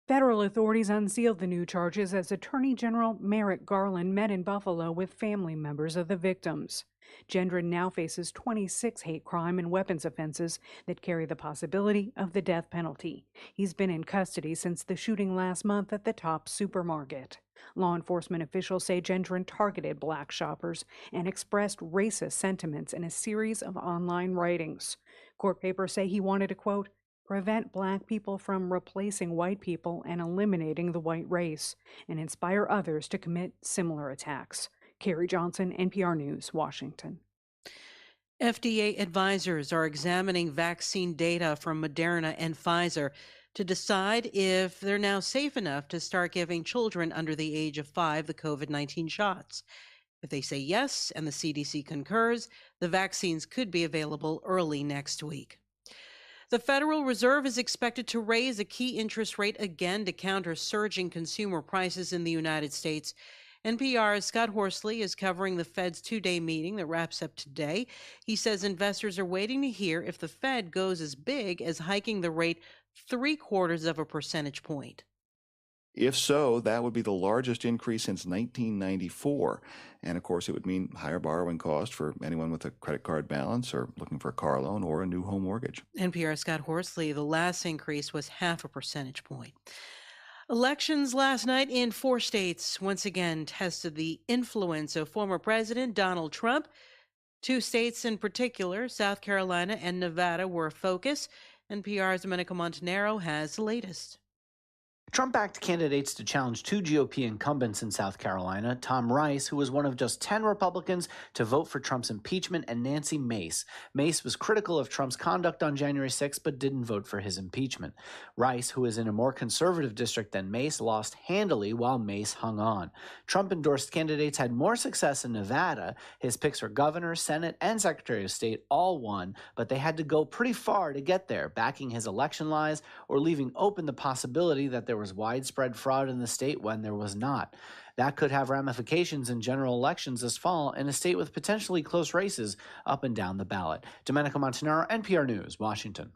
Federal authorities unsealed the new charges as Attorney General Merrick Garland met in Buffalo with family members of the victims. Gendron now faces 26 hate crime and weapons offenses that carry the possibility of the death penalty. He's been in custody since the shooting last month at the Tops supermarket. Law enforcement officials say Gendron targeted black shoppers and expressed racist sentiments in a series of online writings. Court papers say he wanted to, quote, prevent black people from replacing white people and eliminating the white race, and inspire others to commit similar attacks. Carrie Johnson, NPR News, Washington. FDA advisors are examining vaccine data from Moderna and Pfizer to decide if they're now safe enough to start giving children under the age of 5 the COVID-19 shots. If they say yes and the CDC concurs, the vaccines could be available early next week. The Federal Reserve is expected to raise a key interest rate again to counter surging consumer prices in the United States. NPR's Scott Horsley is covering the Fed's two-day meeting that wraps up today. He says investors are waiting to hear if the Fed goes as big as hiking the rate 0.75 percentage point. If so, that would be the largest increase since 1994. And of course, it would mean higher borrowing cost for anyone with a credit card balance or looking for a car loan or a new home mortgage. NPR's Scott Horsley, the last increase was 0.5 percentage point. Elections last night in 4 states once again tested the influence of former President Donald Trump. 2 states in particular, South Carolina and Nevada, were a focus. NPR's Domenico Montanaro has the latest. Trump backed candidates to challenge 2 GOP incumbents in South Carolina, Tom Rice, who was one of just 10 Republicans to vote for Trump's impeachment, and Nancy Mace. Mace was critical of Trump's conduct on January 6, but didn't vote for his impeachment. Rice, who is in a more conservative district than Mace, lost handily while Mace hung on. Trump-endorsed candidates had more success in Nevada. His picks for governor, Senate, and Secretary of State all won, but they had to go pretty far to get there, backing his election lies or leaving open the possibility that there was widespread fraud in the state when there was not. That could have ramifications in general elections this fall in a state with potentially close races up and down the ballot. Domenico Montanaro, NPR News, Washington.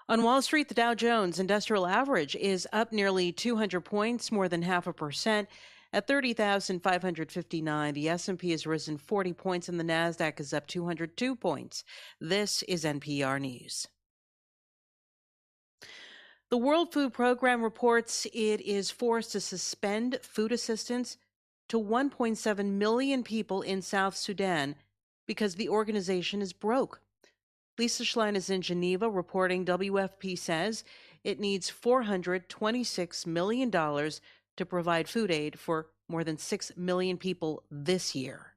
On Wall Street, the Dow Jones Industrial Average is up nearly 200 points, more than 0.5%, at 30,559. The S&P has risen 40 points and the Nasdaq is up 202 points. This is NPR News. The World Food Program reports it is forced to suspend food assistance to 1.7 million people in South Sudan because the organization is broke. Lisa Schlein is in Geneva reporting WFP says it needs $426 million to provide food aid for more than 6 million people this year.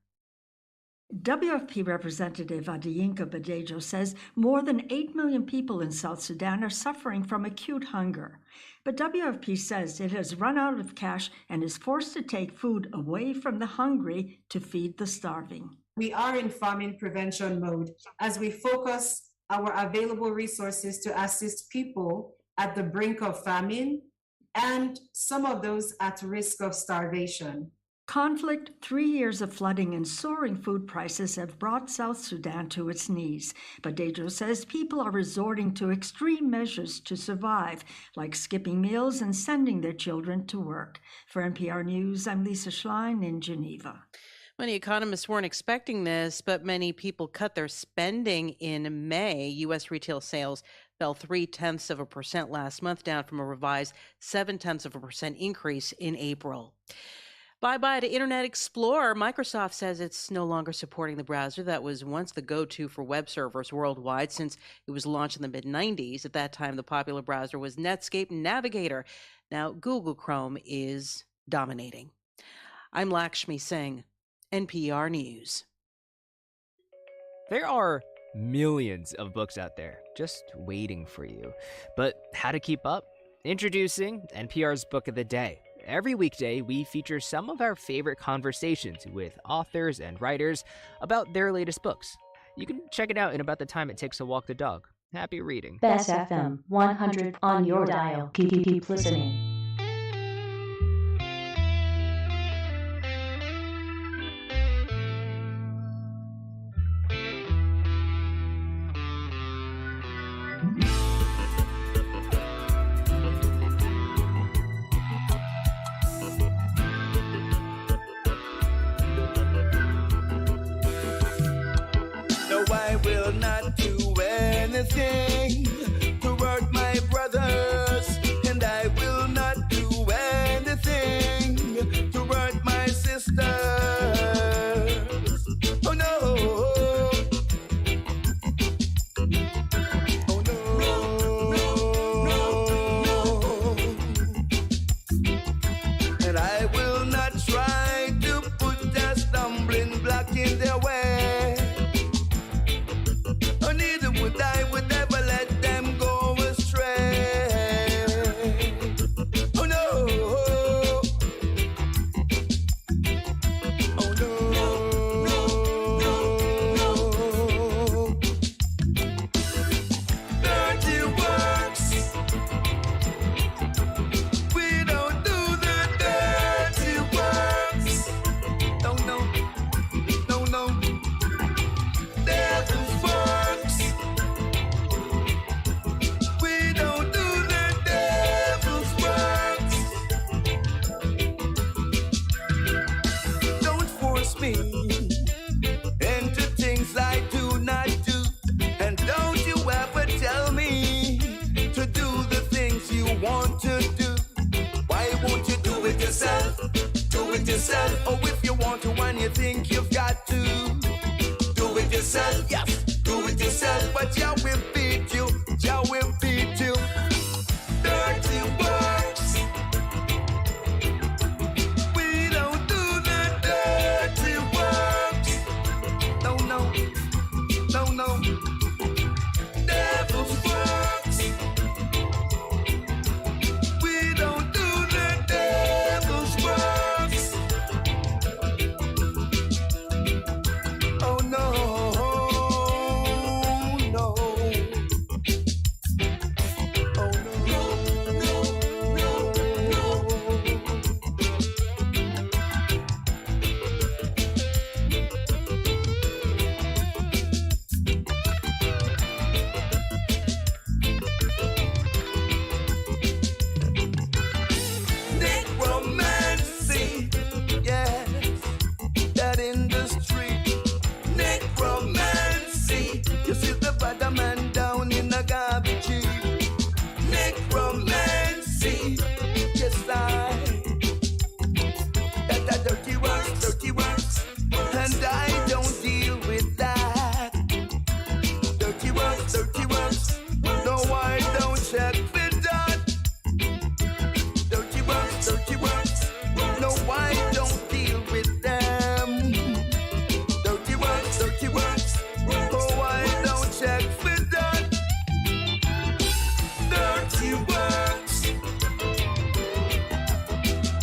WFP Representative Adeyinka Badejo says more than 8 million people in South Sudan are suffering from acute hunger. But WFP says it has run out of cash and is forced to take food away from the hungry to feed the starving. We are in famine prevention mode as we focus our available resources to assist people at the brink of famine and some of those at risk of starvation. Conflict, 3 years of flooding, and soaring food prices have brought South Sudan to its knees. Badejo says people are resorting to extreme measures to survive, like skipping meals and sending their children to work. For NPR News, I'm Lisa Schlein in Geneva. Many economists weren't expecting this, but many people cut their spending in May. U.S. retail sales fell 0.3% last month, down from a revised 0.7% increase in April. Bye-bye to Internet Explorer. Microsoft says it's no longer supporting the browser that was once the go-to for web servers worldwide since it was launched in the mid-90s. At that time, the popular browser was Netscape Navigator. Now, Google Chrome is dominating. I'm Lakshmi Singh, NPR News. There are millions of books out there just waiting for you. But how to keep up? Introducing NPR's Book of the Day. Every weekday, we feature some of our favorite conversations with authors and writers about their latest books. You can check it out in about the time it takes to walk the dog. Happy reading. Bess FM 100 on your dial. Keep listening. I will not do anything to hurt my brothers, and I will not do anything to hurt my sisters. Oh no, oh no, and I will not try to put a stumbling block in their way. Neither would I would ever let want to do, why won't you do it yourself? Do it yourself. Oh, if you want to and you think you've got to, do it yourself. Yes, do it yourself. But Jah will beat you. Jah will beat you. Dirty works. We don't do the dirty works. No, no, no, no. Devil's works. We don't do the devil's works. Oh no, no. Oh no, no, no, necromancy, yes, that industry. Necromancy, you see the bad man down in the garbage heap. Necromancy, yes I. That dirty works, and I don't deal with that. Dirty works, no I don't check for that. Dirty works, no I don't deal with them. Dirty works, oh I don't check for that. Dirty works,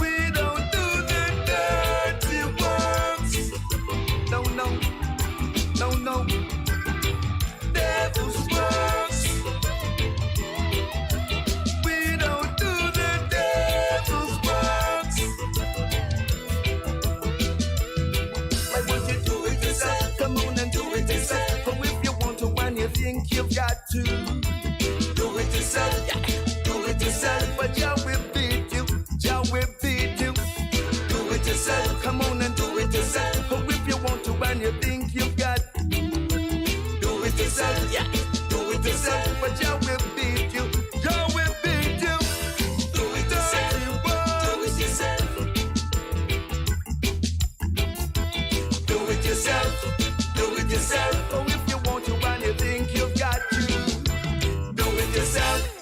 we don't do the dirty works. No, no, no, no. Devil's works, we don't do the devil's works. Why won't you do it yourself? Come on and do it yourself. Oh, if you want to and you think you've got to, do it yourself. Yeah, do it yourself. But Jah will beat you. Jah will beat you. Do it yourself. Come on and do it yourself. Oh, if you want to and you think you've got, do it yourself. Yeah, do it yourself. But Jah will beat you. Jah will beat you. Do it yourself. Do it yourself. Do it yourself. Do it yourself. Oh, if you want to and you think you've got to, do it yourself.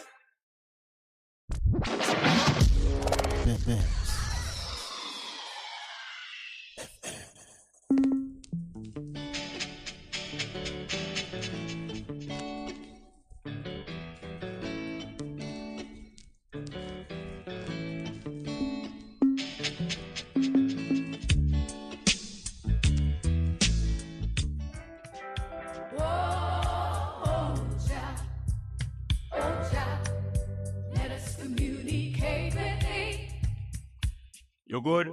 You good?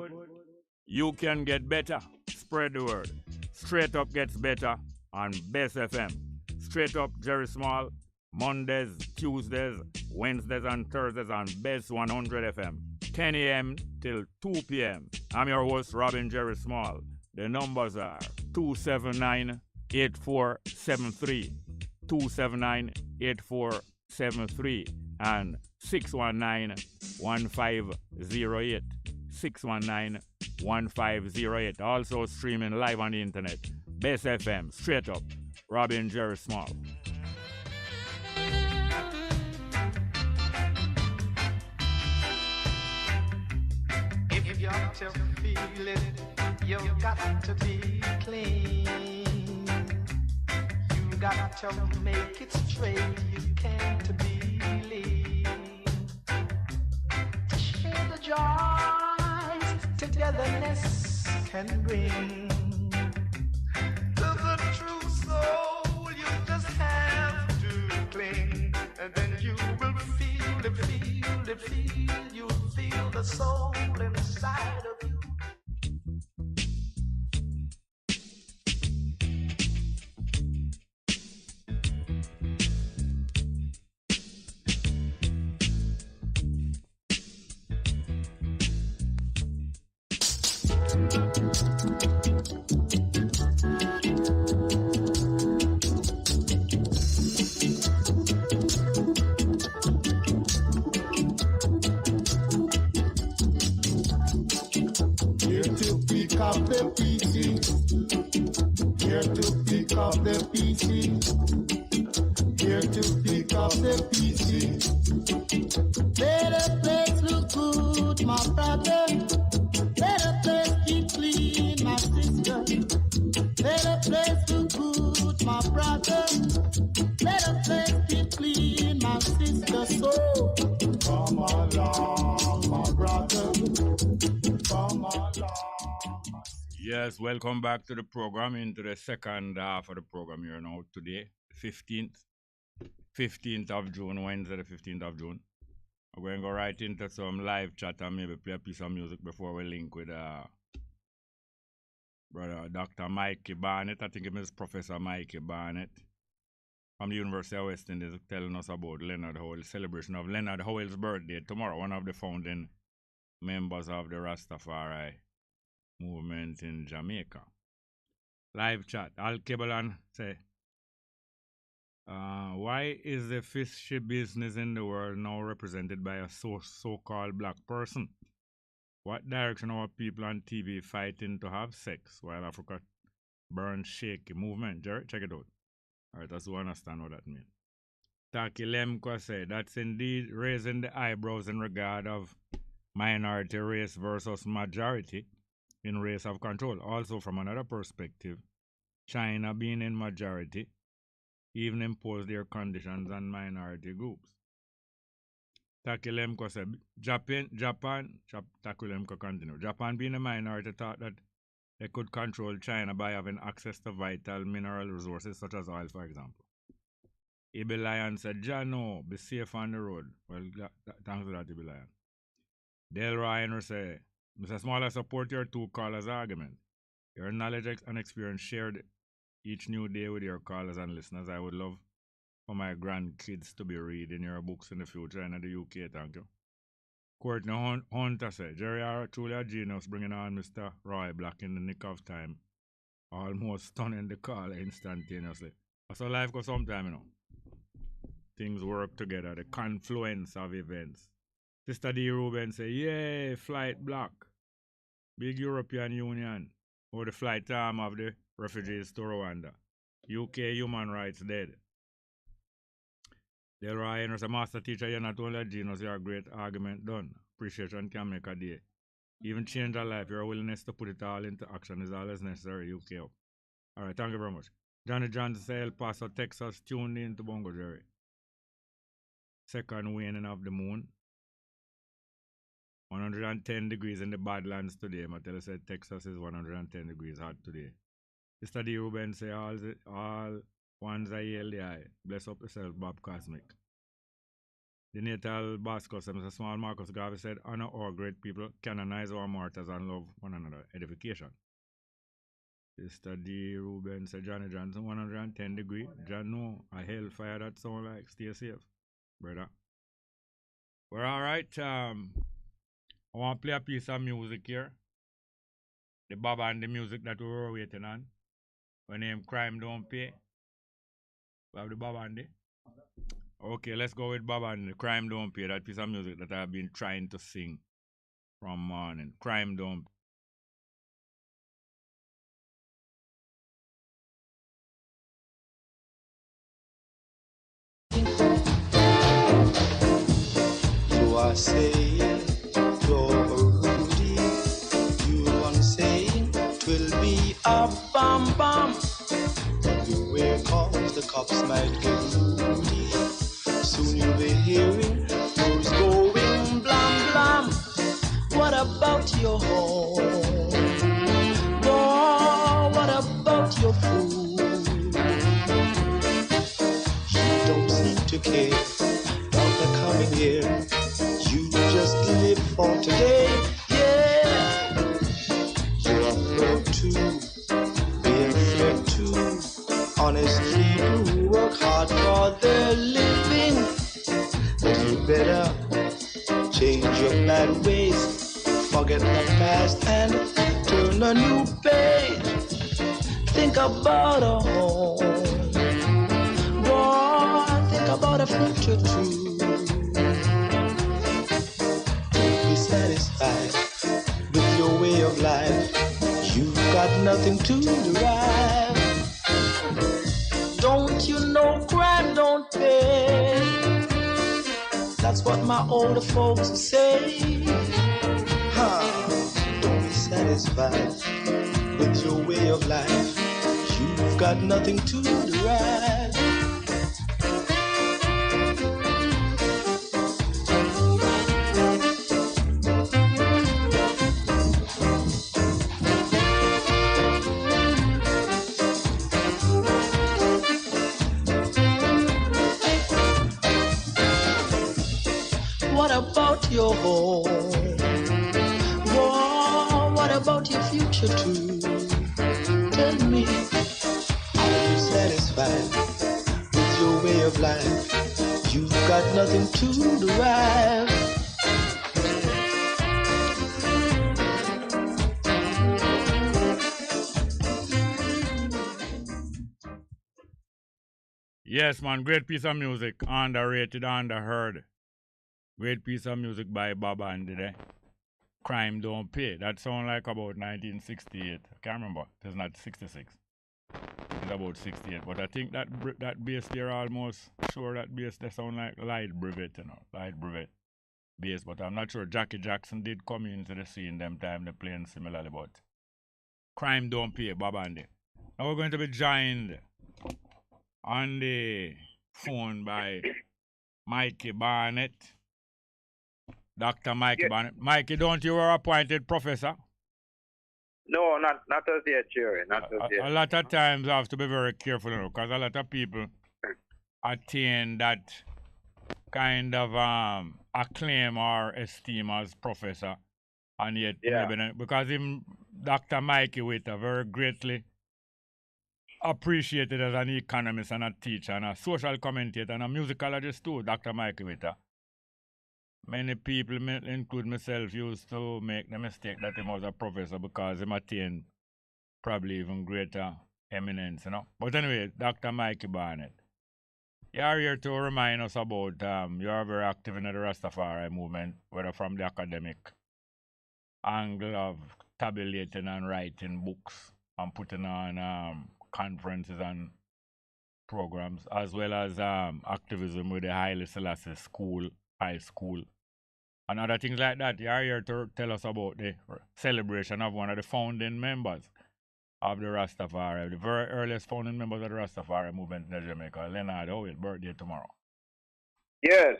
You can get better. Spread the word. Straight Up gets better on Bess FM. Straight Up Jerry Small, Mondays, Tuesdays, Wednesdays and Thursdays on Bess 100 FM. 10 a.m. till 2 p.m. I'm your host, Robin Jerry Small. The numbers are 279-8473, 279-8473, and 619-1508. 619-1508. Also streaming live on the internet. Bess FM, Straight Up, Robin Jerry Small. If you got to feel it, you've got to be clean. You got to make it straight. You can't be lean. Share the joys togetherness can bring. To the true soul, you just have to cling, and then you will feel it, feel it, feel. You'll feel the soul inside of you. Here to pick up the pieces. Here to pick up the pieces. Let the place look good, my brother. Let the place keep clean, my sister. Let the place look good, my brother. Let the place keep clean, my sister. So come along, my brother. Come along. Yes, welcome back to the program, into the second half of the program here now today, 15th of June, Wednesday the 15th of June. We're going to go right into some live chat and maybe play a piece of music before we link with brother Dr. Mikey Barnett. I think it is Professor Mikey Barnett from the University of West Indies, telling us about Leonard Howell, celebration of Leonard Howell's birthday tomorrow, one of the founding members of the Rastafari movement in Jamaica. Live chat. Al Kebalan say, why is the fishy business in the world now represented by a so-called black person? What direction are people on TV fighting to have sex while Africa burns shaky movement? Jerry, check it out. All right, that's to understand what that means. Taki Lemko said, that's indeed raising the eyebrows in regard of minority race versus majority in race of control. Also, from another perspective, China being in majority even impose their conditions on minority groups. Takilemko said, Takilemko continue. Japan being a minority thought that they could control China by having access to vital mineral resources such as oil, for example. Ibe Lion said, Jano, be safe on the road. Well, thanks for that, Ibe Lion. Del Ryan said, Mr. Small, I support your two callers' argument. Your knowledge and experience shared each new day with your callers and listeners. I would love for my grandkids to be reading your books in the future in the UK. Thank you. Courtney Hunter said, Jerry are truly a genius, bringing on Mr. Roy Black in the nick of time, almost stunning the caller instantaneously. That's how life goes sometime, you know. Things work together, the confluence of events. Sister D. Ruben say, yay, flight block. Big European Union. Or the flight time of the refugees to Rwanda. UK human rights dead. Del Ryan was a master teacher, you're not only a genius, you're a great argument done. Appreciation can make a day. Even change a life, your willingness to put it all into action is always necessary, UK. All right, thank you very much. Johnny Johnson say El Paso, Texas, tuned in to Bongo Jerry. Second waning of the moon. 110 degrees in the Badlands today. Mattel said Texas is 110 degrees hot today. Mr. D. Ruben say all ones I hail the eye. Bless up yourself, Bob Cosmic. The natal Basco said, Mr. Small Marcus Garvey said, honor our great people, canonize our martyrs, and love one another. Edification. Mr. D. Ruben said, Johnny Johnson, 110 degrees. John, no, a hellfire that sound like. Stay safe, brother. We're all right. I want to play a piece of music here. The Baba and the music that we were waiting on. When name Crime Don't Pay. We have the Baba and the. Okay, let's go with Baba and the Crime Don't Pay. That piece of music that I've been trying to sing from morning. Crime Don't Pay. You are saying you're Rudy. You are saying 'twill be a bam bam. Beware, cause the cops might get moody. Soon you'll be hearing who's going blam blam. What about your home? Boy, what about your food? You don't seem to care about the coming year. You just live for today, yeah. You're a threat too, be a threat too. Honestly, you work hard for their living, but you better change your bad ways. Forget the past and turn a new page. Think about a home, boy. Think about a future too. Don't be satisfied with your way of life. You've got nothing to derive. Don't you know crime don't pay? That's what my older folks say. Don't be satisfied with your way of life. You've got nothing to derive. What about your home? Whoa, what about your future too? Tell me, are you satisfied with your way of life? You've got nothing to derive. Yes, man, great piece of music. Underrated, underheard. Great piece of music by Baba and Midday. Crime Don't Pay. That sounds like about 1968. I can't remember. It's not 66. It's about 68. But I think that bass there almost sure that bass they sound like Light Brevet, you know. Light Brevet bass. But I'm not sure. Jackie Jackson did come into the scene them time they playing similarly. But Crime Don't Pay, Baba and Midday. Now we're going to be joined on the phone by Mikey Barnett. Dr. Mikey Barnett. Mikey, don't you were appointed professor? No, not as yet, Jerry. Not as yet. A lot of times I have to be very careful, because a lot of people attain that kind of acclaim or esteem as professor, and yet maybe, because him, Dr. Mikey Witter, very greatly appreciated as an economist and a teacher and a social commentator and a musicologist too, Dr. Mikey Witter. Many people, include myself, used to make the mistake that he was a professor because he attained probably even greater eminence, you know. But anyway, Dr. Mikey Barnett, you are here to remind us about, you are very active in the Rastafari movement, whether from the academic angle of tabulating and writing books and putting on conferences and programs, as well as activism with the Haile Selassie School, high school, and other things like that. You are here to tell us about the celebration of one of the founding members of the Rastafari, the very earliest founding members of the Rastafari movement in Jamaica, Leonard Howell, birthday tomorrow. Yes,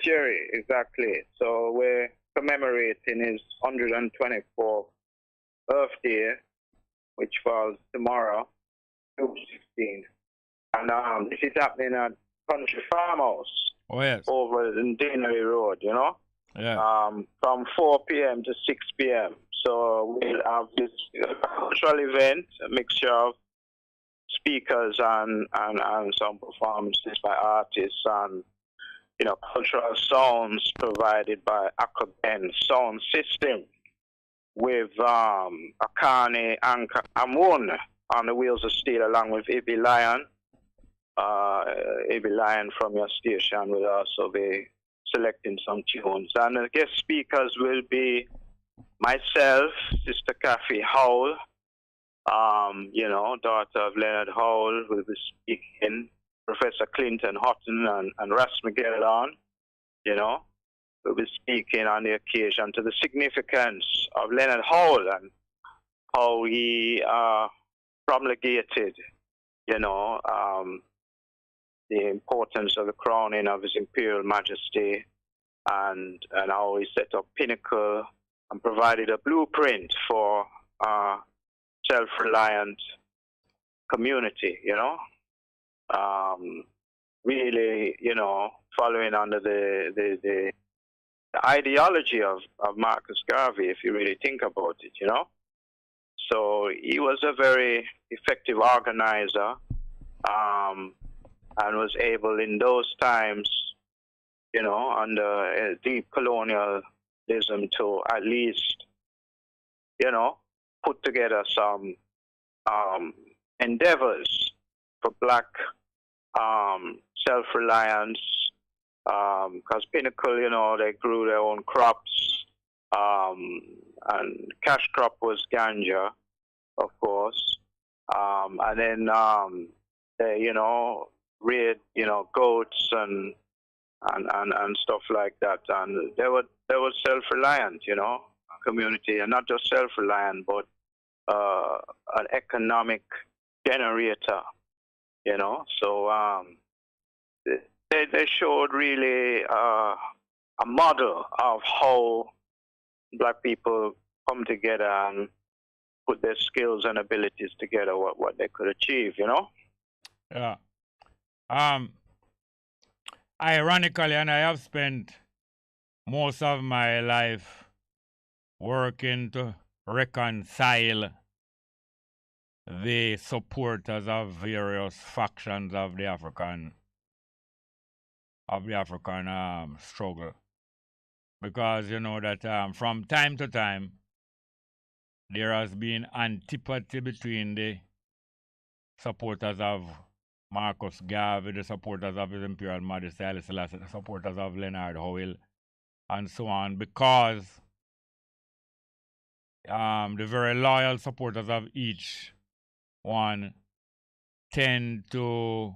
Jerry, exactly. So we're commemorating his 124th birthday, which falls tomorrow, June 16th. And this is happening at Country Farmhouse. Oh, yes. Over in Deanery Road, you know? Yeah. From 4 p.m. to 6 p.m. So we'll have this cultural event, a mixture of speakers and some performances by artists and, you know, cultural sounds provided by Akaben Sound System with Akane and Amun on the wheels of steel, along with Ibi Lion. Ibi Lion from your station will also be selecting some tunes. And the guest speakers will be myself, Sister Kathy Howell, you know, daughter of Leonard Howell, will be speaking, Professor Clinton Houghton and Ras Miguel, you know, will be speaking on the occasion to the significance of Leonard Howell and how he promulgated, you know, the importance of the crowning of His Imperial Majesty and how he set up Pinnacle and provided a blueprint for self-reliant community, you know. Really, you know, following under the ideology of Marcus Garvey, if you really think about it, you know. So he was a very effective organizer, and was able in those times, you know, under deep colonialism to at least, you know, put together some endeavors for black self-reliance, because Pinnacle, you know, they grew their own crops, and cash crop was ganja, of course, and then they, reared, goats and stuff like that, and they were self-reliant, community, and not just self-reliant, but an economic generator, So they showed really a model of how black people come together and put their skills and abilities together, what they could achieve, Yeah. Ironically, and I have spent most of my life working to reconcile the supporters of various factions of the African struggle, because you know that from time to time there has been antipathy between the supporters of Marcus Garvey, the supporters of His Imperial Majesty Haile Selassie, the supporters of Leonard Howell, and so on, because the very loyal supporters of each one tend to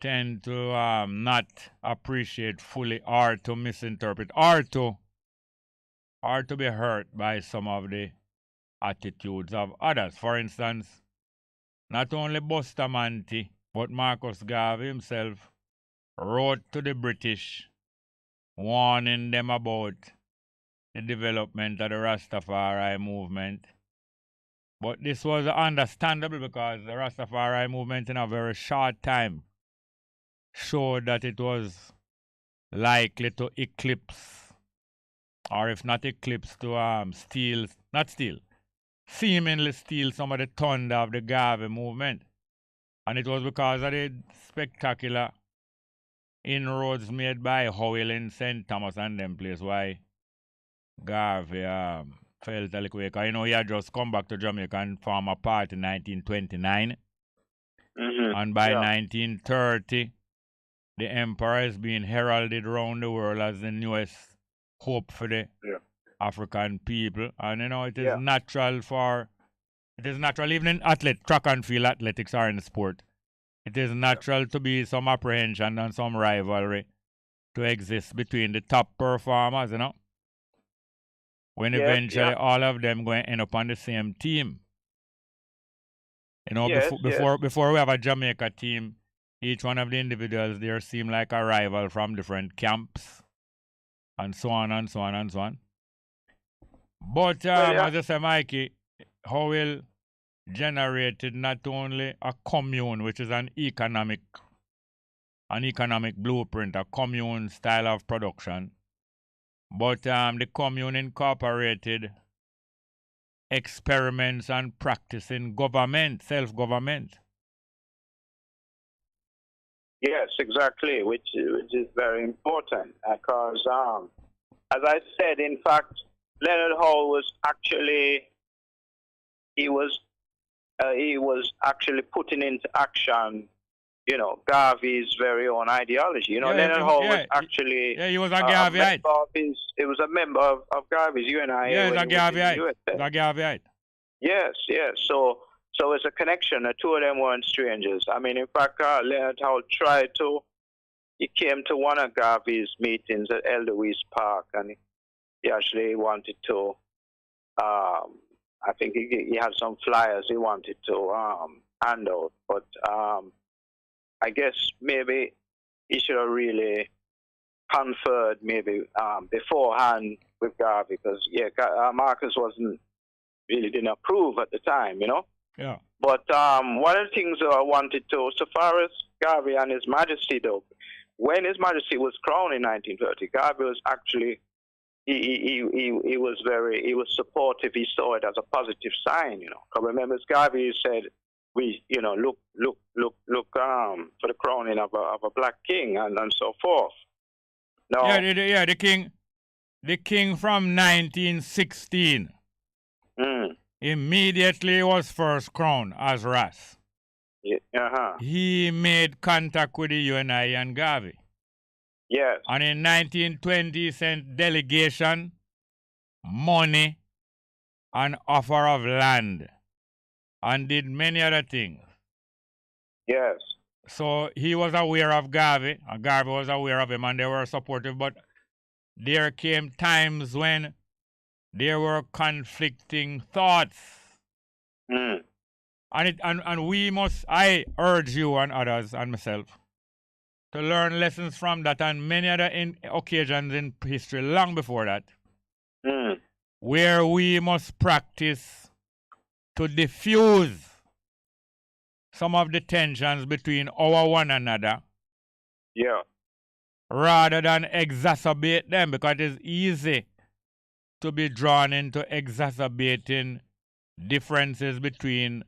not appreciate fully, or to misinterpret, or to be hurt by some of the attitudes of others. For instance, not only Bustamante, but Marcus Garvey himself wrote to the British warning them about the development of the Rastafari movement. But this was understandable because the Rastafari movement in a very short time showed that it was likely to eclipse, or if not eclipse, to seemingly steal some of the thunder of the Garvey movement. And it was because of the spectacular inroads made by Howell in St. Thomas and them place why Garvey felt a little weak. He had just come back to Jamaica and formed a party in 1929. And by 1930, the emperor is being heralded around the world as the newest hope for the African people. And it is natural even in track and field athletics or in sport. It is natural to be some apprehension and some rivalry to exist between the top performers, when eventually all of them going to end up on the same team. Before we have a Jamaica team, each one of the individuals there seem like a rival from different camps, and so on and so on and so on. But as I say, Mikey, Howell generated not only a commune, which is an economic blueprint, a commune style of production, but the commune incorporated experiments and practice in government, self-government. Yes, exactly, which is very important because, as I said, in fact, Leonard Howell was actually actually putting into action, Garvey's very own ideology. Leonard Howell was actually he was a Garveyite. He was a member of Garvey's UNI. Yeah, he's a Garveyite. Yes. So it's a connection. The two of them weren't strangers. I mean, in fact, Leonard Howell he came to one of Garvey's meetings at Edelweiss Park, and he actually wanted to, I think he had some flyers he wanted to hand out, but I guess maybe he should have really conferred beforehand with Garvey, because Marcus didn't approve at the time, Yeah. But one of the things I wanted to, so far as Garvey and His Majesty, though, when His Majesty was crowned in 1930, Garvey was actually he was supportive. He saw it as a positive sign, Because remember, Garvey said, we look for the crowning of a black king and so forth. No. The king from 1916. Immediately was first crowned as Ras. He made contact with the UNI and Garvey. Yes. And in 1920 he sent delegation, money, an offer of land, and did many other things. Yes. So he was aware of Garvey, and Garvey was aware of him, and they were supportive. But there came times when there were conflicting thoughts. And we must, I urge you and others and myself to learn lessons from that and many other occasions in history long before that, where we must practice to diffuse some of the tensions between our one another, rather than exacerbate them, because it is easy to be drawn into exacerbating differences between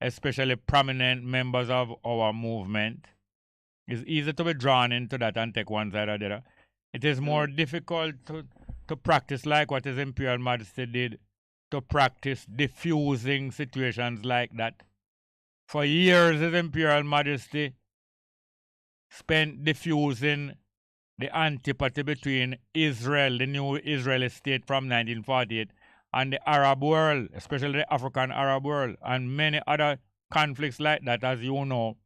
especially prominent members of our movement. It's easy to be drawn into that and take one side or the other. It is more difficult to practice like what His Imperial Majesty did, to practice diffusing situations like that. For years, His Imperial Majesty spent diffusing the antipathy between Israel, the new Israeli state from 1948, and the Arab world, especially the African Arab world, and many other conflicts like that. As you know,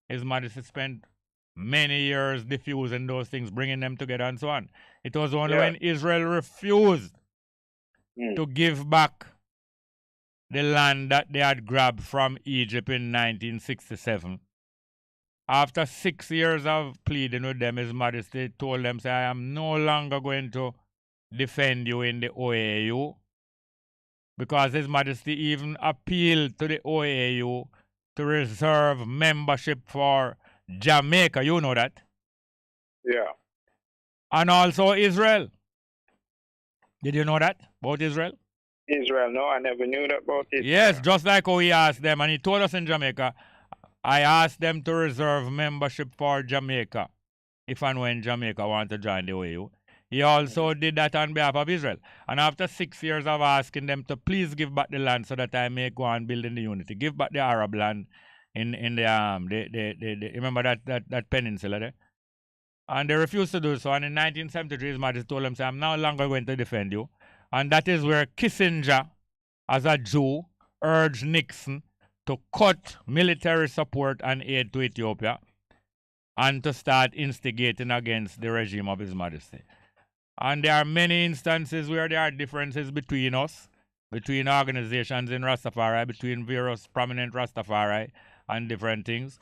His Majesty spent many years diffusing those things, bringing them together and so on. It was only when Israel refused to give back the land that they had grabbed from Egypt in 1967. After 6 years of pleading with them, His Majesty told them, say, I am no longer going to defend you in the OAU, because His Majesty even appealed to the OAU to reserve membership for Jamaica. You know that? Yeah. And also Israel. Did you know that about Israel? Israel, no, I never knew that about Israel. Yes, just like how he asked them, and he told us in Jamaica, I asked them to reserve membership for Jamaica, if and when Jamaica want to join the OAU. He also did that on behalf of Israel. And after 6 years of asking them to please give back the land so that I may go on building the unity, give back the Arab land in the remember that peninsula there? And they refused to do so. And in 1973, His Majesty told them, say, I'm no longer going to defend you. And that is where Kissinger, as a Jew, urged Nixon to cut military support and aid to Ethiopia and to start instigating against the regime of His Majesty. And there are many instances where there are differences between us, between organizations in Rastafari, between various prominent Rastafari and different things.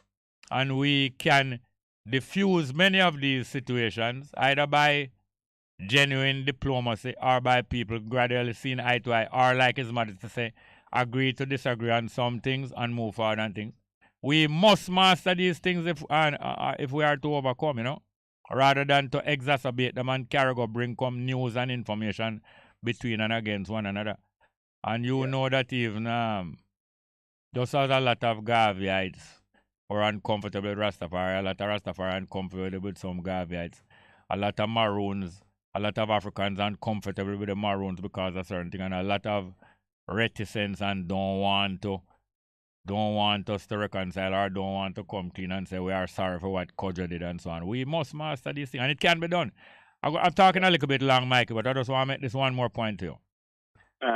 And we can diffuse many of these situations either by genuine diplomacy or by people gradually seeing eye to eye, or like His Majesty say, agree to disagree on some things and move forward on things. We must master these things if we are to overcome, you know, rather than to exacerbate them and carry go bring come news and information between and against one another. And you know that even just as a lot of Garveyites were uncomfortable with Rastafari, a lot of Rastafari uncomfortable with some Garveyites, a lot of Maroons, a lot of Africans uncomfortable with the Maroons because of certain things, and a lot of reticence and don't want us to reconcile or don't want to come clean and say we are sorry for what Kodjo did and so on. We must master these things, and it can be done. I'm talking a little bit long, Mikey, but I just want to make this one more point to you.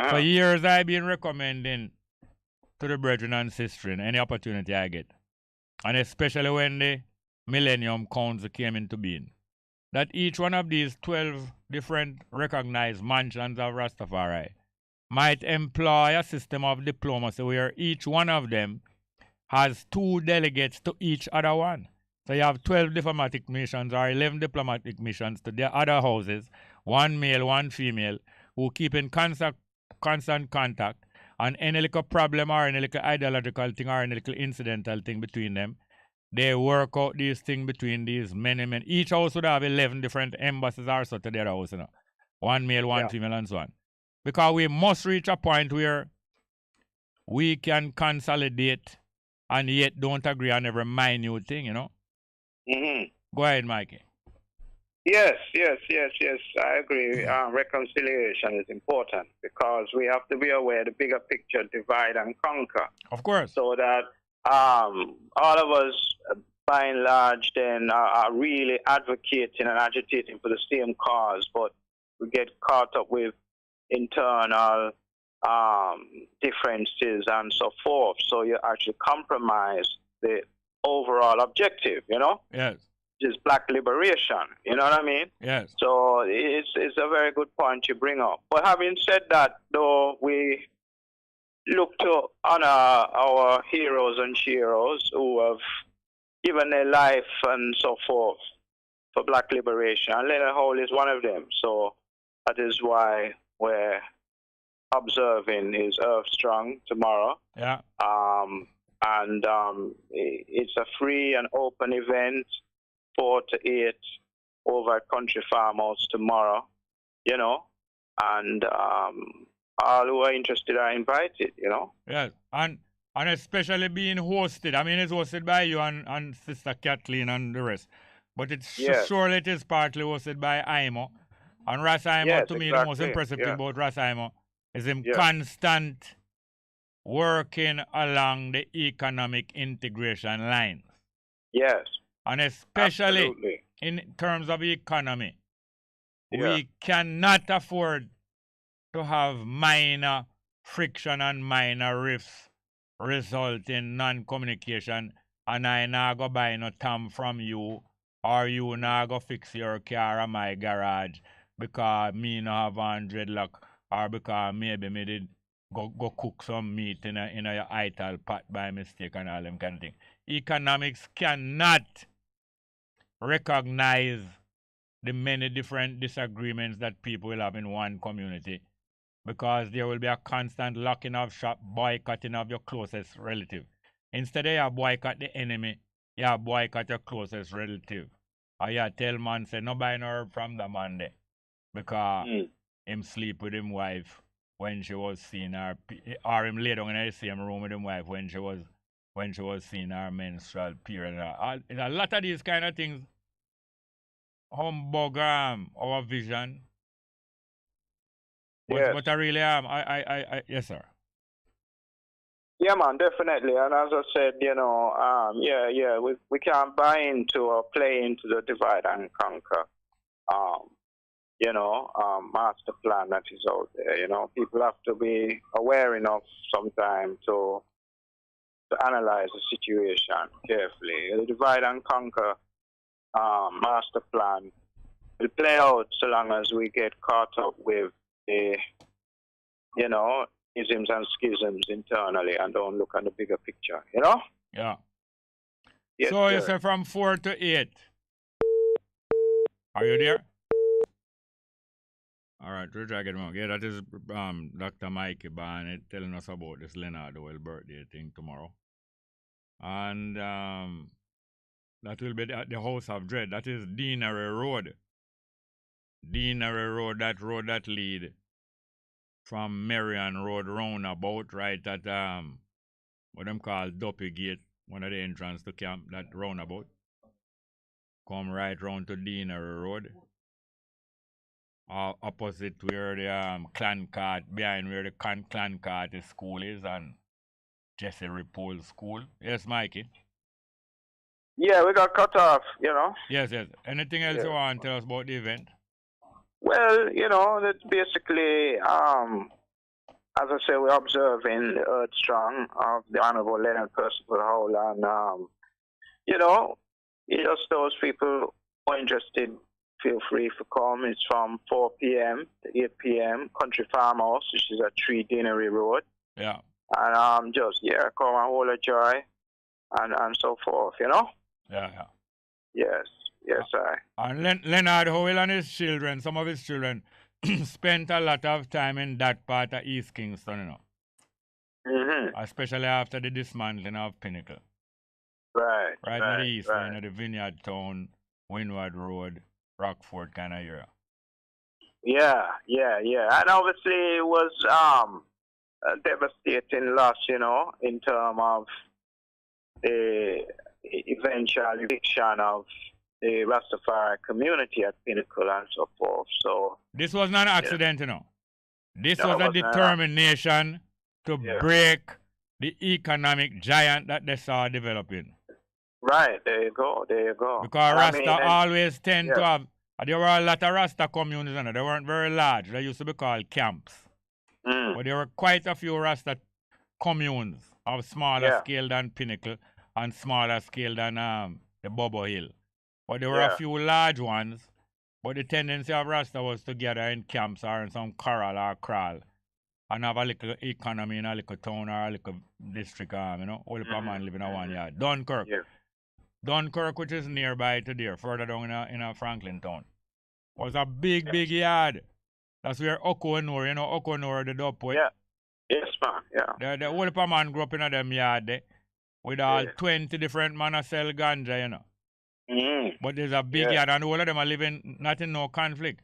For years, I've been recommending to the brethren and sisters any opportunity I get, and especially when the Millennium Council came into being, that each one of these 12 different recognized mansions of Rastafari might employ a system of diplomacy where each one of them has 2 delegates to each other one. So you have 12 diplomatic missions or 11 diplomatic missions to their other houses, 1 male, 1 female, who keep in constant contact, and any little problem or any little ideological thing or any little incidental thing between them, they work out these things between these many men. Each house would have 11 different embassies or so to their house, you know. 1 male, 1 female, and so on. Because we must reach a point where we can consolidate and yet don't agree on every minute thing, you know. Go ahead, Mikey. Yes. I agree. Reconciliation is important because we have to be aware of the bigger picture, divide and conquer. Of course. So that all of us, by and large, then are really advocating and agitating for the same cause, but we get caught up with internal differences and so forth. So you actually compromise the overall objective, you know? Yes. Which is black liberation, you know what I mean? Yes. So it's a very good point you bring up. But having said that, though, we look to honor our heroes and sheroes who have given their life and so forth for black liberation. And Leonard Howell is one of them. So that is why we're observing his Earth Strong tomorrow. Yeah. It's a free and open event, 4 to 8 over at Country Farmhouse tomorrow, you know, and all who are interested are invited, you know. Yes, and especially being hosted. I mean, it's hosted by you and Sister Kathleen and the rest, but surely it is partly hosted by Imo. And Ras Imo, to me, the most impressive thing about Ras Imo is him constant working along the economic integration lines. Yes. And especially in terms of economy, we cannot afford to have minor friction and minor rifts result in non-communication, and I now go buy no tam from you, or you now go fix your car in my garage because me no have 100 luck, or because maybe me did go cook some meat in a ital pot by mistake and all them kind of thing. Economics cannot recognize the many different disagreements that people will have in one community, because there will be a constant locking of shop, boycotting of your closest relative. Instead of you boycott the enemy, you boycott your closest relative. Or you tell man, say, no buy no herb from the man there, because him sleep with him wife when she was seeing her, or him lay down in the same room with him wife when she was seeing her menstrual period. A lot of these kind of things humbug our vision. But I really am. Yes, sir. Yeah, man, definitely. And as I said, you know, we can't buy into or play into the divide and conquer, master plan that is out there. You know, people have to be aware enough sometimes to analyze the situation carefully. The divide and conquer master plan will play out so long as we get caught up with the, isms and schisms internally and don't look at the bigger picture, you know? Yeah. Yes, so you say from 4 to 8. Are you there? All right, we'll try to get him out. Yeah, that is Dr. Mikey Barnett telling us about this Leonard Howell birthday thing tomorrow. And that will be at the House of Dread. That is Deanery Road. Deanery Road, that road that lead from Marion Road roundabout, right at what them call Duppy Gate, one of the entrance to camp, that roundabout. Come right round to Deanery Road. Opposite where the Clan Cart, behind where the Clan Cart school is, and Jesse Ripoll School. Yes, Mikey? Yeah, we got cut off, you know. Yes. Anything else you want to tell us about the event? Well, that's basically, as I say, we're observing the Earth Strong of the Honorable Leonard Percival Howell. And, just those people who are interested, feel free to come. It's from 4 p.m. to 8 p.m. Country Farmhouse, which is at 3 Deanery Road. Yeah. And come and hold a joy and so forth, you know? Yeah. Yes, I. And Leonard Howell and his children, some of his children, spent a lot of time in that part of East Kingston, you know. Mm-hmm. Especially after the dismantling of Pinnacle. Right. Right in the east, the Vineyard Town, Windward Road, Rockford kind of area. Yeah. And obviously it was a devastating loss, in terms of the eventual eviction of the Rastafari community at Pinnacle and so forth. So this was not an accident, This was a determination to break the economic giant that they saw developing. Right, there you go. Because Rasta always tend to have, there were a lot of Rasta communities, they weren't very large. They used to be called camps. But there were quite a few Rasta communes of smaller scale than Pinnacle and smaller scale than the Bobo Hill. But there were a few large ones. But the tendency of Rasta was to gather in camps or in some corral or kraal and have a little economy in a little town or a little district, you know, all the man living in one yard. Dunkirk. Dunkirk, which is nearby to there, further down in a Franklin town, was a big yard. That's where Okonor, you know, Okonor, the dub poet. Yes, man, The whole man grew up in them yard there with all 20 different men a sell ganja, you know. But there's a big yard and all of them are living not in no conflict.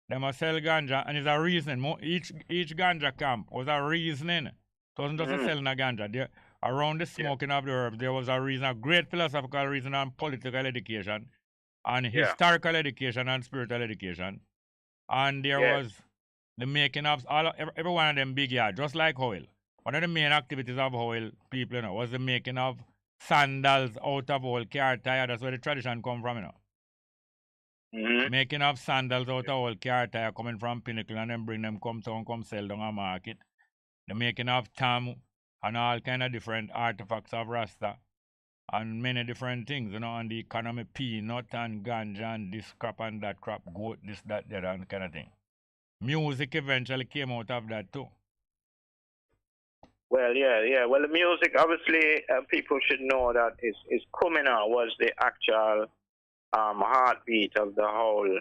Them a sell ganja and it's a reason. Each ganja camp was a reasoning. It wasn't just a selling of ganja. There, around the smoking of the herb, there was a reason, a great philosophical reason and political education and historical education and spiritual education. And there was the making of every one of them big yard, just like Howell. One of the main activities of Howell people, you know, was the making of sandals out of old car tire. That's where the tradition come from, you know. Making of sandals out of old car tire coming from Pinnacle and then bring them come town, come sell down a market. The making of tam and all kind of different artifacts of Rasta and many different things, you know, and the economy, peanut and ganja and this crop and that crop, goat, this, that, that, and kind of thing. Music eventually came out of that too. Well, Well, the music, obviously, people should know that is Kumina was the actual heartbeat of the whole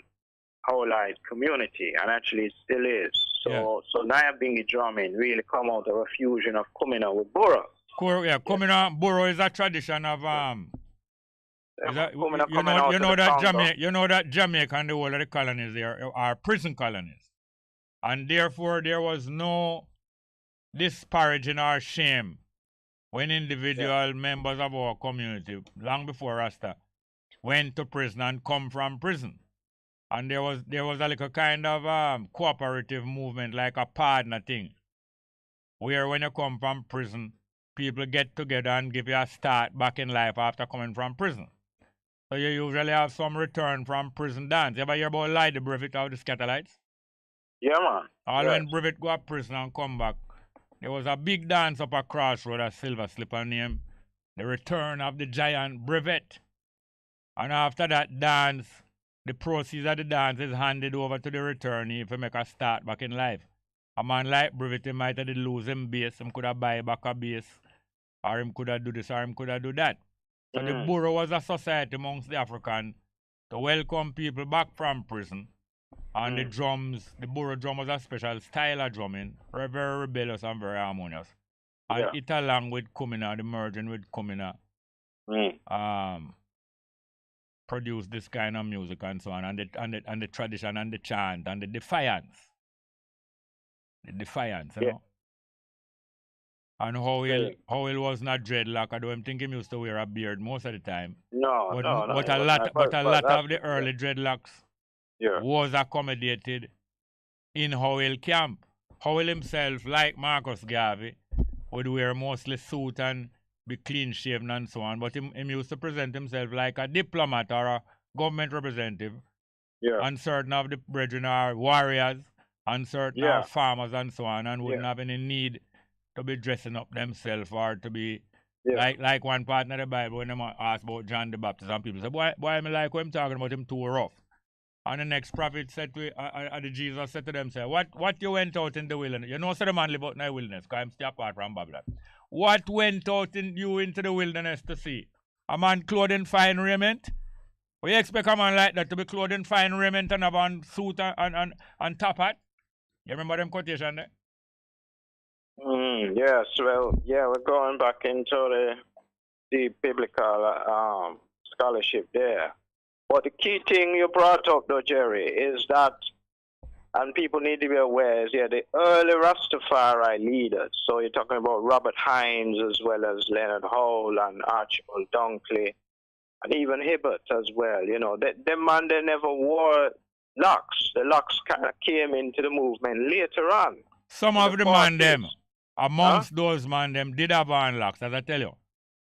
community, and actually it still is. So Nyabingi drumming really come out of a fusion of Kumina with Boro. Kumina Boro is a tradition of you know that Jamaica and the whole of the colonies there are prison colonies, and therefore there was no disparaging or shame when individual members of our community, long before Rasta, went to prison and come from prison. And there was a little kind of cooperative movement, like a partner thing, where when you come from prison, people get together and give you a start back in life after coming from prison. So you usually have some return from prison dance. You ever hear about Light the Brevet of the Scatterlights? Yeah, man. When Brevet go to prison and come back, there was a big dance up a crossroad, a silver slipper name, the return of the giant Brevet. And after that dance, the proceeds of the dance is handed over to the returnee if he make a start back in life. A man like Brevet, he might have lose him base, him could have buy back a base, or him could have do this, or him could have do that. So the Borough was a society amongst the African to welcome people back from prison. And the drums, the Borough drum was a special style of drumming, very rebellious and very harmonious. And it along with Kumina, the merging with Kumina, produced this kind of music and so on, and the tradition and the chant and the defiance. The defiance, you know. And Howell was not dreadlock. I don't think he used to wear a beard most of the time. No. But a lot of the early dreadlocks was accommodated in Howell camp. Howell himself, like Marcus Garvey, would wear mostly suit and be clean shaven and so on. But he used to present himself like a diplomat or a government representative. And certain of the brethren are warriors, and certain are farmers and so on, and wouldn't have any need to be dressing up themselves or to be like one part of the Bible when they ask about John the Baptist, and people say, boy, I like what I'm talking about, him too rough. And the next prophet said to Jesus said to them, say, what you went out in the wilderness? You know, so the man live out in the wilderness, because I'm still apart from Babylon. What went out into the wilderness to see? A man clothed in fine raiment? We expect a man like that to be clothed in fine raiment and have on suit and top hat? You remember them quotation there? Yes, well, we're going back into the biblical scholarship there. But the key thing you brought up, though, Jerry, is that, and people need to be aware, is the early Rastafari leaders. So you're talking about Robert Hines as well as Leonard Howell and Archibald Dunkley, and even Hibbert as well. You know, them man, they never wore locks. The locks kind of came into the movement later on. Some of the man them, amongst those man them, did have on locks, as I tell you.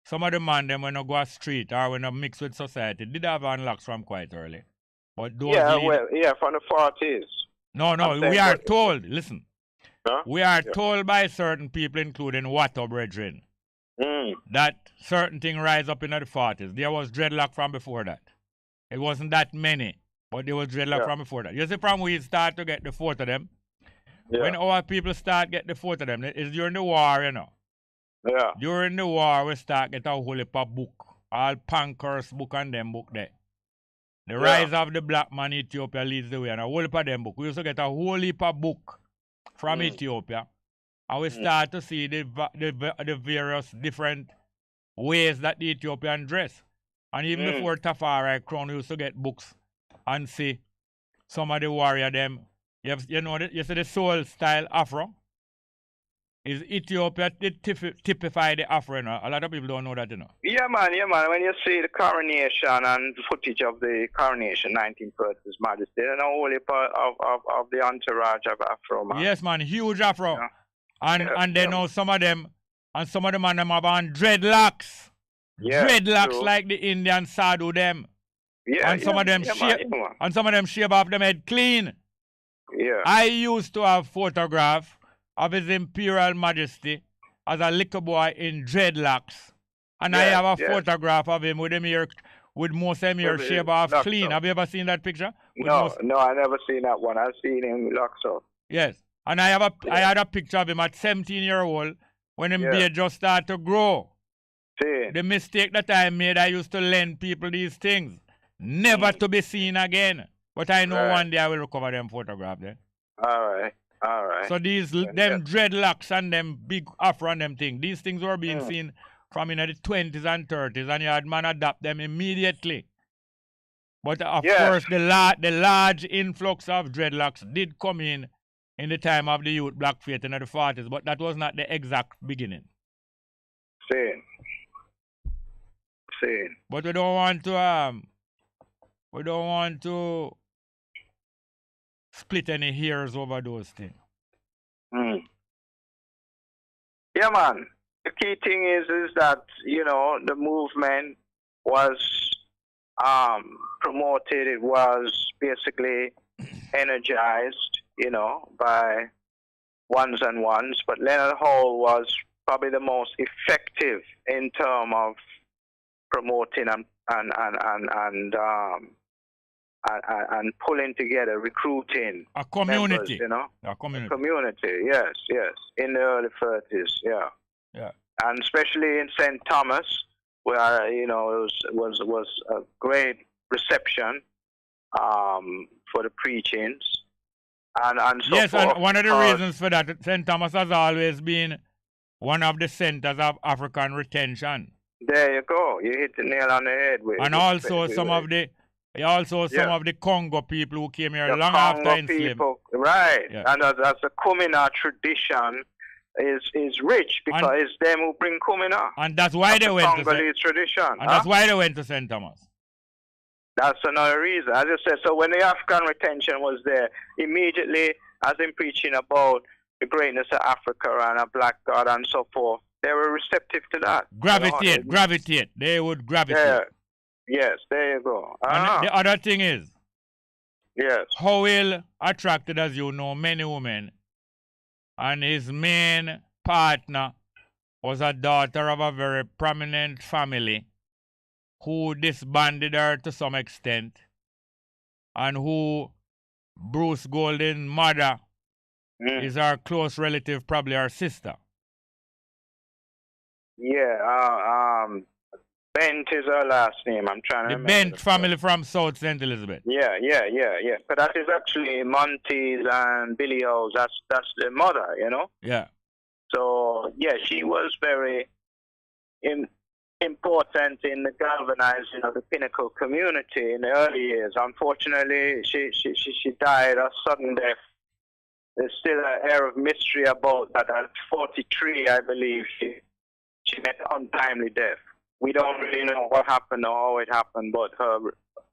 Some of the man them, when you go a street or when you mix with society, did have on locks from quite early. But those from the 40s. No, we are told, listen, We are told by certain people, including Watto brethren, that certain thing rise up in the 40s. There was dreadlock from before that. It wasn't that many, but there was dreadlock from before that. You see, from we start to get the fourth of them, when our people start get the fourth of them, it's during the war, you know. Yeah. During the war, we start get a whole heap of book. All Pankers book and them book there. The Rise of the Black Man in Ethiopia leads the way, and a whole heap of them book. We used to get a whole heap of book from Ethiopia, and we start to see the various different ways that the Ethiopian dress. And even before Tafari crown, we used to get books and see some of the warrior them. You see the soul style Afro? Is Ethiopia typify the Afro, you know? A lot of people don't know that, you know. Yeah, man. When you see the coronation and footage of the coronation, 1930s Majesty, and a whole heap of the entourage of Afro, man. Yes, man, huge Afro. Yeah. And they know some of them, and some of them have on dreadlocks. Yeah, dreadlocks like the Indian Sadhu them. Yeah, and some of them and some of them shave off them head clean. Yeah. I used to have photograph of His Imperial Majesty as a little boy in dreadlocks. And I have a photograph of him with most of him here shave off clean. Have you ever seen that picture? No, I never seen that one. I've seen him locks up. Yes. And I had a picture of him at 17-year-old when him beard just started to grow. See. The mistake that I made, I used to lend people these things. Never to be seen again. But I know one day I will recover them photographs then. All right. So them dreadlocks and them big afro and them things, these things were being seen from in the 20s and 30s, and you had man adapt them immediately. But of course, the large influx of dreadlocks did come in the time of the youth black faith in the 40s, but that was not the exact beginning. Same. But we don't want to split any hairs over those things. Yeah, man. The key thing is that, you know, the movement was promoted. It was basically energized, you know, by ones and ones. But Leonard Howell was probably the most effective in terms of promoting and pulling together, recruiting a community, members, you know, a community. Yes, in the early 30s, yeah, and especially in St. Thomas, where you know it was a great reception for the preachings, and so yes, forth. And one of the reasons for that, St. Thomas has always been one of the centers of African retention. There you go. You hit the nail on the head. And also some of the Congo people who came here long after enslavement. Right. Yeah. And as the Kumina tradition is rich because it's them who bring Kumina. And that's why they went to Congolese tradition. And that's why they went to St. Thomas. That's another reason. As I said, so when the African retention was there, immediately as in preaching about the greatness of Africa and a black God and so forth, they were receptive to that. Gravitate. They would gravitate. Yeah. Yes, there you go. And the other thing is, yes, Howell attracted, as you know, many women, and his main partner was a daughter of a very prominent family who disbanded her to some extent, and who Bruce Golden's mother is our close relative, probably our sister. Yeah, Bent is her last name. I'm trying to remember. The Bent family from South St. Elizabeth. Yeah. But that is actually Monty's and Billy O's. That's the mother, you know? Yeah. So, yeah, she was very important in the galvanizing of the Pinnacle community in the early years. Unfortunately, she died a sudden death. There's still an air of mystery about that. At 43, I believe, she met untimely death. We don't really know what happened or how it happened, but her,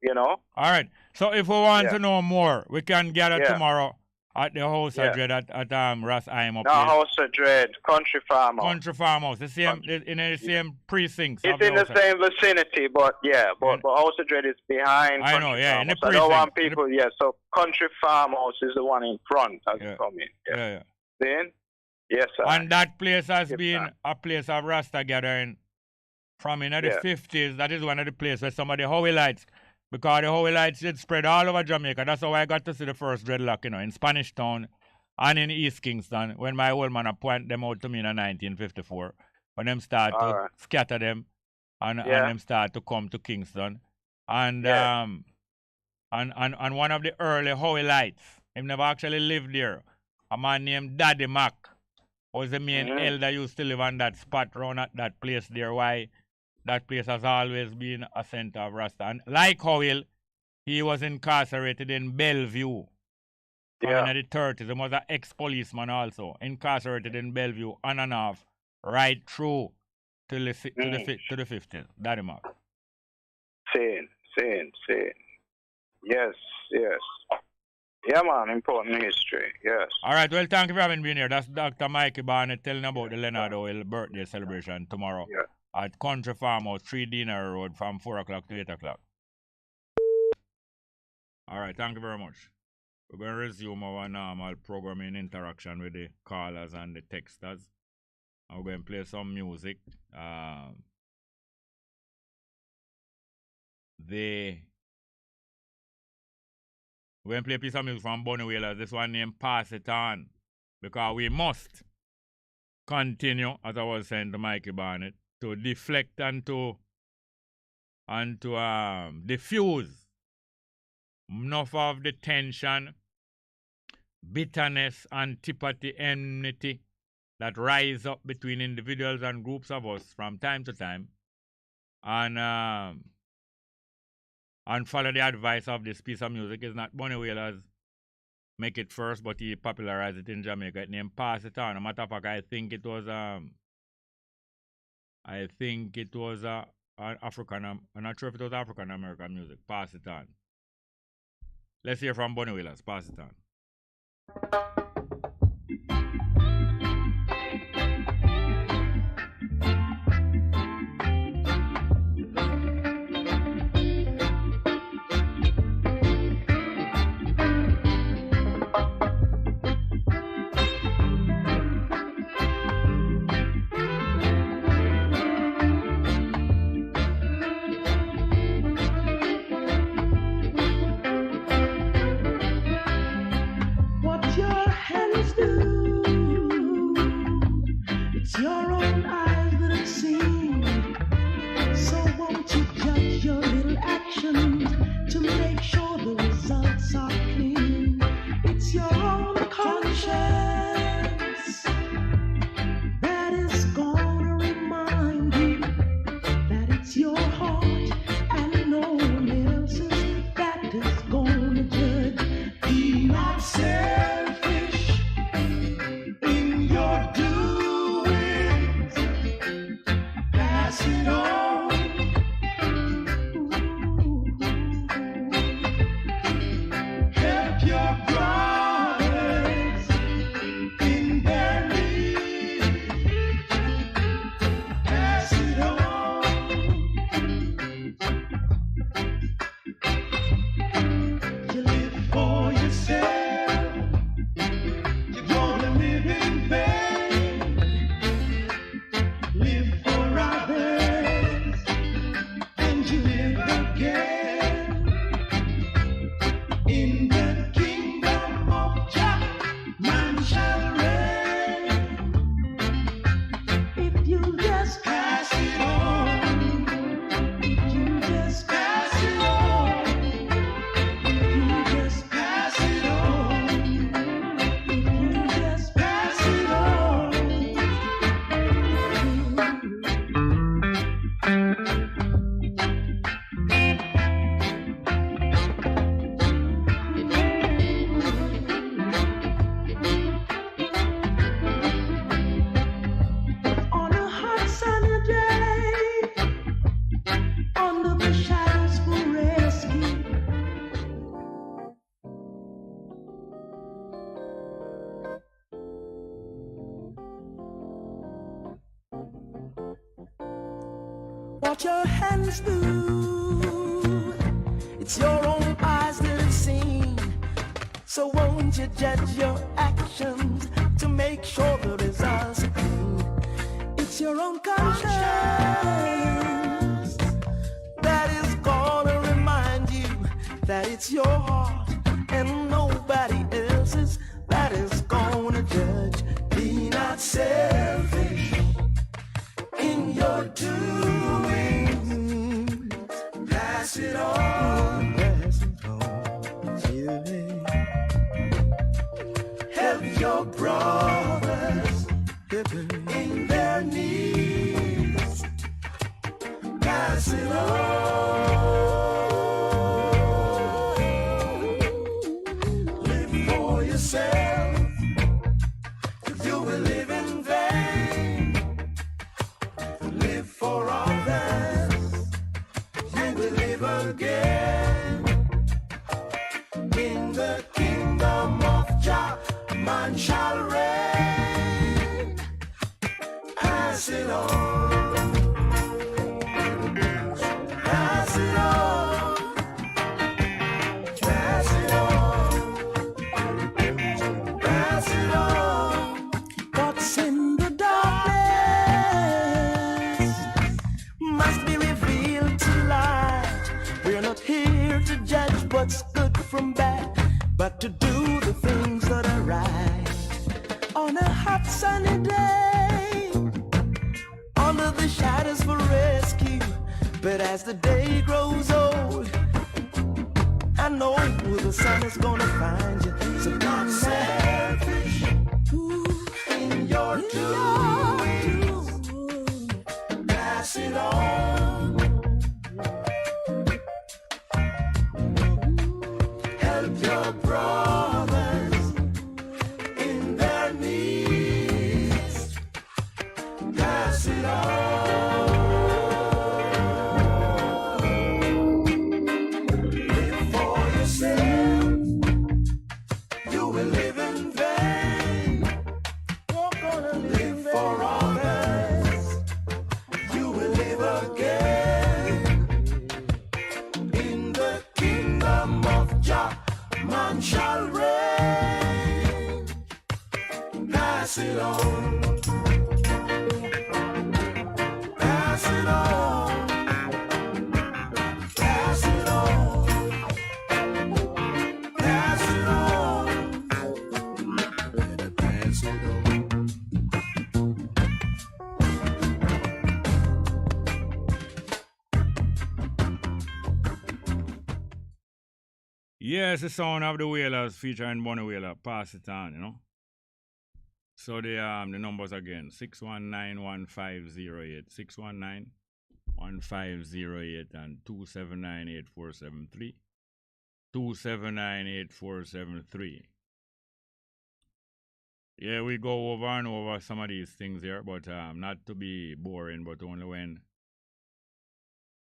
you know. All right. So if we want to know more, we can gather tomorrow at the House of Dread at Ras Im up here. House of Dread, Country Farmhouse. Country Farmhouse, the same in the same precincts. It's in the same vicinity, but but House of Dread is behind. I know, in the precinct. I don't want people, so Country Farmhouse is the one in front as you come in. Yeah. Then, yes, sir. And that place has been a place of Rasta gathering from in the 50s. That is one of the places where some of the Howielites, because the Howielites did spread all over Jamaica. That's how I got to see the first dreadlock, in Spanish Town and in East Kingston, when my old man appointed them out to me in 1954. When them start to scatter them and them start to come to Kingston. And and one of the early Howielites, he never actually lived there, a man named Daddy Mac was the main elder used to live on that spot around at that place there. Why that place has always been a center of Rasta. And like Howell, he was incarcerated in Bellevue in the 30s. He was an ex-policeman also, incarcerated in Bellevue on and off, right through to the 50s. Daddy Mac. Same. Yes. Yeah, man, important history, yes. All right, well, thank you for having been here. That's Dr. Mikey Barnett telling about the Leonard Howell birthday celebration tomorrow at Country Farmhouse, 3 Dinner Road from 4 o'clock to 8 o'clock. All right, thank you very much. We're going to resume our normal programming interaction with the callers and the texters. And we're going to play some music. We're going to play a piece of music from Bunny Whalers. This one named Pass It On. Because we must continue, as I was saying to Mikey Barnett, to deflect and to diffuse enough of the tension, bitterness, antipathy, enmity that rise up between individuals and groups of us from time to time. And follow the advice of this piece of music. It's not Bunny Whalers make it first, but he popularized it in Jamaica. It named Pass It On. As a matter of fact, I think it was African. I'm not sure if it was African American music. Pass It On. Let's hear from Bunny Whalers. Pass It On. What your hands do, it's your own eyes that have seen. So won't you judge your actions to make sure the results are clean. It's your own conscience that is gonna remind you that it's your heart and nobody else's that is gonna judge. Be not selfish in your doing. Pass it on. Pass it on. Help your brothers in their needs. Pass it on. Live for yourself. If you will live in vain, live for others. You will live again. In the kingdom of Jah, man shall reign. Pass it on. Pass it on. Pass it on. Pass it on. What's in the darkness must be revealed to light. We're not here to judge what's good from bad, but to do the things that are right. On a hot sunny day, under the shadows for rescue. But as the day grows old, I know the sun is gonna find you. So not selfish in your doings. Pass it on. Help your brothers in their needs. Pass it on. Live for yourself. You will live in vain. Live for others. You will live again. In the kingdom of Jah, man shall reign. Pass it on. Pass it on. Pass it on. Pass it on. Pass it on. Yes, the sound of the Whalers featuring Bonnie Whaler. Pass it on, you know. So the numbers again: 619-1508, 619-1508, and 279-8473, 279-8473. Yeah, we go over and over some of these things here, but not to be boring, but only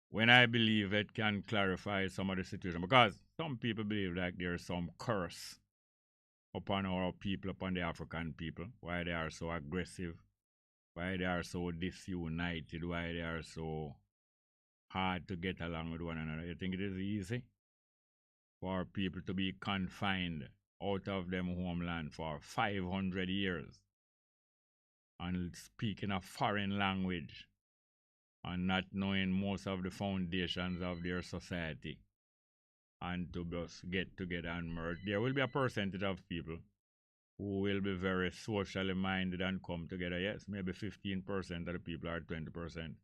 when I believe it can clarify some of the situation. Because some people believe that there's some curse upon our people, upon the African people, why they are so aggressive, why they are so disunited, why they are so hard to get along with one another. You think it is easy for people to be confined out of them homeland for 500 years and speaking a foreign language and not knowing most of the foundations of their society, and to just get together and merge? There will be a percentage of people who will be very socially minded and come together. Yes, maybe 15% of the people are 20%.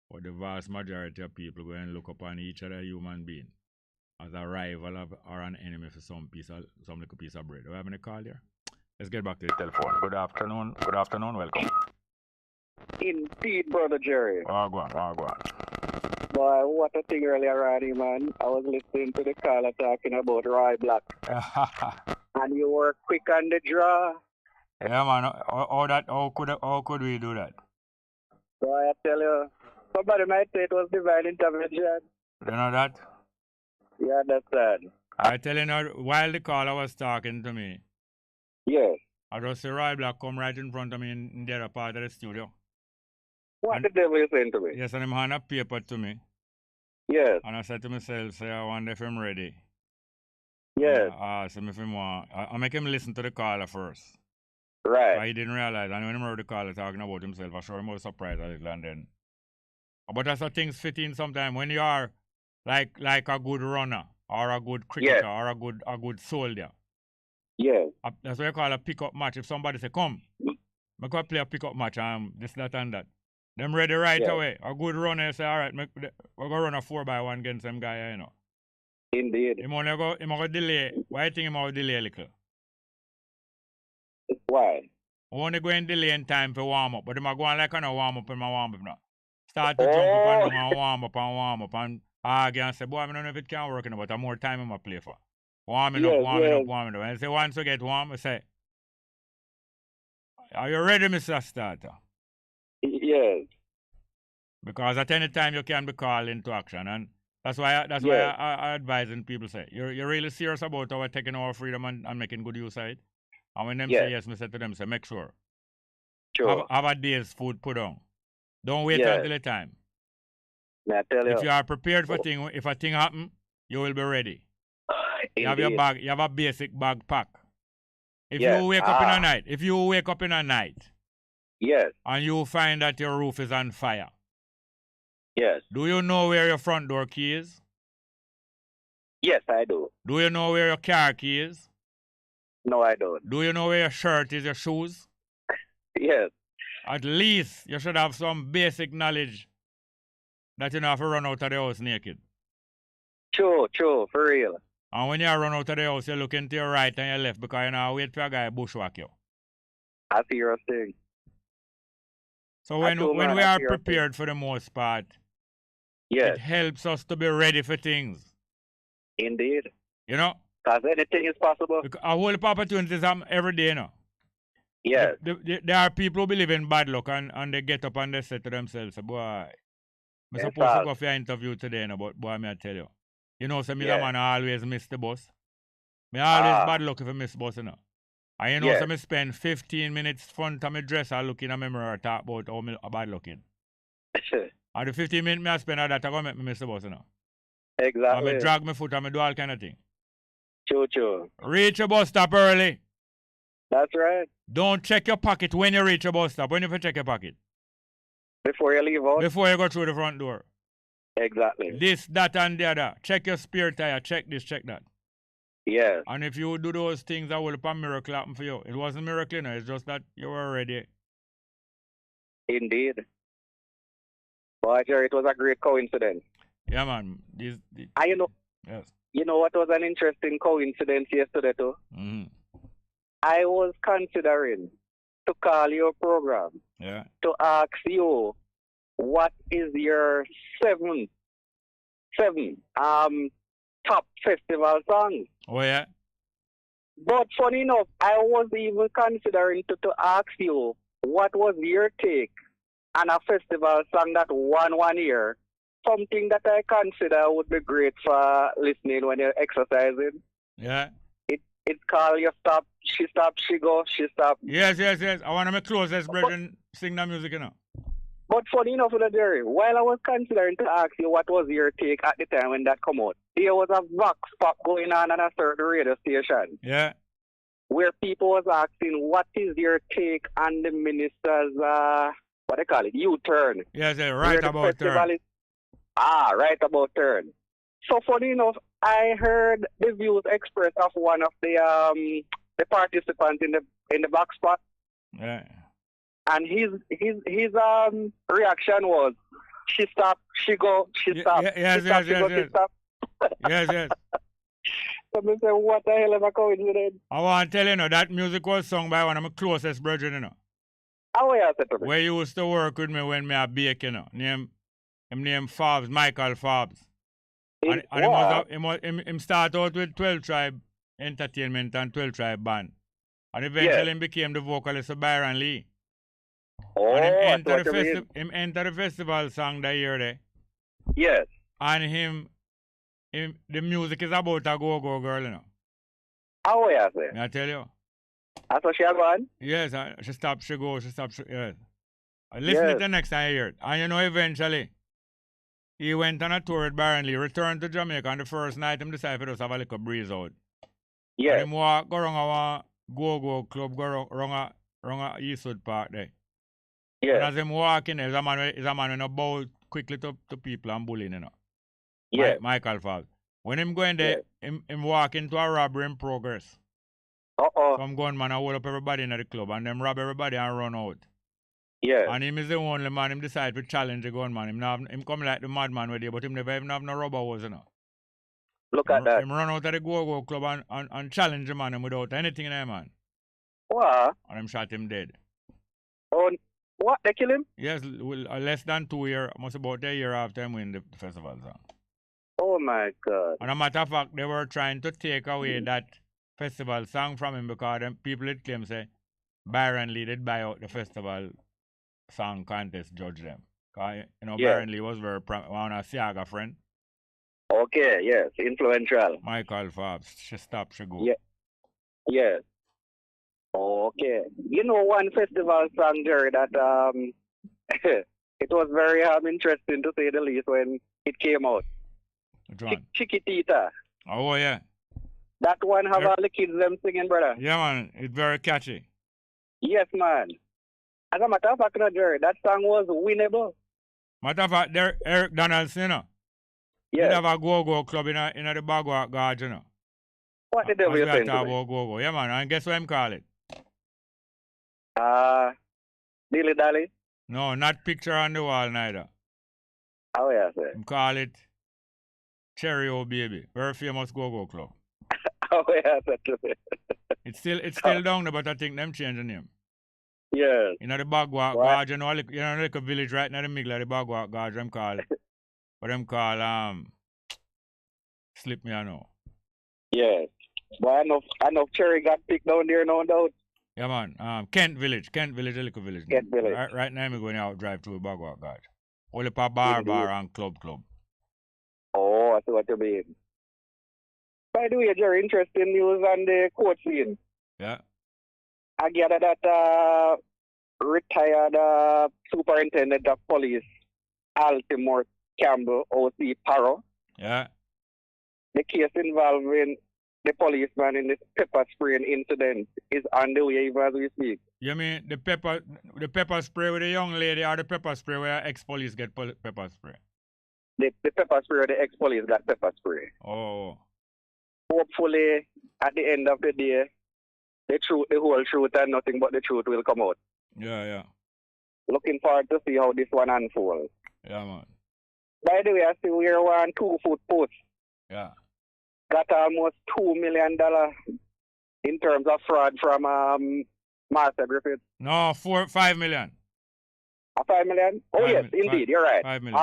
But the vast majority of people go and look upon each other human being as a rival or an enemy for some little piece of bread. Do we have any call here? Let's get back to the telephone. Good afternoon. Good afternoon. Welcome. Indeed, Brother Jerry. Oh, go on. Boy, what a thing earlier on, man. I was listening to the caller talking about Roy Black. And you were quick on the draw. Yeah, man. How could we do that? So I tell you, somebody might say it was divine intervention. You know that? You understand? I tell you now, while the caller was talking to me, yes, I just see Roy Black come right in front of me in the other part of the studio. What the devil you saying to me? Yes, and him hand a paper to me. Yes. And I said to myself, say, I wonder if I'm ready. Yes. I asked him if he want. I make him listen to the caller first. Right. He didn't realize, and when he heard the caller talking about himself, I'm sure he was surprised a little, and then. But that's how things fit in sometimes when you are like a good runner or a good cricketer or a good soldier. Yes. That's what you call a pick-up match. If somebody say, come, I can play a pick-up match, this, that, and that. Them ready right away. A good runner say, all right, we're going to run a 4x1 against them guy, you know. Indeed. Him only go delay. Why you think him going to delay a little? Why? I want to go and delay in time for warm up, but I'm going like a warm up in my warm up now. Start to jump up and down and warm up and argue and say, boy, I don't know if it can work, but I'm more time in my play for. Warming up. And I say, once you get warm, I say, are you ready, Mr. Starter? Yes. Because at any time you can be called into action, and that's why I advising people say, you're really serious about our taking our freedom and making good use of it? And when them say yes, I say to them, say, make sure. Have a day's food put on. Don't wait until the time. I tell you. If you are prepared for thing, if a thing happen, you will be ready. You have your bag, you have a basic bag pack. If you wake up in a night, yes, and you find that your roof is on fire, yes, do you know where your front door key is? Yes, I do. Do you know where your car key is? No, I don't. Do you know where your shirt is, your shoes? Yes. At least you should have some basic knowledge that you don't have to run out of the house naked. True, for real. And when you run out of the house, you look into your right and your left because you know wait for a guy bushwhack you. I see your thing. So when we are prepared for the most part, it helps us to be ready for things. Indeed. You know? Because anything is possible. A whole heap of opportunities every day, you know? Yes. There are people who believe in bad luck and they get up and they say to themselves, boy, I'm supposed to go for your interview today, you know, but boy, I tell you. You know, some man always miss the bus. Me always bad luck if I miss the bus, you know. And you know, so me spend 15 minutes front of my dresser looking at my mirror talk about how me bad looking. And the 15 minutes me I spend on that, I go make me miss the bus, you know. Exactly. And me drag my foot and me do all kind of thing. True. Reach your bus stop early. That's right. Don't check your pocket when you reach your bus stop. When you check your pocket? Before you leave out? Before you go through the front door. Exactly. This, that, and the other. Check your spare tire. Check this, check that. Yes. And if you do those things, that will be a miracle happen for you. It wasn't a miracle, you know. It's just that you were ready. Indeed. Boy, Jerry, it was a great coincidence. Yeah, man. You know what was an interesting coincidence yesterday, too? Mm-hmm. I was considering to call your program to ask you what is your seven top festival songs. Oh, yeah? But funny enough, I was even considering to ask you what was your take on a festival song that won 1 year. Something that I consider would be great for listening when you're exercising. Yeah. It's called You Stop, She Stop, She Go, She Stop. Yes. I want to make closest brethren sing the music, you know. But funny enough, Jerry, while I was considering to ask you what was your take at the time when that come out, there was a vox pop going on a certain radio station. Yeah. Where people was asking, what is your take on the minister's, what they call it, U-turn? Yes, right about turn. Right about turn. So funny enough, I heard the views expressed of one of the participants in the back spot. Yeah. And his reaction was, she stop, she go, she stop. Yes. She stop. Yes. So I say, what the hell am I coincidence? I want to tell you, that music was sung by one of my closest brethren, you know. How are you, Settlement? Where you used to work with me when me a bake, you know. Him Forbes, Michael Forbes. And him start out with 12 Tribe Entertainment and 12 Tribe Band. And eventually him became the vocalist of Byron Lee. And him enter the festival song that year there. Yes. And the music is about a go-go girl, you know. How are you, sir? I tell you. That's what she had gone? Yes, she stopped, she go, yes. Listen to the next time I hear it. And you know, eventually, he went on a tour with Byron Lee, returned to Jamaica, and the first night him decided to just have a little breeze out. Yeah. And him go around a go-go club, go around Wrong Eastwood Park there. Yeah. And as him walking there, is a man when a bow quickly to people and bullying, you know. Yeah. Michael Falk. When him going there, him walk into a robbery in progress. Some gunman hold up everybody in the club and them rob everybody and run out. Yeah. And him is the only man him decide to challenge the gunman. Him come like the madman with you, but him never even have no rubber hose, you know. Look at that. Him run out of the go-go club and challenge the man him without anything in there, man. What? And him shot him dead. Oh, what? They kill him? Yes, less than 2 years, almost about a year after him win the festival song. Oh my God. And a matter of fact, they were trying to take away that festival song from him because them people it claim say Byron Lee did buy out the festival song contest judge them. Cause Byron Lee was very one of Seaga friend. Okay, yes, influential. Michael Forbes, she stopped, she go. Yeah. Yes. Okay. You know one festival song, Jerry, that it was very interesting to say the least when it came out. Chiquitita. Oh yeah. That one have all the kids them singing, brother. Yeah man, it's very catchy. Yes, man. As a matter of fact, Jerry, that song was winnable. Matter of fact, there Eric Donaldson, you know. Yeah. He have a go-go club in the Bagua Gorge, you know. What the devil you saying to me? Go-go. Yeah man, and guess what him call it? Dilly Dally? No, not Picture on the Wall neither. Oh yeah, sir. Him call it Cherry O Baby. Very famous go-go club. Oh yeah, sir. It's still down there, but I think them change the name. Yeah. You know the Bagua Gorge, you know like a village right in the middle of the Bagua Gorge, them call what them call slip me I know. Yeah. But enough cherry got picked down there, no doubt. Yeah man. Kent Village, a little village. Kent Village. Right now I'm going out drive through Bagua Gorge. Only for bar and club. Oh, I see what you mean. By the way, Jerry, interesting news on the court scene. Yeah. I gather that retired superintendent of police, Altimore Campbell, O.C. Parro. Yeah. The case involving the policeman in this pepper spraying incident is on the way even as we speak. You mean the pepper spray with the young lady or the pepper spray where ex-police get pepper spray? The pepper spray where the ex-police got pepper spray. Oh. Hopefully, at the end of the day, the whole truth and nothing but the truth will come out. Yeah. Looking forward to see how this one unfolds. Yeah, man. By the way, I see we're on 2 foot post. Yeah. Got almost $2 million in terms of fraud from Master Griffith. No, 5 million. 5 million? Oh, yes, indeed, you're right. 5 million.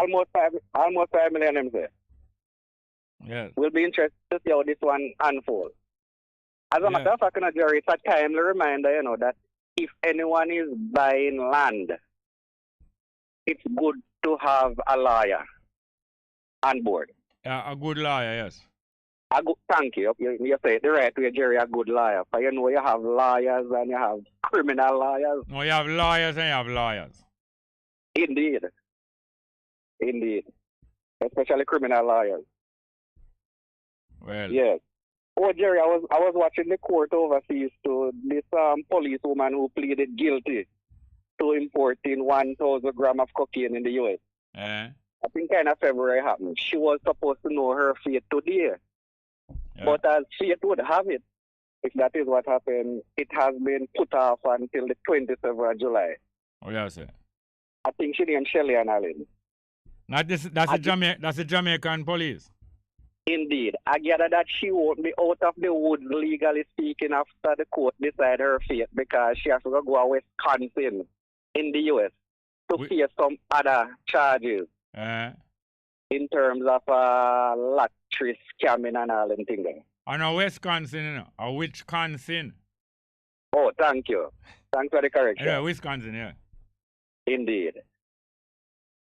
Almost 5 million, I'm saying. Yes. We'll be interested to see how this one unfolds. As a matter of fact, Jerry, it's a timely reminder, that if anyone is buying land, it's good to have a lawyer on board. Yeah, a good lawyer, yes. Thank you. You say it the right way, Jerry, a good lawyer. But you have lawyers and you have criminal lawyers. No, you have lawyers and you have lawyers. Indeed. Especially criminal lawyers. Well. Yes. Oh, Jerry, I was watching the court overseas to this policewoman who pleaded guilty to importing 1,000 grams of cocaine in the U.S. I think kind of February happened. She was supposed to know her fate today. Yeah. But as fate would have it, if that is what happened, it has been put off until the 27th of July. Oh, yeah, sir. I think she named Shelley and Allen. That's the Jamaican police. Indeed. I gather that she won't be out of the woods, legally speaking, after the court decide her fate because she has to go to Wisconsin in the U.S. to face some other charges in terms of lottery scamming and all them things. I know Wisconsin, or Wisconsin. Oh, thank you. Thanks for the correction. Yeah, Wisconsin, yeah. Indeed.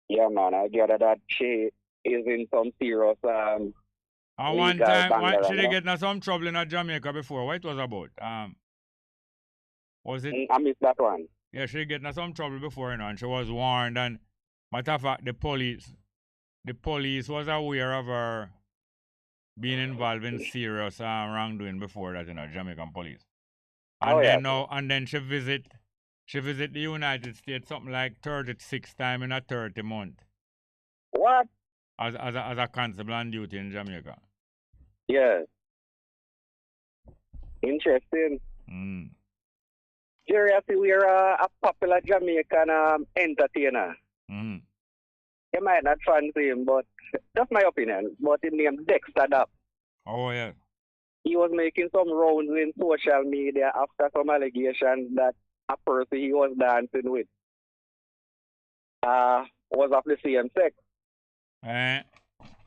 Yeah, man, I gather that she is in some serious one time, she did get in some trouble in Jamaica before. What it was about? Was it? I missed that one. Yeah, she did get in some trouble before, and she was warned. And matter of fact, the police was aware of her being involved in serious wrongdoing before that, Jamaican police. And then she visit She visit the United States something like 36 times in a 30 month. What? As a constable on duty in Jamaica. Yeah. Interesting. Jerry, I see we're a popular Jamaican entertainer. You might not fancy him, but that's my opinion. But his name Dexter Dapp. Oh, yeah. He was making some rounds in social media after some allegations that a person he was dancing with was of the same sex.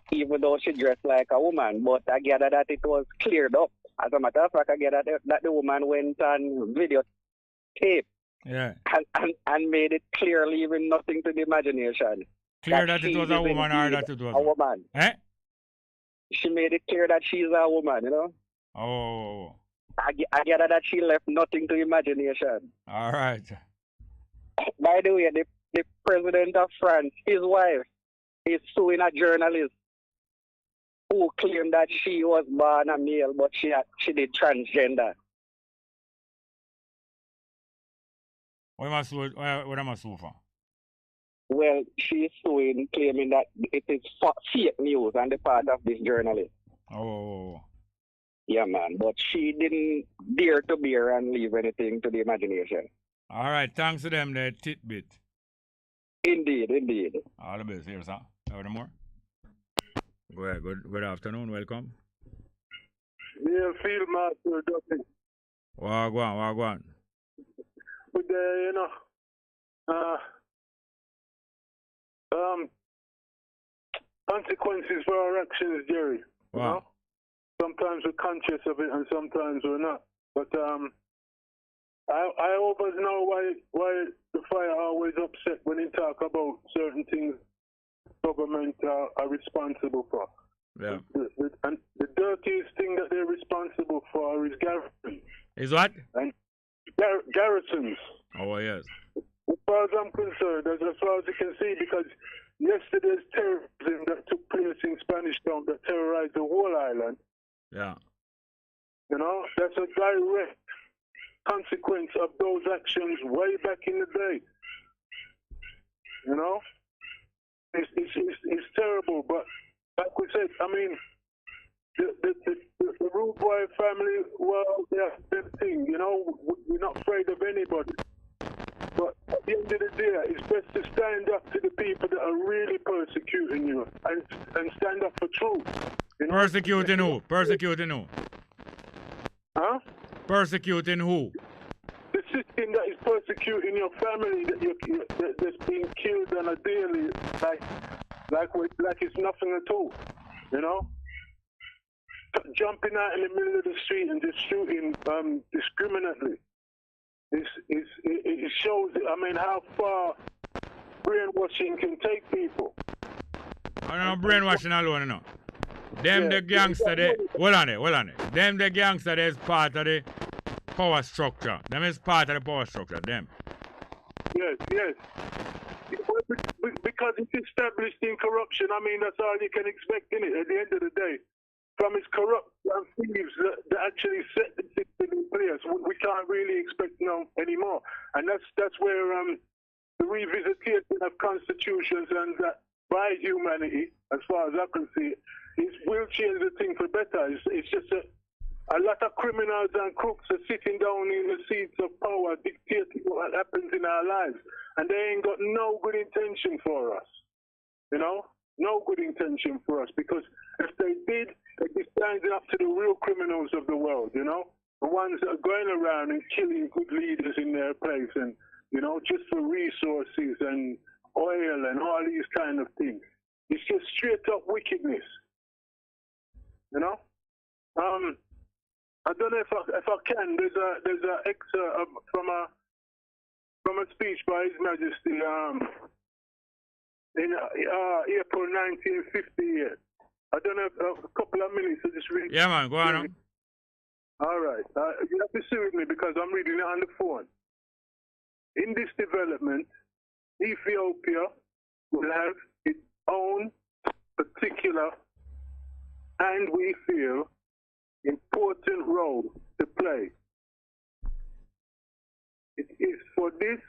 Even though she dressed like a woman. But I gather that it was cleared up. As a matter of fact, I gather that the woman went on videotape and made it clear, leaving nothing to the imagination. Clear that it was a woman or that it was a woman. She made it clear that she's a woman, you know? Oh. I gather that she left nothing to imagination. All right. By the way, the president of France, his wife, is suing a journalist who claimed that she was born a male, but she did transgender. What am I suing for? Well, she's suing, claiming that it is fake news on the part of this journalist. Oh. Yeah, man. But she didn't dare to bear and leave anything to the imagination. All right. Thanks to them, the tidbit. Indeed. All the best. Here, sir. Have any more? Go ahead. Good afternoon. Welcome. Yeah, Field Master Duffy. Wagwan. But consequences for our actions, Jerry. Wow. You know? Sometimes we're conscious of it and sometimes we're not. But I always know why the fire always upset when they talk about certain things government are responsible for. Yeah. And the dirtiest thing that they're responsible for is Garrison. Is what? And Garrisons. Oh, yes. As far as I'm concerned, as far as you can see, because yesterday's terrorism that took place in Spanish Town that terrorized the whole island, yeah, you know, that's a direct consequence of those actions way back in the day. You know, it's terrible, but like we said, I mean, the rude boy family, well, they're the thing, you know, we're not afraid of anybody. But at the end of the day, it's best to stand up to the people that are really persecuting you and stand up for truth. You know? Persecuting who? Persecuting who? Huh? Persecuting who? The system that is persecuting your family that's being killed on a daily, like it's nothing at all. You know? Jumping out in the middle of the street and just shooting discriminately. It shows, I mean, how far brainwashing can take people. I don't know brainwashing alone, you know. Them the gangster, hold on there. Them the gangster is part of the power structure. Them is part of the power structure, them. Yes. Because it's established in corruption, I mean, that's all you can expect in it at the end of the day. From its corrupt thieves that actually set the system in place, we can't really expect anymore. And that's where the revisitation of constitutions and that by humanity, as far as I can see, will change the thing for better. It's just a lot of criminals and crooks are sitting down in the seats of power, dictating what happens in our lives, and they ain't got no good intention for us. You know, no good intention for us, because if they did, they'd be standing up to the real criminals of the world. You know, the ones that are going around and killing good leaders in their place, and you know, just for resources and oil and all these kind of things. It's just straight up wickedness. You know, I don't know if I can. There's a excerpt from a speech by His Majesty in April 1958. I don't know if a couple of minutes to just read. Yeah, man, go on. All right, you have to sit with me because I'm reading it on the phone. In this development, Ethiopia will have its own particular, and we feel, important role to play. It is for for this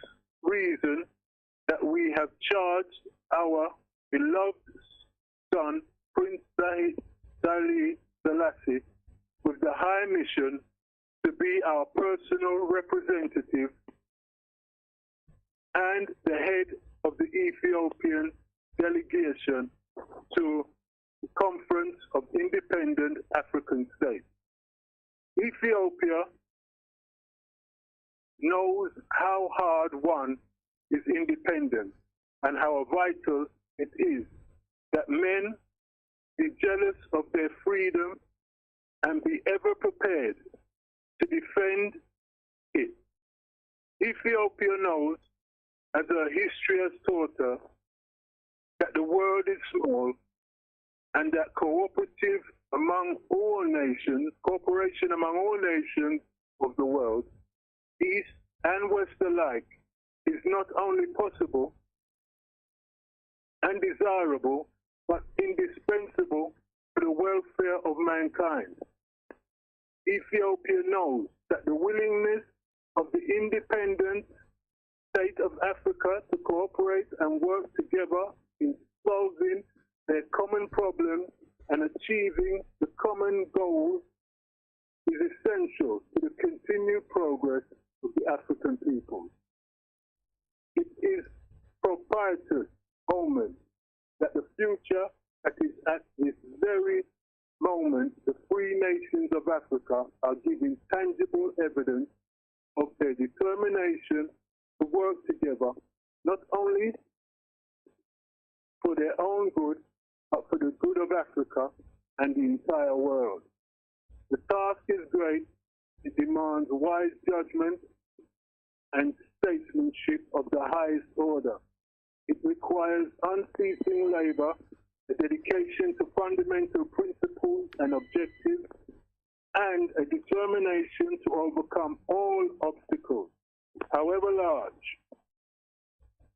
reason that we have charged our beloved son, Prince Dali Selassie, with the high mission to be our personal representative and the head of the Ethiopian delegation to the Conference of Independent African States. Ethiopia knows how hard one is independent and how vital it is that men be jealous of their freedom and be ever prepared to defend it. Ethiopia knows, as her history has taught her, that the world is small and that cooperation among all nations of the world, East and West alike, is not only possible and desirable, but indispensable for the welfare of mankind. Ethiopia knows that the willingness of the independent state of Africa to cooperate and work together in solving their common problems and achieving the common goals is essential to the continued progress of the African people. It is propitious moment that the future that is at this very moment, the free nations of Africa are giving tangible evidence of their determination to work together, not only for their own good, but for the good of Africa and the entire world. The task is great. It demands wise judgment and statesmanship of the highest order. It requires unceasing labor, a dedication to fundamental principles and objectives, and a determination to overcome all obstacles, however large.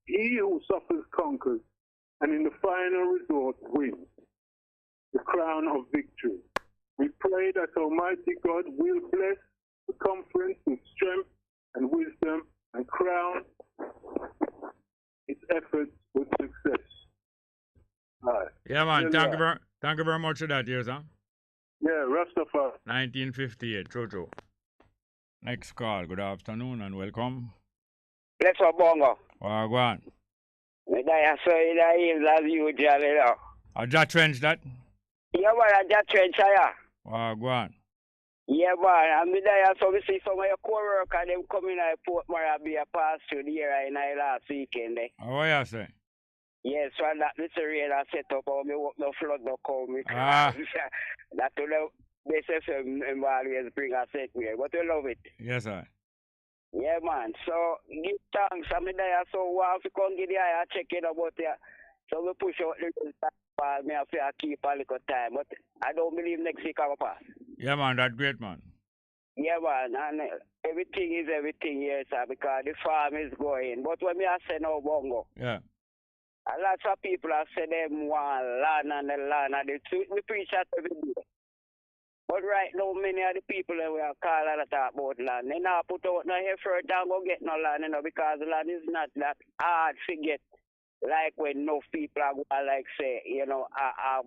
He who suffers conquers, and in the final resort wins the crown of victory. We pray that Almighty God will bless the conference with strength and wisdom and crown its efforts with success. Right. Yeah, man. Thank you very much for that, yes, huh? Yeah, Rastafari. 1958, Jojo. Next call. Good afternoon and welcome. Let's go, Bongo. Go on. Midday, I saw you there, as usual, you know. A Jack Trench, that? Yeah, man, a Jack Trench, yeah. Go on. Yeah, man, and Midday, I saw we see some of your co-workers, them coming at Port Marabia pass through the year in last weekend. What you say? Yes, so that little rain I set up, me hope no flood no come. That to the Bess FM always bring a set me, but we love it. Yes, sir. Yeah, man. So give thanks. I mean, there so if you come get the eye, check it about there. So we push out the ball. Me have to keep a little time, but I don't believe next week I will pass. Yeah, man. That's great, man. Yeah, man. And everything is everything here, sir, because the farm is going. But when me I say no Bongo. Yeah. A lot of people have said them want land and the land and the truth. We preach that every day. But right now, many of the people that we are calling that talk about land, they not put out no effort and go get no land, you know, because land is not that hard to get. Like when enough people are going, like say, you know, a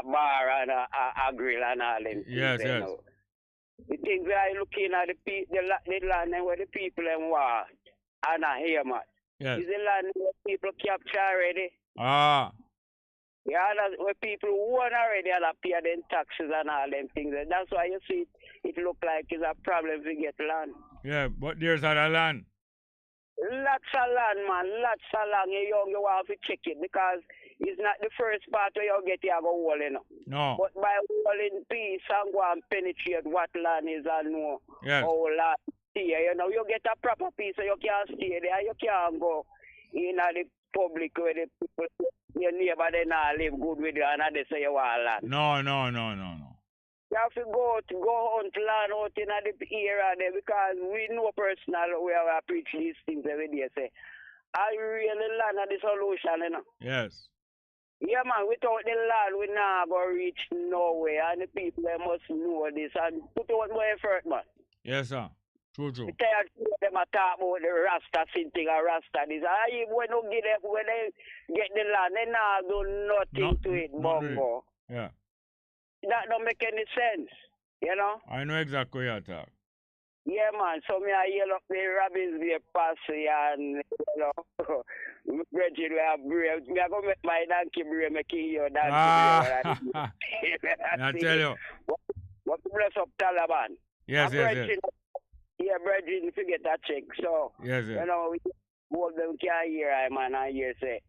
bar and a grill and all them things. Yes, yes. Know. The things we are looking at the land and where the people them want and not here much. Yes. Is the land where people capture already? Yeah, that's where people own already and pay them taxes and all them things. That's why you see it look like it's a problem to get land. Yeah, but there's other land. Lots of land, man. Lots of land. You have to check it because it's not the first part where you get here go hold, you know. No. But by holding peace and go and penetrate what land is and know how land here, you know, you get a proper piece so you can't stay there. You can't go in the public where the people, your neighbor, they not live good with you and they say you want land. No. You have to go hunt land out in the area there because we know personal we have to preach these things every day. Say, are you really land at the solution, you know? Yes. Yeah, man, without the land, we not going to reach nowhere and the people they must know this and put out more effort, man. Yes, sir. True. I'm tired of them talk about the Rasta thing or Rasta this. When they get the land, they now do nothing to it, Bongo. Yeah. That don't make any sense, you know? I know exactly what you're talking. Yeah, man. So me I yell up the rabbits be a passy and, you know, Bridget we have brave. Me I go make my donkey brave, make your donkey brave. I tell you. What bless up Taliban. Yes. Yeah, Bridget, if you get that check. So, yes. You know, all them can't hear, man, I hear say,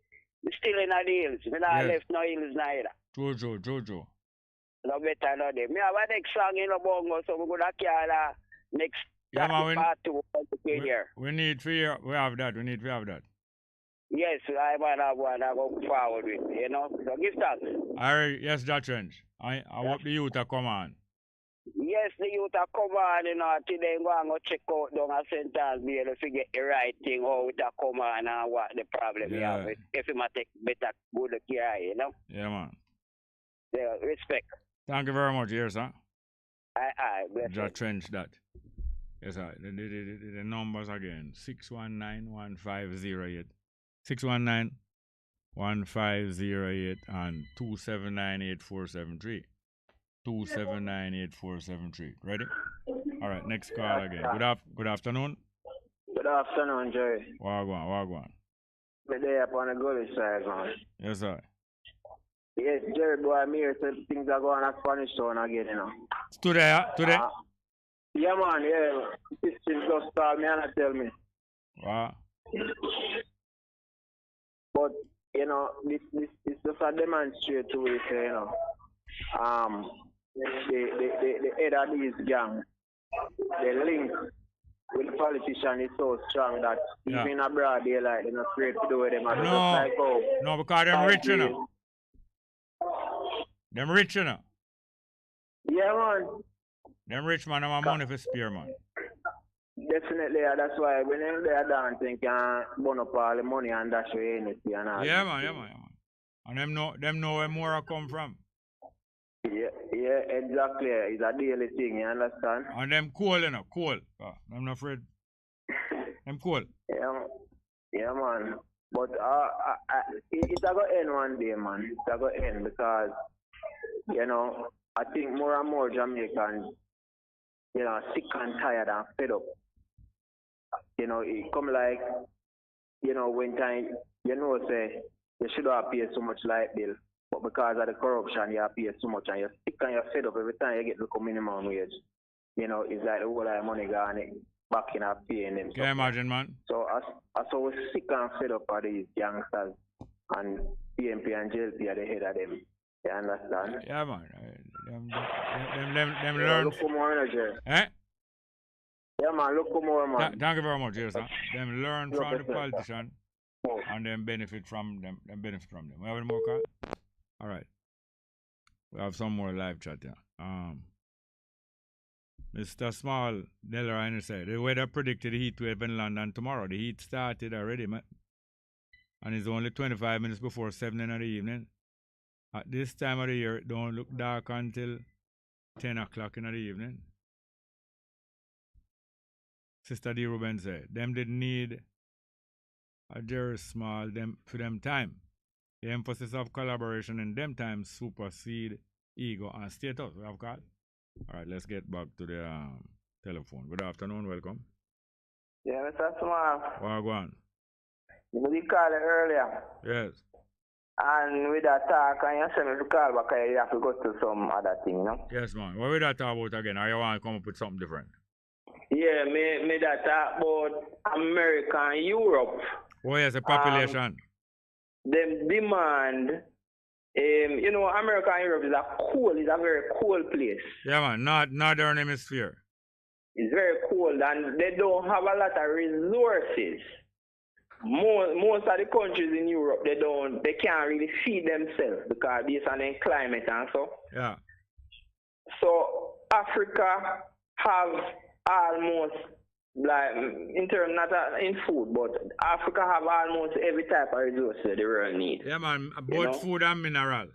we still in the hills. We not left no hills neither. True. No better no day. Me have a next song in the Bongo, so we're gonna carry next part two here. We need to hear, we have that. Yes, I might have one I go forward with, you know. So give thanks. Alright, yes, that change. I hope the youth are come on. Yes, the youth are come on, you know, today go and go check out down a sentence, be able to get the right thing, how it come on and what the problem you have. If you might take better good care, you know. Yeah, man. Yeah, respect. Thank you very much, yes, sir. Bless Just change that. Yes, sir. The numbers again. 619-1508. 619-1508 and 279-8473. 279-8473. Ready? All right, next call again. Good afternoon. Good afternoon, Jerry. Wagwan. Midday upon the gully side, man. Yes, sir. Yes, Jerry, boy, I'm here, so things are going to Spanish Town again, you know. Today? Yeah, man, yeah. Sisters just call me and tell me. Wow. But, you know, this just a demonstrate to it, you know. The head of these gangs, the link with the politician is so strong that even abroad they like they're not afraid to do with them. No, because they're rich, you know. Them rich, you know. Yeah, man. Them rich, man, have money for spare, man. Definitely, that's why when they're dancing, can burn up all the money and dash away anything and all. Yeah, man. And them know where more come from. Yeah, exactly. It's a daily thing, you understand? And them cool, you know, cool. I'm not afraid. Them cool. Yeah, man. But it's going to end one day, man. It's going to end because, you know, I think more and more Jamaicans, you know, sick and tired and fed up. You know, it come like, you know, when time, you know, say, you should have paid so much light bill. But because of the corruption, you have paid so much and you're sick and you're fed up every time you get the minimum wage. You know, it's like the whole lot of money gone back in our paying them. Can you imagine, man? So I saw sick and fed up of these youngsters and PNP and JLP at the head of them. You understand? Yeah, man. Them learn. Look for more energy. Eh? Yeah, man. Look for more, man. Thank you very much, yes, sir. Them learn from the politician and then benefit from them. We have any more call? All right. We have some more live chat here. Mr. Small, Delrine said, the weather predicted a heat wave in London tomorrow. The heat started already, man. And it's only 25 minutes before 7 in the evening. At this time of the year, it don't look dark until 10 o'clock in the evening. Sister D. Ruben said, them didn't need a Jerry Small for them time. The emphasis of collaboration in them times supersede ego and status. We have called. All right, let's get back to the telephone. Good afternoon, welcome. Yeah, Mr. Small. Wagwan. You called earlier. Yes. And with that talk, and you said me to call back, you have to go to some other thing, no? Yes, man. What will that talk about again? Or you want to come up with something different? Yeah, me that talk about America and Europe. Oh, yes, the population. Them demand, you know, America and Europe is a very cold place. Yeah, man. Northern hemisphere. It's very cold and they don't have a lot of resources. Most of the countries in Europe, they can't really feed themselves because based on their climate and so. Yeah. So Africa have almost, like, in terms, not in food, but Africa have almost every type of resource that the world needs. Yeah, man, both food and mineral.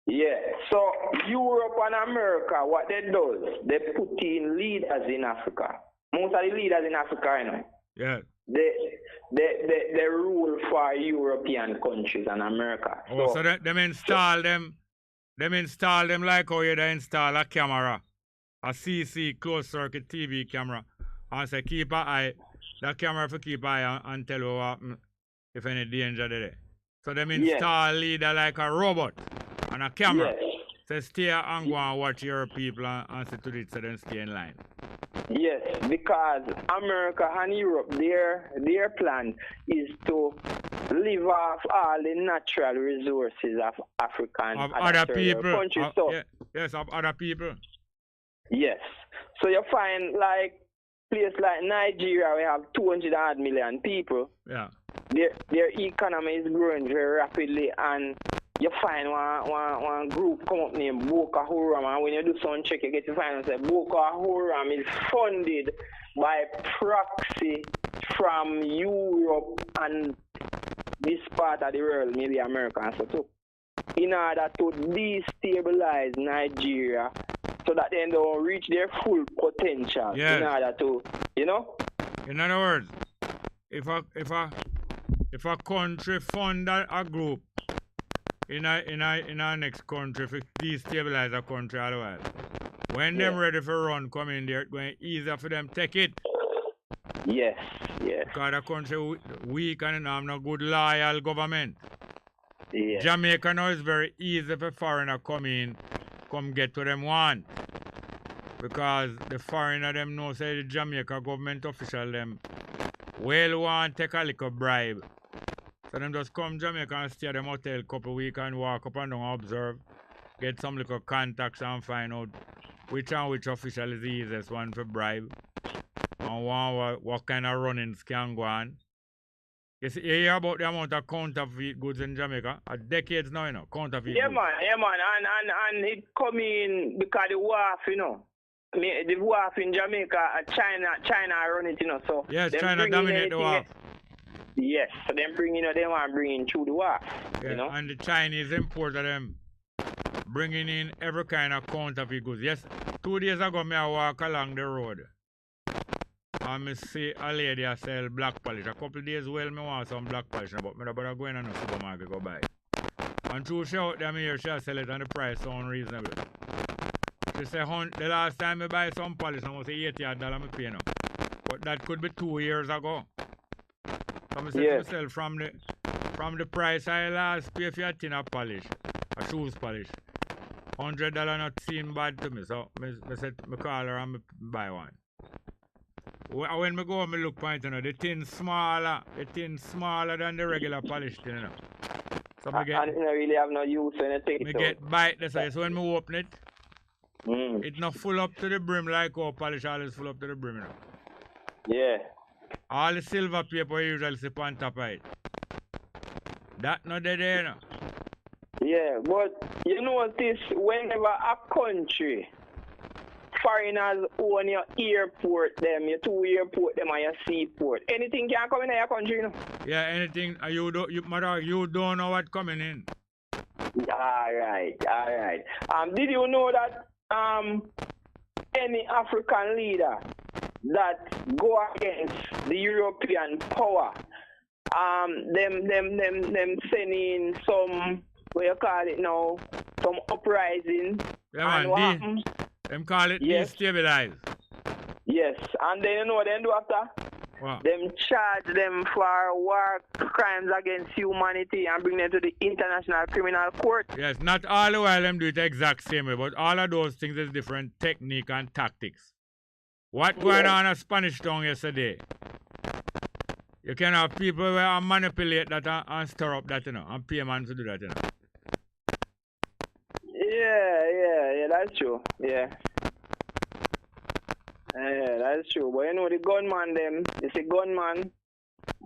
Yeah, so Europe and America, what they do, they put in leaders in Africa. most of the leaders in Africa, you know, Yeah. they rule for European countries and America. Oh, so them install them like how you install a camera, a CC closed circuit TV camera, and say keep an eye. That camera for keep an eye and tell you what happen if any danger there. So them install leader like a robot and a camera. Yes. So stay and go and watch your people and see to it so then stay in line. Yes, because America and Europe, their plan is to live off all the natural resources of African of and other people. countries. Yes, of other people. Yes. So you find like place like Nigeria, we have 200 odd million people. Yeah. Their economy is growing very rapidly, and you find one group come up named Boko Haram, and when you do some check, you get to find out that Boko Haram is funded by proxy from Europe and this part of the world, maybe America and so too, in order to destabilize Nigeria so that they don't reach their full potential. Yes. In order to, you know? In other words, if a country fund a group in our next country to destabilize a country otherwise, when them ready for run come in there, it's going easier for them take it. Yes, yes. Because the country weak and have no good loyal government. Yes. Jamaica now is very easy for foreigner come get to them want. Because the foreigner them know say the Jamaica government official them well want take a little bribe. So them just come Jamaica and stay at them hotel couple weeks and walk up and down and observe, get some little contacts and find out which official is the easiest one for bribe and what kind of runnings can go on. You hear about the amount of counterfeit goods in Jamaica? Decades now, you know, counterfeit goods. Man, and it come in because the wharf, you know. I mean, the wharf in Jamaica, China run it, you know, so... Yes, China dominate the wharf. Yes, so them they want to bring in through the wharf, you know. And the Chinese importer them bringing in every kind of counterfeit goods. Yes, 2 days ago, I walk along the road and I see a lady sell black polish. A couple days well, I want some black polish, but I better go in a supermarket go buy. And through she out there, here, she sell it and the price sound reasonable. She say, the last time I buy some polish, I must say $80 I pay now. But that could be 2 years ago. So I say to myself, from the price I last pay for a tin of polish, a shoes polish, $100 not seem bad to me. So I said, I call her and I buy one. When I go, I look point, you know, the tin smaller than the regular polish tin, you know. So I get, and it don't really have no use when you take it out. Get bite, that's why. So when I open it, it's not full up to the brim like how polish always full up to the brim, you know. Yeah. All the silver paper usually sit on top of it. That not there, you know. Yeah, but you notice whenever a country foreigners own your airport them, your 2 airport them and your seaport, anything can come in your country, you know. Yeah, anything. You don't know what's coming in. All right. Did you know that any African leader that go against the European power, them sending some, what you call it now, some uprising. Yeah, and what happens? Them call it destabilize. Yes, and then you know what they do after? What? Them charge them for war crimes against humanity and bring them to the International Criminal Court. Yes, not all the while them do it the exact same way, but all of those things is different technique and tactics. What going on in Spanish Town yesterday? You can have people who manipulate that and stir up that, you know, and pay man to do that, you know. Yeah, that's true. Yeah, that's true. But you know, the gunman them, you see gunman,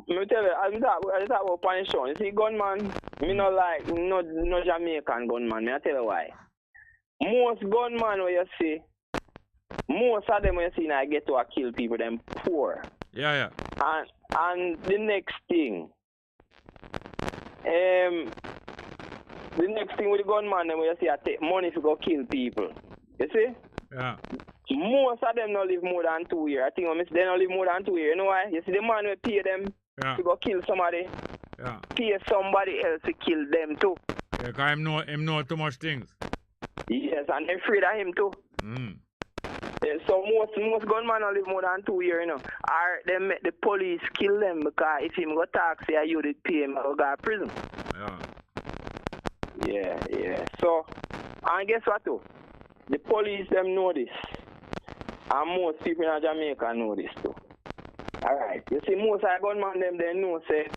let me tell you, I talk about Spanish Town. You see gunman, me not like, no Jamaican gunman, me I tell you why. Most gunman where you see, most of them when you see now get to kill people, them poor. Yeah. And the next thing, with the gunman, then when you see I take money to go kill people. You see? Yeah. most of them don't live more than 2 years. I think they don't live more than 2 years. You know why? You see the man will pay them to go kill somebody. Yeah. Pay somebody else to kill them too. Yeah, because him know too much things. Yes, and they're afraid of him too. Yeah, so most gunmen don't live more than 2 years, you know. Or they make the police kill them because if him go tax, you did pay him or go to prison. Yeah. So, and guess what too? The police them know this. And most people in Jamaica know this too. Alright. You see, most of the gunmen them they know say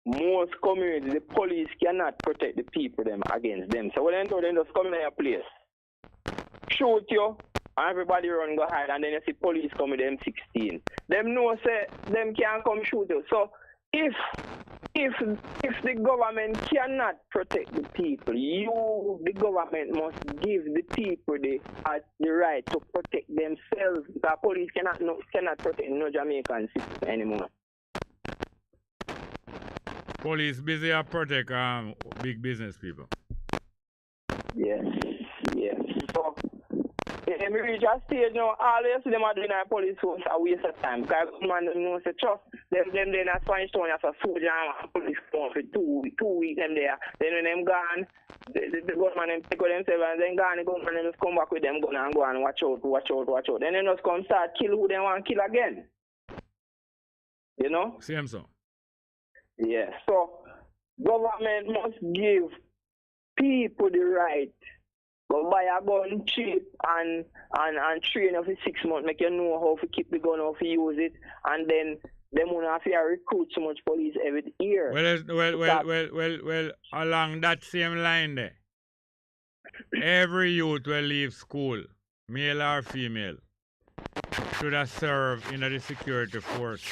most communities, the police cannot protect the people them against them. So when they do, they just come in your place, shoot you, and everybody run go hide, and then you see police come with them 16. Them know say them can't come shoot you. So if the government cannot protect the people, the government must give the people the right to protect themselves. The police cannot protect no Jamaican citizens anymore. Police busy to protect big business people. Yes. So, if we reach a stage, you know, all you see them are doing our police force a waste of time. Because man don't know, say, trust them in a Spanish town as a soldier and police force for 2 weeks them there. Then when them gone, the gunman them take with themselves and then gone, the gunman them just come back with them gun and go and watch out. Then they just come start kill who they want to kill again. You know? Same so. Yeah, so government must give people the right go buy a gun cheap and train you for 6 months, make you know how to keep the gun, how to use it, and then them won't have to recruit so much police every year. Well, along that same line there, every youth will leave school, male or female, should have served in the security force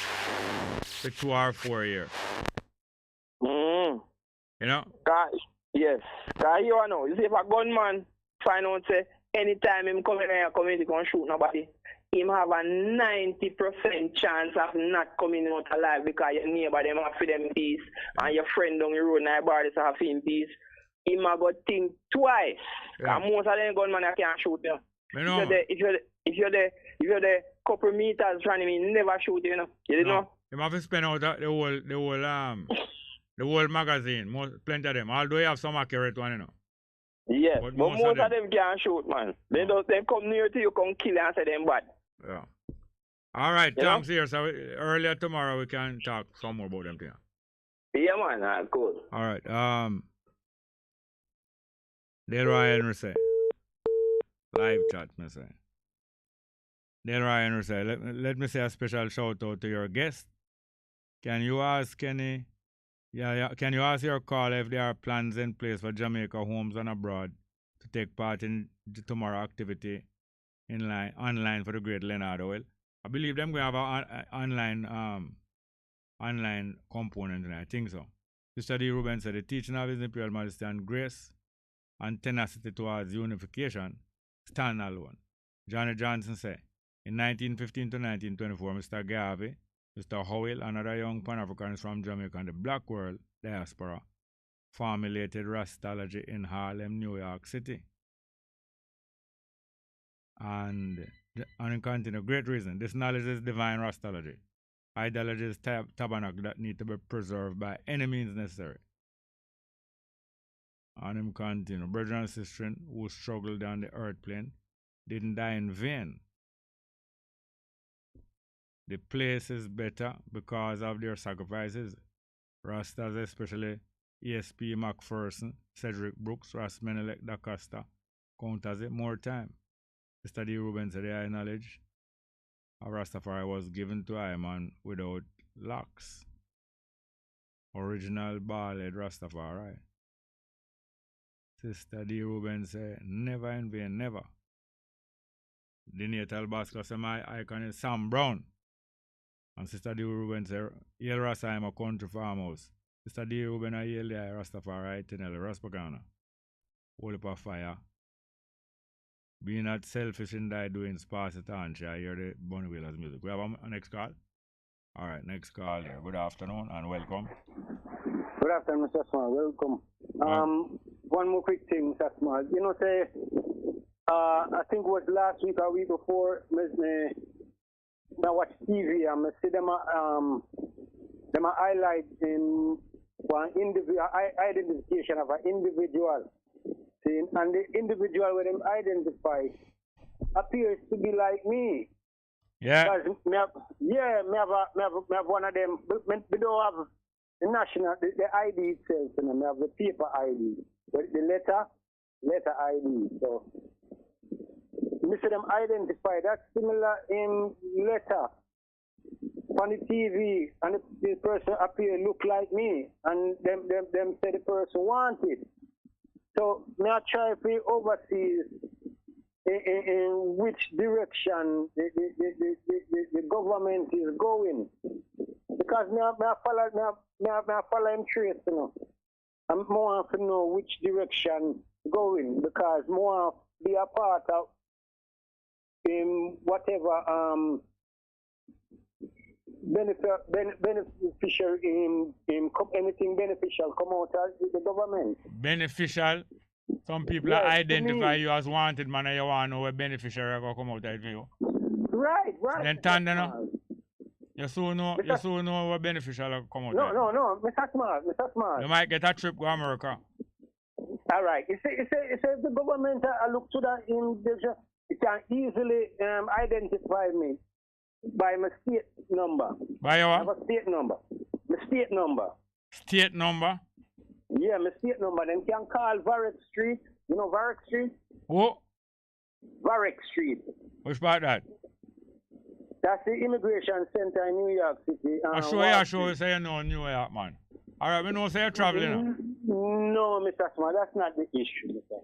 for 2 or 4 years. You know? Yes. Because you know, you see if a gunman find out say anytime him come in your community can shoot nobody, him have a 90% chance of not coming out alive because your neighbor them have for them peace and your friend down the road and your brothers have him peace. Him a go think twice. And most of them gunman can't shoot them. If you're the couple meters from him, he never shoot you, know. You know? Him have to spend out the whole magazine, plenty of them. Although you have some accurate one, you know. Yes, but most of them can't shoot, man. They come near to you, come kill and say them bad. Yeah. All right, thanks here. So earlier tomorrow we can talk some more about them things. Yeah, man, good. All right. Delroy Henry say. Live chat, me say. Delroy Henry say, let me say a special shout out to your guest. Can you ask Kenny? Can you ask your caller if there are plans in place for Jamaica homes and abroad to take part in the tomorrow activity online for the great Leonard Howell? I believe them going to have an online component, and I think so. Mr. D. Ruben said the teaching of His Imperial Majesty and grace and tenacity towards unification stand alone. Johnny Johnson said, in 1915 to 1924, Mr. Garvey, Mr. Howell and other young Pan-Africans from Jamaica and the Black world diaspora formulated Rastology in Harlem, New York City. And continue, great reason. This knowledge is divine Rastology. Ideology is tabernacle that need to be preserved by any means necessary. And him continue. Brethren and sisters who struggled on the earth plane didn't die in vain. The place is better because of their sacrifices. Rastas, especially ESP McPherson, Cedric Brooks, Ras Menelek da Costa, count as it more time. Mr. D. Ruben said the high knowledge of Rastafari was given to I man without locks. Original bald-head Rastafari. Sister D. Ruben said, never in vain, never. The natal basket said my icon is Sam Brown. And Sister D. Ruben said, Yale Rasta, I'm a country farmhouse. Sister D. Ruben, I yell there, Rastafari, Tenel, Raspagana. Hold up a fire. Be not selfish in thy doings, pass it on. Shall I hear the Bunny Wheelers music? We have a next call? All right, next call there. Good afternoon and welcome. Good afternoon, Mr. Small. Welcome. One more quick thing, Mr. Small. You know, say, I think it was last week or week before, I watch TV and I see them highlight in one individual identification of an individual. See, and the individual with them identify appears to be like me. Yeah. Because me have one of them. We don't have the national, the ID itself, you know, we have the paper ID, but the letter ID. So, we see them identify that similar in letter on the TV, and the person appear look like me, and them say the person want it. So, me I try to oversee in which direction the government is going, because me I follow him trace, you know. I'm more to know which direction going, because more be a part of in whatever beneficial in anything beneficial come out of the government. Beneficial. Some people Yes, identify you as wanted, man, and you want to know where beneficiary will come out of it for you. Right. Then turn them up. You soon know what beneficial will come out of it. No, Mr. Smart. You might get a trip to America. All right. You say the government look to that it can easily identify me by my state number. By your I have a state number. My state number. State number? Yeah, my state number. Then can call Varick Street. You know Varick Street? What? Varick Street. Which part that? That's the immigration center in New York City. I sure you say you know New York, man. All right, we know say you're traveling. No, Mr. Smart, that's not the issue, Mr.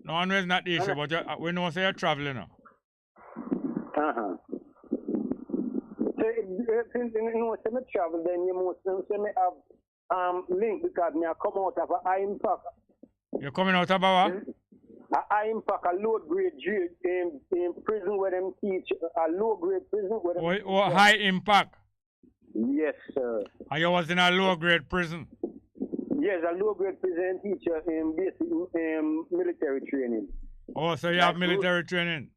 No, it's not the issue, but we know say you're traveling. Uh-huh. So, since you know, say me travel, then you must say me have link, because me I come out of a high impact. You're coming out of what? A high impact, a low grade in prison where them teach, a low grade prison where them teach. High impact? Yes, sir. And you was in a low grade prison? Yes, a low grade prison teacher in basic military training. Oh, so you have military training?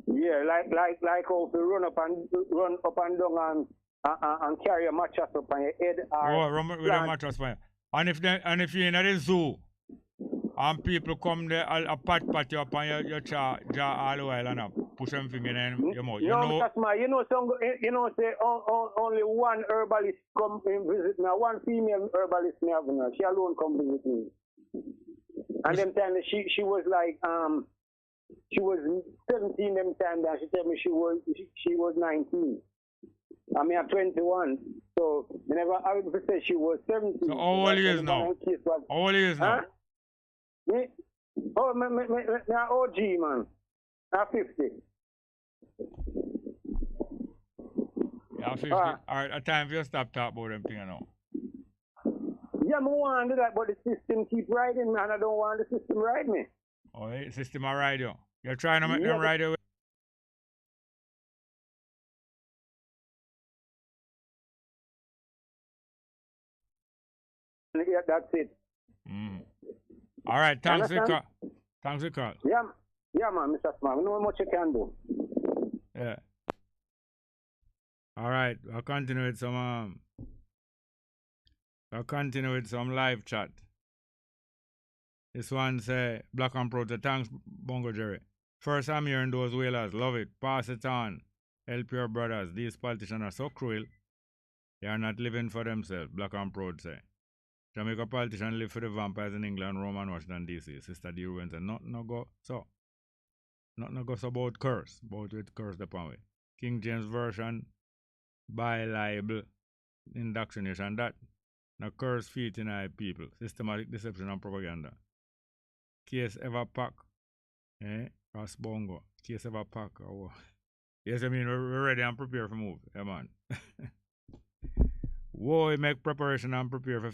Yeah, like how to run up and down and carry a mattress up on your head. Run with a mattress on you. And if you're in the zoo, and people come there, I'll pat you up on your jaw all the while and push them finger in your mouth. Say only one herbalist come and visit me. One female herbalist me have now. She alone come visit me. And them time she was like she was 17 them time that she told me she was 19. I mean, I'm 21. So whenever I would say she was 17. So how old is now? How old is now? Me OG, man. I'm 50. Yeah, 50. All right, a time for you stop talking about them things now. Yeah, I want to do that, but the system keep riding, man. I don't want the system ride me. Oh, the system will ride you. You're trying to make them ride you. Yeah, that's it. All right, thanks for call. Thanks for call. Yeah, man, Mr. Smart. We know how much you can do. Yeah. All right, I'll continue with some live chat. This one say, Black and Proud, thanks, Bongo Jerry. First, I'm hearing those whalers. Love it. Pass it on. Help your brothers. These politicians are so cruel. They are not living for themselves, Black and Proud say. Jamaica politicians live for the vampires in England, Rome, and Washington, D.C. Sister D. Ruben said, not go so about curse, about with curse upon it. King James Version, by libel, indoctrination, that. No curse feet in our people. Systematic deception and propaganda. Case ever pack. Ras Bongo. Case ever pack. Oh. Yes, I mean, we're ready and prepared for move. Yeah, man. Whoa, make preparation and prepare for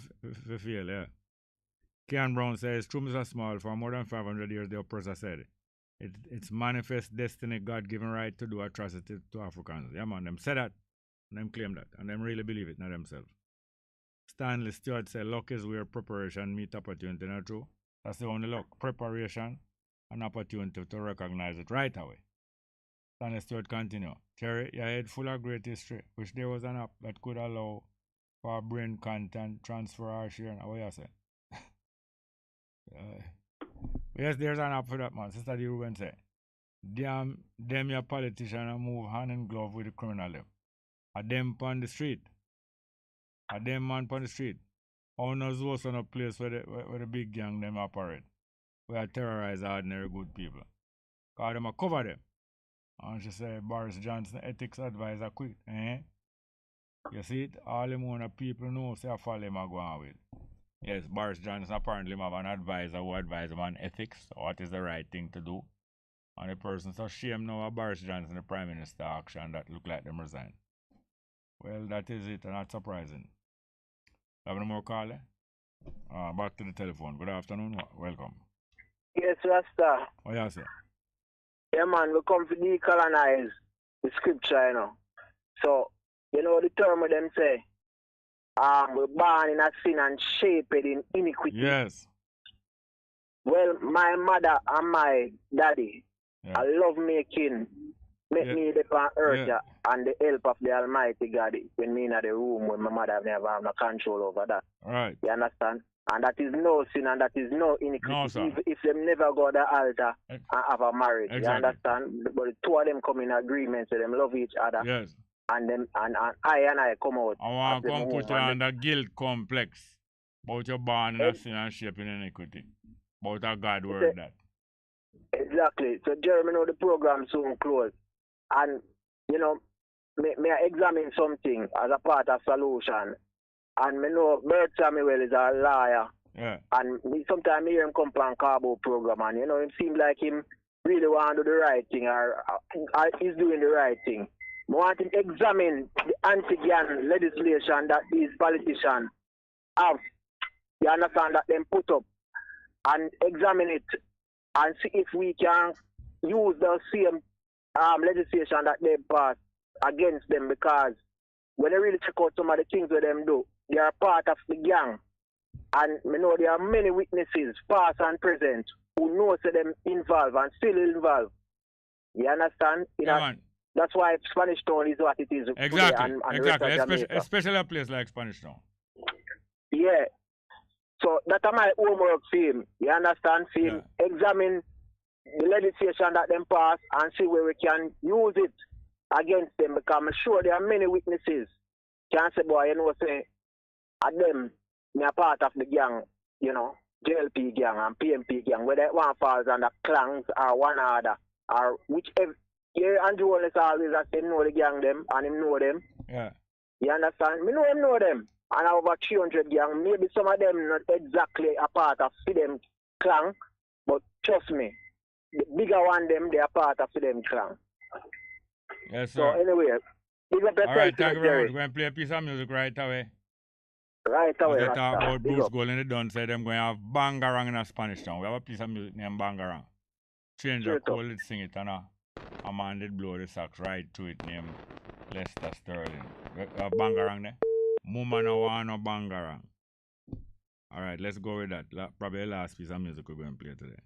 fail, yeah. Ken Brown says, true Mr. Small, for more than 500 years the oppressor said it's manifest destiny, God-given right to do atrocity to Africans. Yeah, man, them say that, and them claim that, and them really believe it, not themselves. Stanley Stewart said, luck is where preparation meet opportunity, not true? That's the only luck. Preparation an opportunity to recognize it right away. Stanley Stewart continue. Terry, your head full of great history. Wish there was an app that could allow for brain content transfer or sharing. What you say? Yes, there's an app for that, man. Sister D. Ruben say, damn, them your politician and move hand in glove with the criminal them. A them on the street. A them man on the street. How knows what's on a place where the big gang them operate. We are terrorize ordinary good people. Cause them a cover them. And she say Boris Johnson ethics advisor quit. You see it? All them own people know say I follow him a go on with. Yes, Boris Johnson apparently have an advisor who advises him on ethics, what is the right thing to do. And the person so shame now Boris Johnson, the Prime Minister action that look like them resign. Well, that is it, and not surprising. Have no more call? Back to the telephone. Good afternoon. Welcome. Yes, Rasta. Oh, yeah, sir. Yeah, man, we come to decolonize the scripture, you know. So, you know the term of them say, we're born in a sin and shaped in iniquity. Yes. Well, my mother and my daddy, I love making, make me upon earth and the help of the Almighty God when me in the room when my mother never have no control over that. Right. You understand? And that is no sin and that is no iniquity. No, sir. If them never go to the altar and have a marriage. Exactly. You understand? But the two of them come in agreement, so them love each other. Yes. And them and I come out. I want to come put you on the guilt complex about your born in a sin and shape in iniquity. About a God word that. Exactly. So Jeremy know the program soon close. And you know, may I examine something as a part of solution. And me know Bert Samuel is a lawyer. Yeah. And sometimes I hear him come on Cabo program and you know it seems like him really want to do the right thing or he's doing the right thing. I want to examine the anti-gang legislation that these politicians have. You understand that them put up and examine it and see if we can use the same legislation that they pass against them because when they really check out some of the things that them do, they are part of the gang. And you know there are many witnesses, past and present, who know that them involved and still involved. You understand? That's why Spanish Town is what it is. Exactly. And Exactly. Especially a place like Spanish Town. Yeah. So that's my homework for him. You understand? For him, examine the legislation that them pass and see where we can use it against them because I'm sure there are many witnesses. Can't say, boy, you know, say, at them, they are part of the gang, you know, JLP gang and PMP gang, whether one falls under clans or one other, or whichever. Yeah, Andrew always always say know the gang them and him know them. Yeah. You understand? Me know them. And over 300 gang, maybe some of them not exactly a part of them clan, but trust me, the bigger one them, they are part of them clan. Yes, sir. So anyway, big up yourself. All right, thank you very much. We're going to play a piece of music right away. Right away. They talk about Bruce Gold and the Don said them going to have Bangarang in a Spanish town. We have a piece of music named Bangarang. Stranger Cole did sing it and a man did blow the sax right to it named Lester Sterling. Bangarang there? Muma no want no Bangarang. Alright, let's go with that. Probably the last piece of music we're going to play today.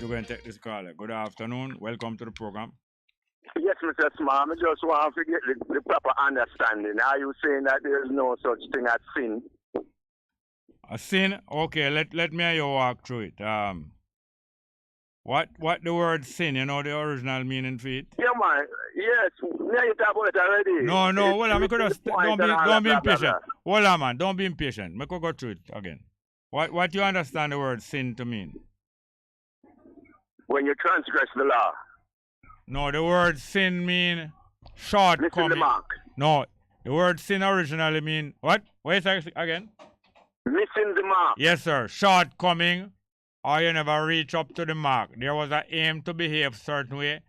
We're going to take this caller. Good afternoon. Welcome to the program. Yes, Mr. Small. I just want to get the proper understanding. Are you saying that there is no such thing as sin? A sin? Okay, let me hear you walk through it. What the word sin, you know the original meaning for it? Yeah, man. Yes. Yeah, you talk about it already. No, hold on. Don't be impatient. Hold on, man. Don't be impatient. Make we go through it again. What you understand the word sin to mean? when you transgress the law. No, the word sin mean Missing the shortcoming. mark. No, the word sin originally mean what? Wait a second again. Missing the mark. Yes, sir. Shortcoming, or you never reach up to the mark. There was an aim to behave certain way,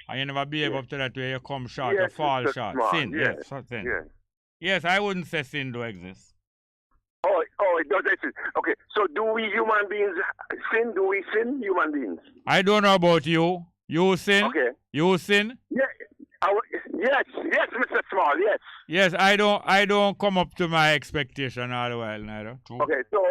and you never behave up to that way. You come short, you Yes, fall Mr. short. Small. Sin, Yes. yes, sin. Yes. Yes, I wouldn't say sin do exist. Oh, it does exist. Okay, so do we human beings sin? Do we sin, human beings? I don't know about you. You sin? Okay. You sin? Yeah. Yes, Mr. Small, yes. Yes, I don't come up to my expectation all the while, neither. True. Okay, so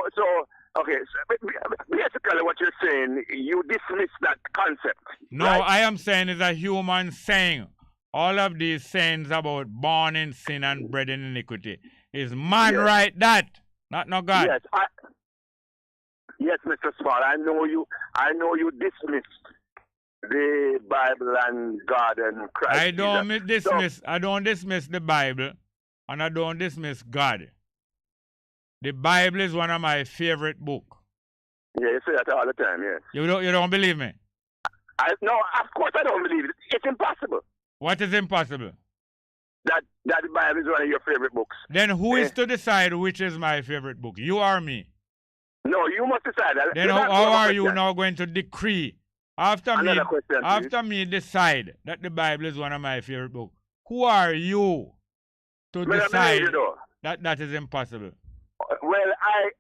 basically what you're saying, you dismiss that concept. No, right? I am saying it's a human saying. All of these sayings about born in sin and bred in iniquity. Is man right that? Not no God. Yes, Mr. Small, I know you dismissed the Bible and God and Christ. I don't dismiss the Bible and I don't dismiss God. The Bible is one of my favorite books. Yeah, you say that all the time, yes. You don't believe me? No, of course I don't believe it. It's impossible. What is impossible? That the Bible is one of your favorite books. Then who is to decide which is my favorite book? You or me? No, you must decide. Then how are you now going to decree after me decide that the Bible is one of my favorite books? Who are you to decide that is impossible? Well,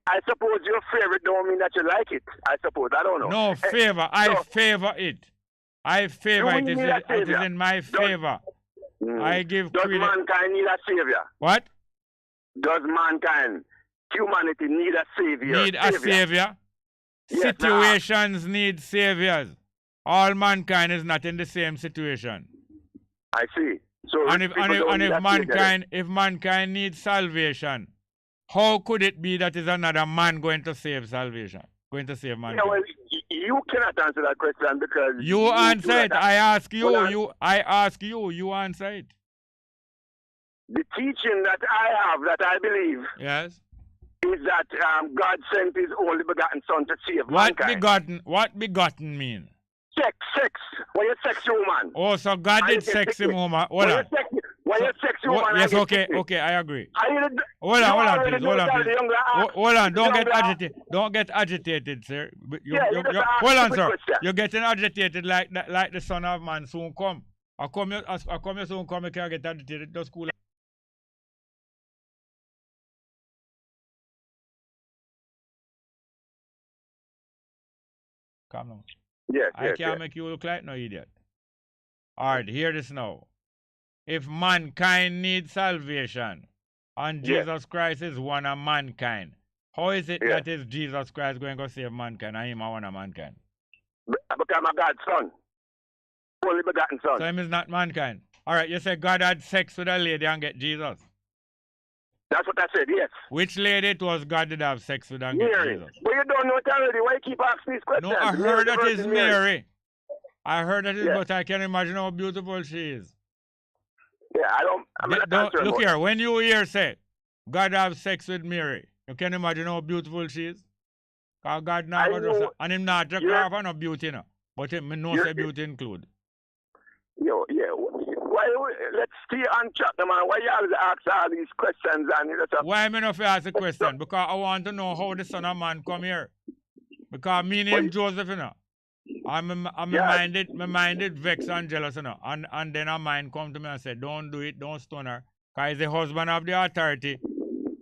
I suppose your favorite don't mean that you like it. I suppose. I don't know. No, favor. I favor it. I favor it. It is in my favor. I give credit. Does mankind need a savior? What? Does mankind, humanity need a savior? Need a savior? Yes, Situations need saviors. All mankind is not in the same situation. I see. So if mankind needs salvation, how could it be that is another man going to save salvation? Going to save mankind? Yeah, well, you cannot answer that question because you answer it. I ask you. I ask you. You answer it. The teaching that I have, that I believe, yes, is that God sent His only begotten Son to save mankind. What begotten mean? Sex. When you sex your woman. Oh, so God did sex him woman. Hold on. When you sex your woman. Yes, okay, I agree. Hold on, please. Hold on, don't get agitated, sir. Hold on, sir. You're getting agitated like the Son of Man soon come. I come you soon come, you can't get agitated. Just cool. Come on. Yes, I can't make you look like no idiot. Alright, hear this now. If mankind needs salvation, and Jesus Christ is one of mankind, how is it that is Jesus Christ going to save mankind and him are one of mankind? Because I'm God's son. Only begotten son. So him is not mankind. Alright, you say God had sex with a lady and get Jesus. That's what I said, yes. Which lady it was God did have sex with and get Jesus? But you don't know it already. Why you keep asking these questions? No, I heard that is Mary. I heard that is, but I can imagine how beautiful she is. Yeah, look here, when you hear say, God have sex with Mary, you can imagine how beautiful she is? Because God never does, and him not just have no beauty, no. But him know say beauty include. Let's stay on track, man. Why you always ask all these questions? Why me not ask the question? Because I want to know how the Son of Man come here. Because me name Joseph, you know. I'm minded vexed and jealous, you know. And then a mind come to me and say, don't do it, don't stone her. Because he's the husband of the authority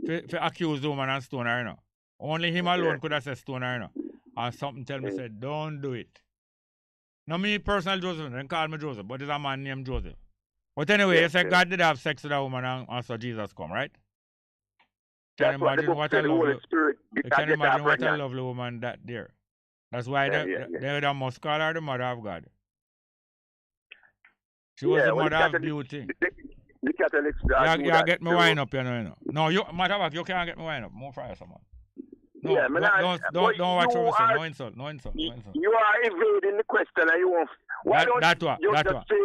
to accuse the woman and stone her, you know. Only him alone could have said stone her, you know. And something tell me, say, don't do it. Not me personal Joseph, they call me Joseph, but it's a man named Joseph. But anyway, you said God did have sex with a woman and so Jesus come, right? Can you imagine what a lovely woman that there? That's why they must call her the mother of God. She was the mother of beauty. The Catholics you get me wine up, you know. No, matter of fact, you can't get me wine up. More fire someone. No, don't watch what we say. No insult. You are evading the question and you won't. Why don't you just say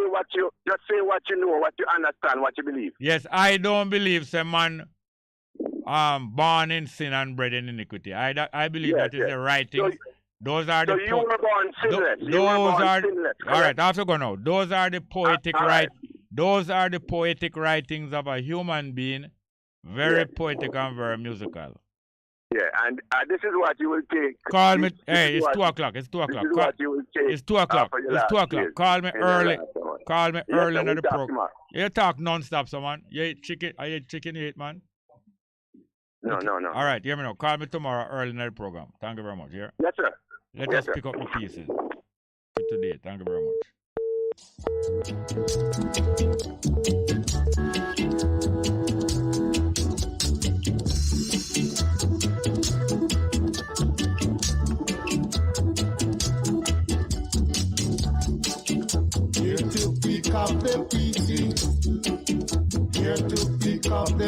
what you know, what you understand, what you believe? Yes, I don't believe some man born in sin and bred in iniquity. I believe that is the right thing. Those are So the you were born sinless. You were those born are sinless. all right. I have to go now. Those are the poetic all right. Those are the poetic writings of a human being. Very Yes. poetic and very musical. Yeah, and this is what you will take. Call me. This Hey, is it's what- 2:00. It's 2:00. This is what you will take. It's 2:00. for your It's last 2:00. days Call me in your early. life, man. Call me Yes, early sir, in we'll the talk program. tomorrow. You talk non-stop, someone. You eat chicken. I eat chicken. You eat, man. No. All right, hear me now. Call me tomorrow early in the program. Thank you very much. Yeah. Yes, sir. Let Yes, us sir. pick up the pieces for today. Thank you very much. Here to pick up the pieces. Here to pick up the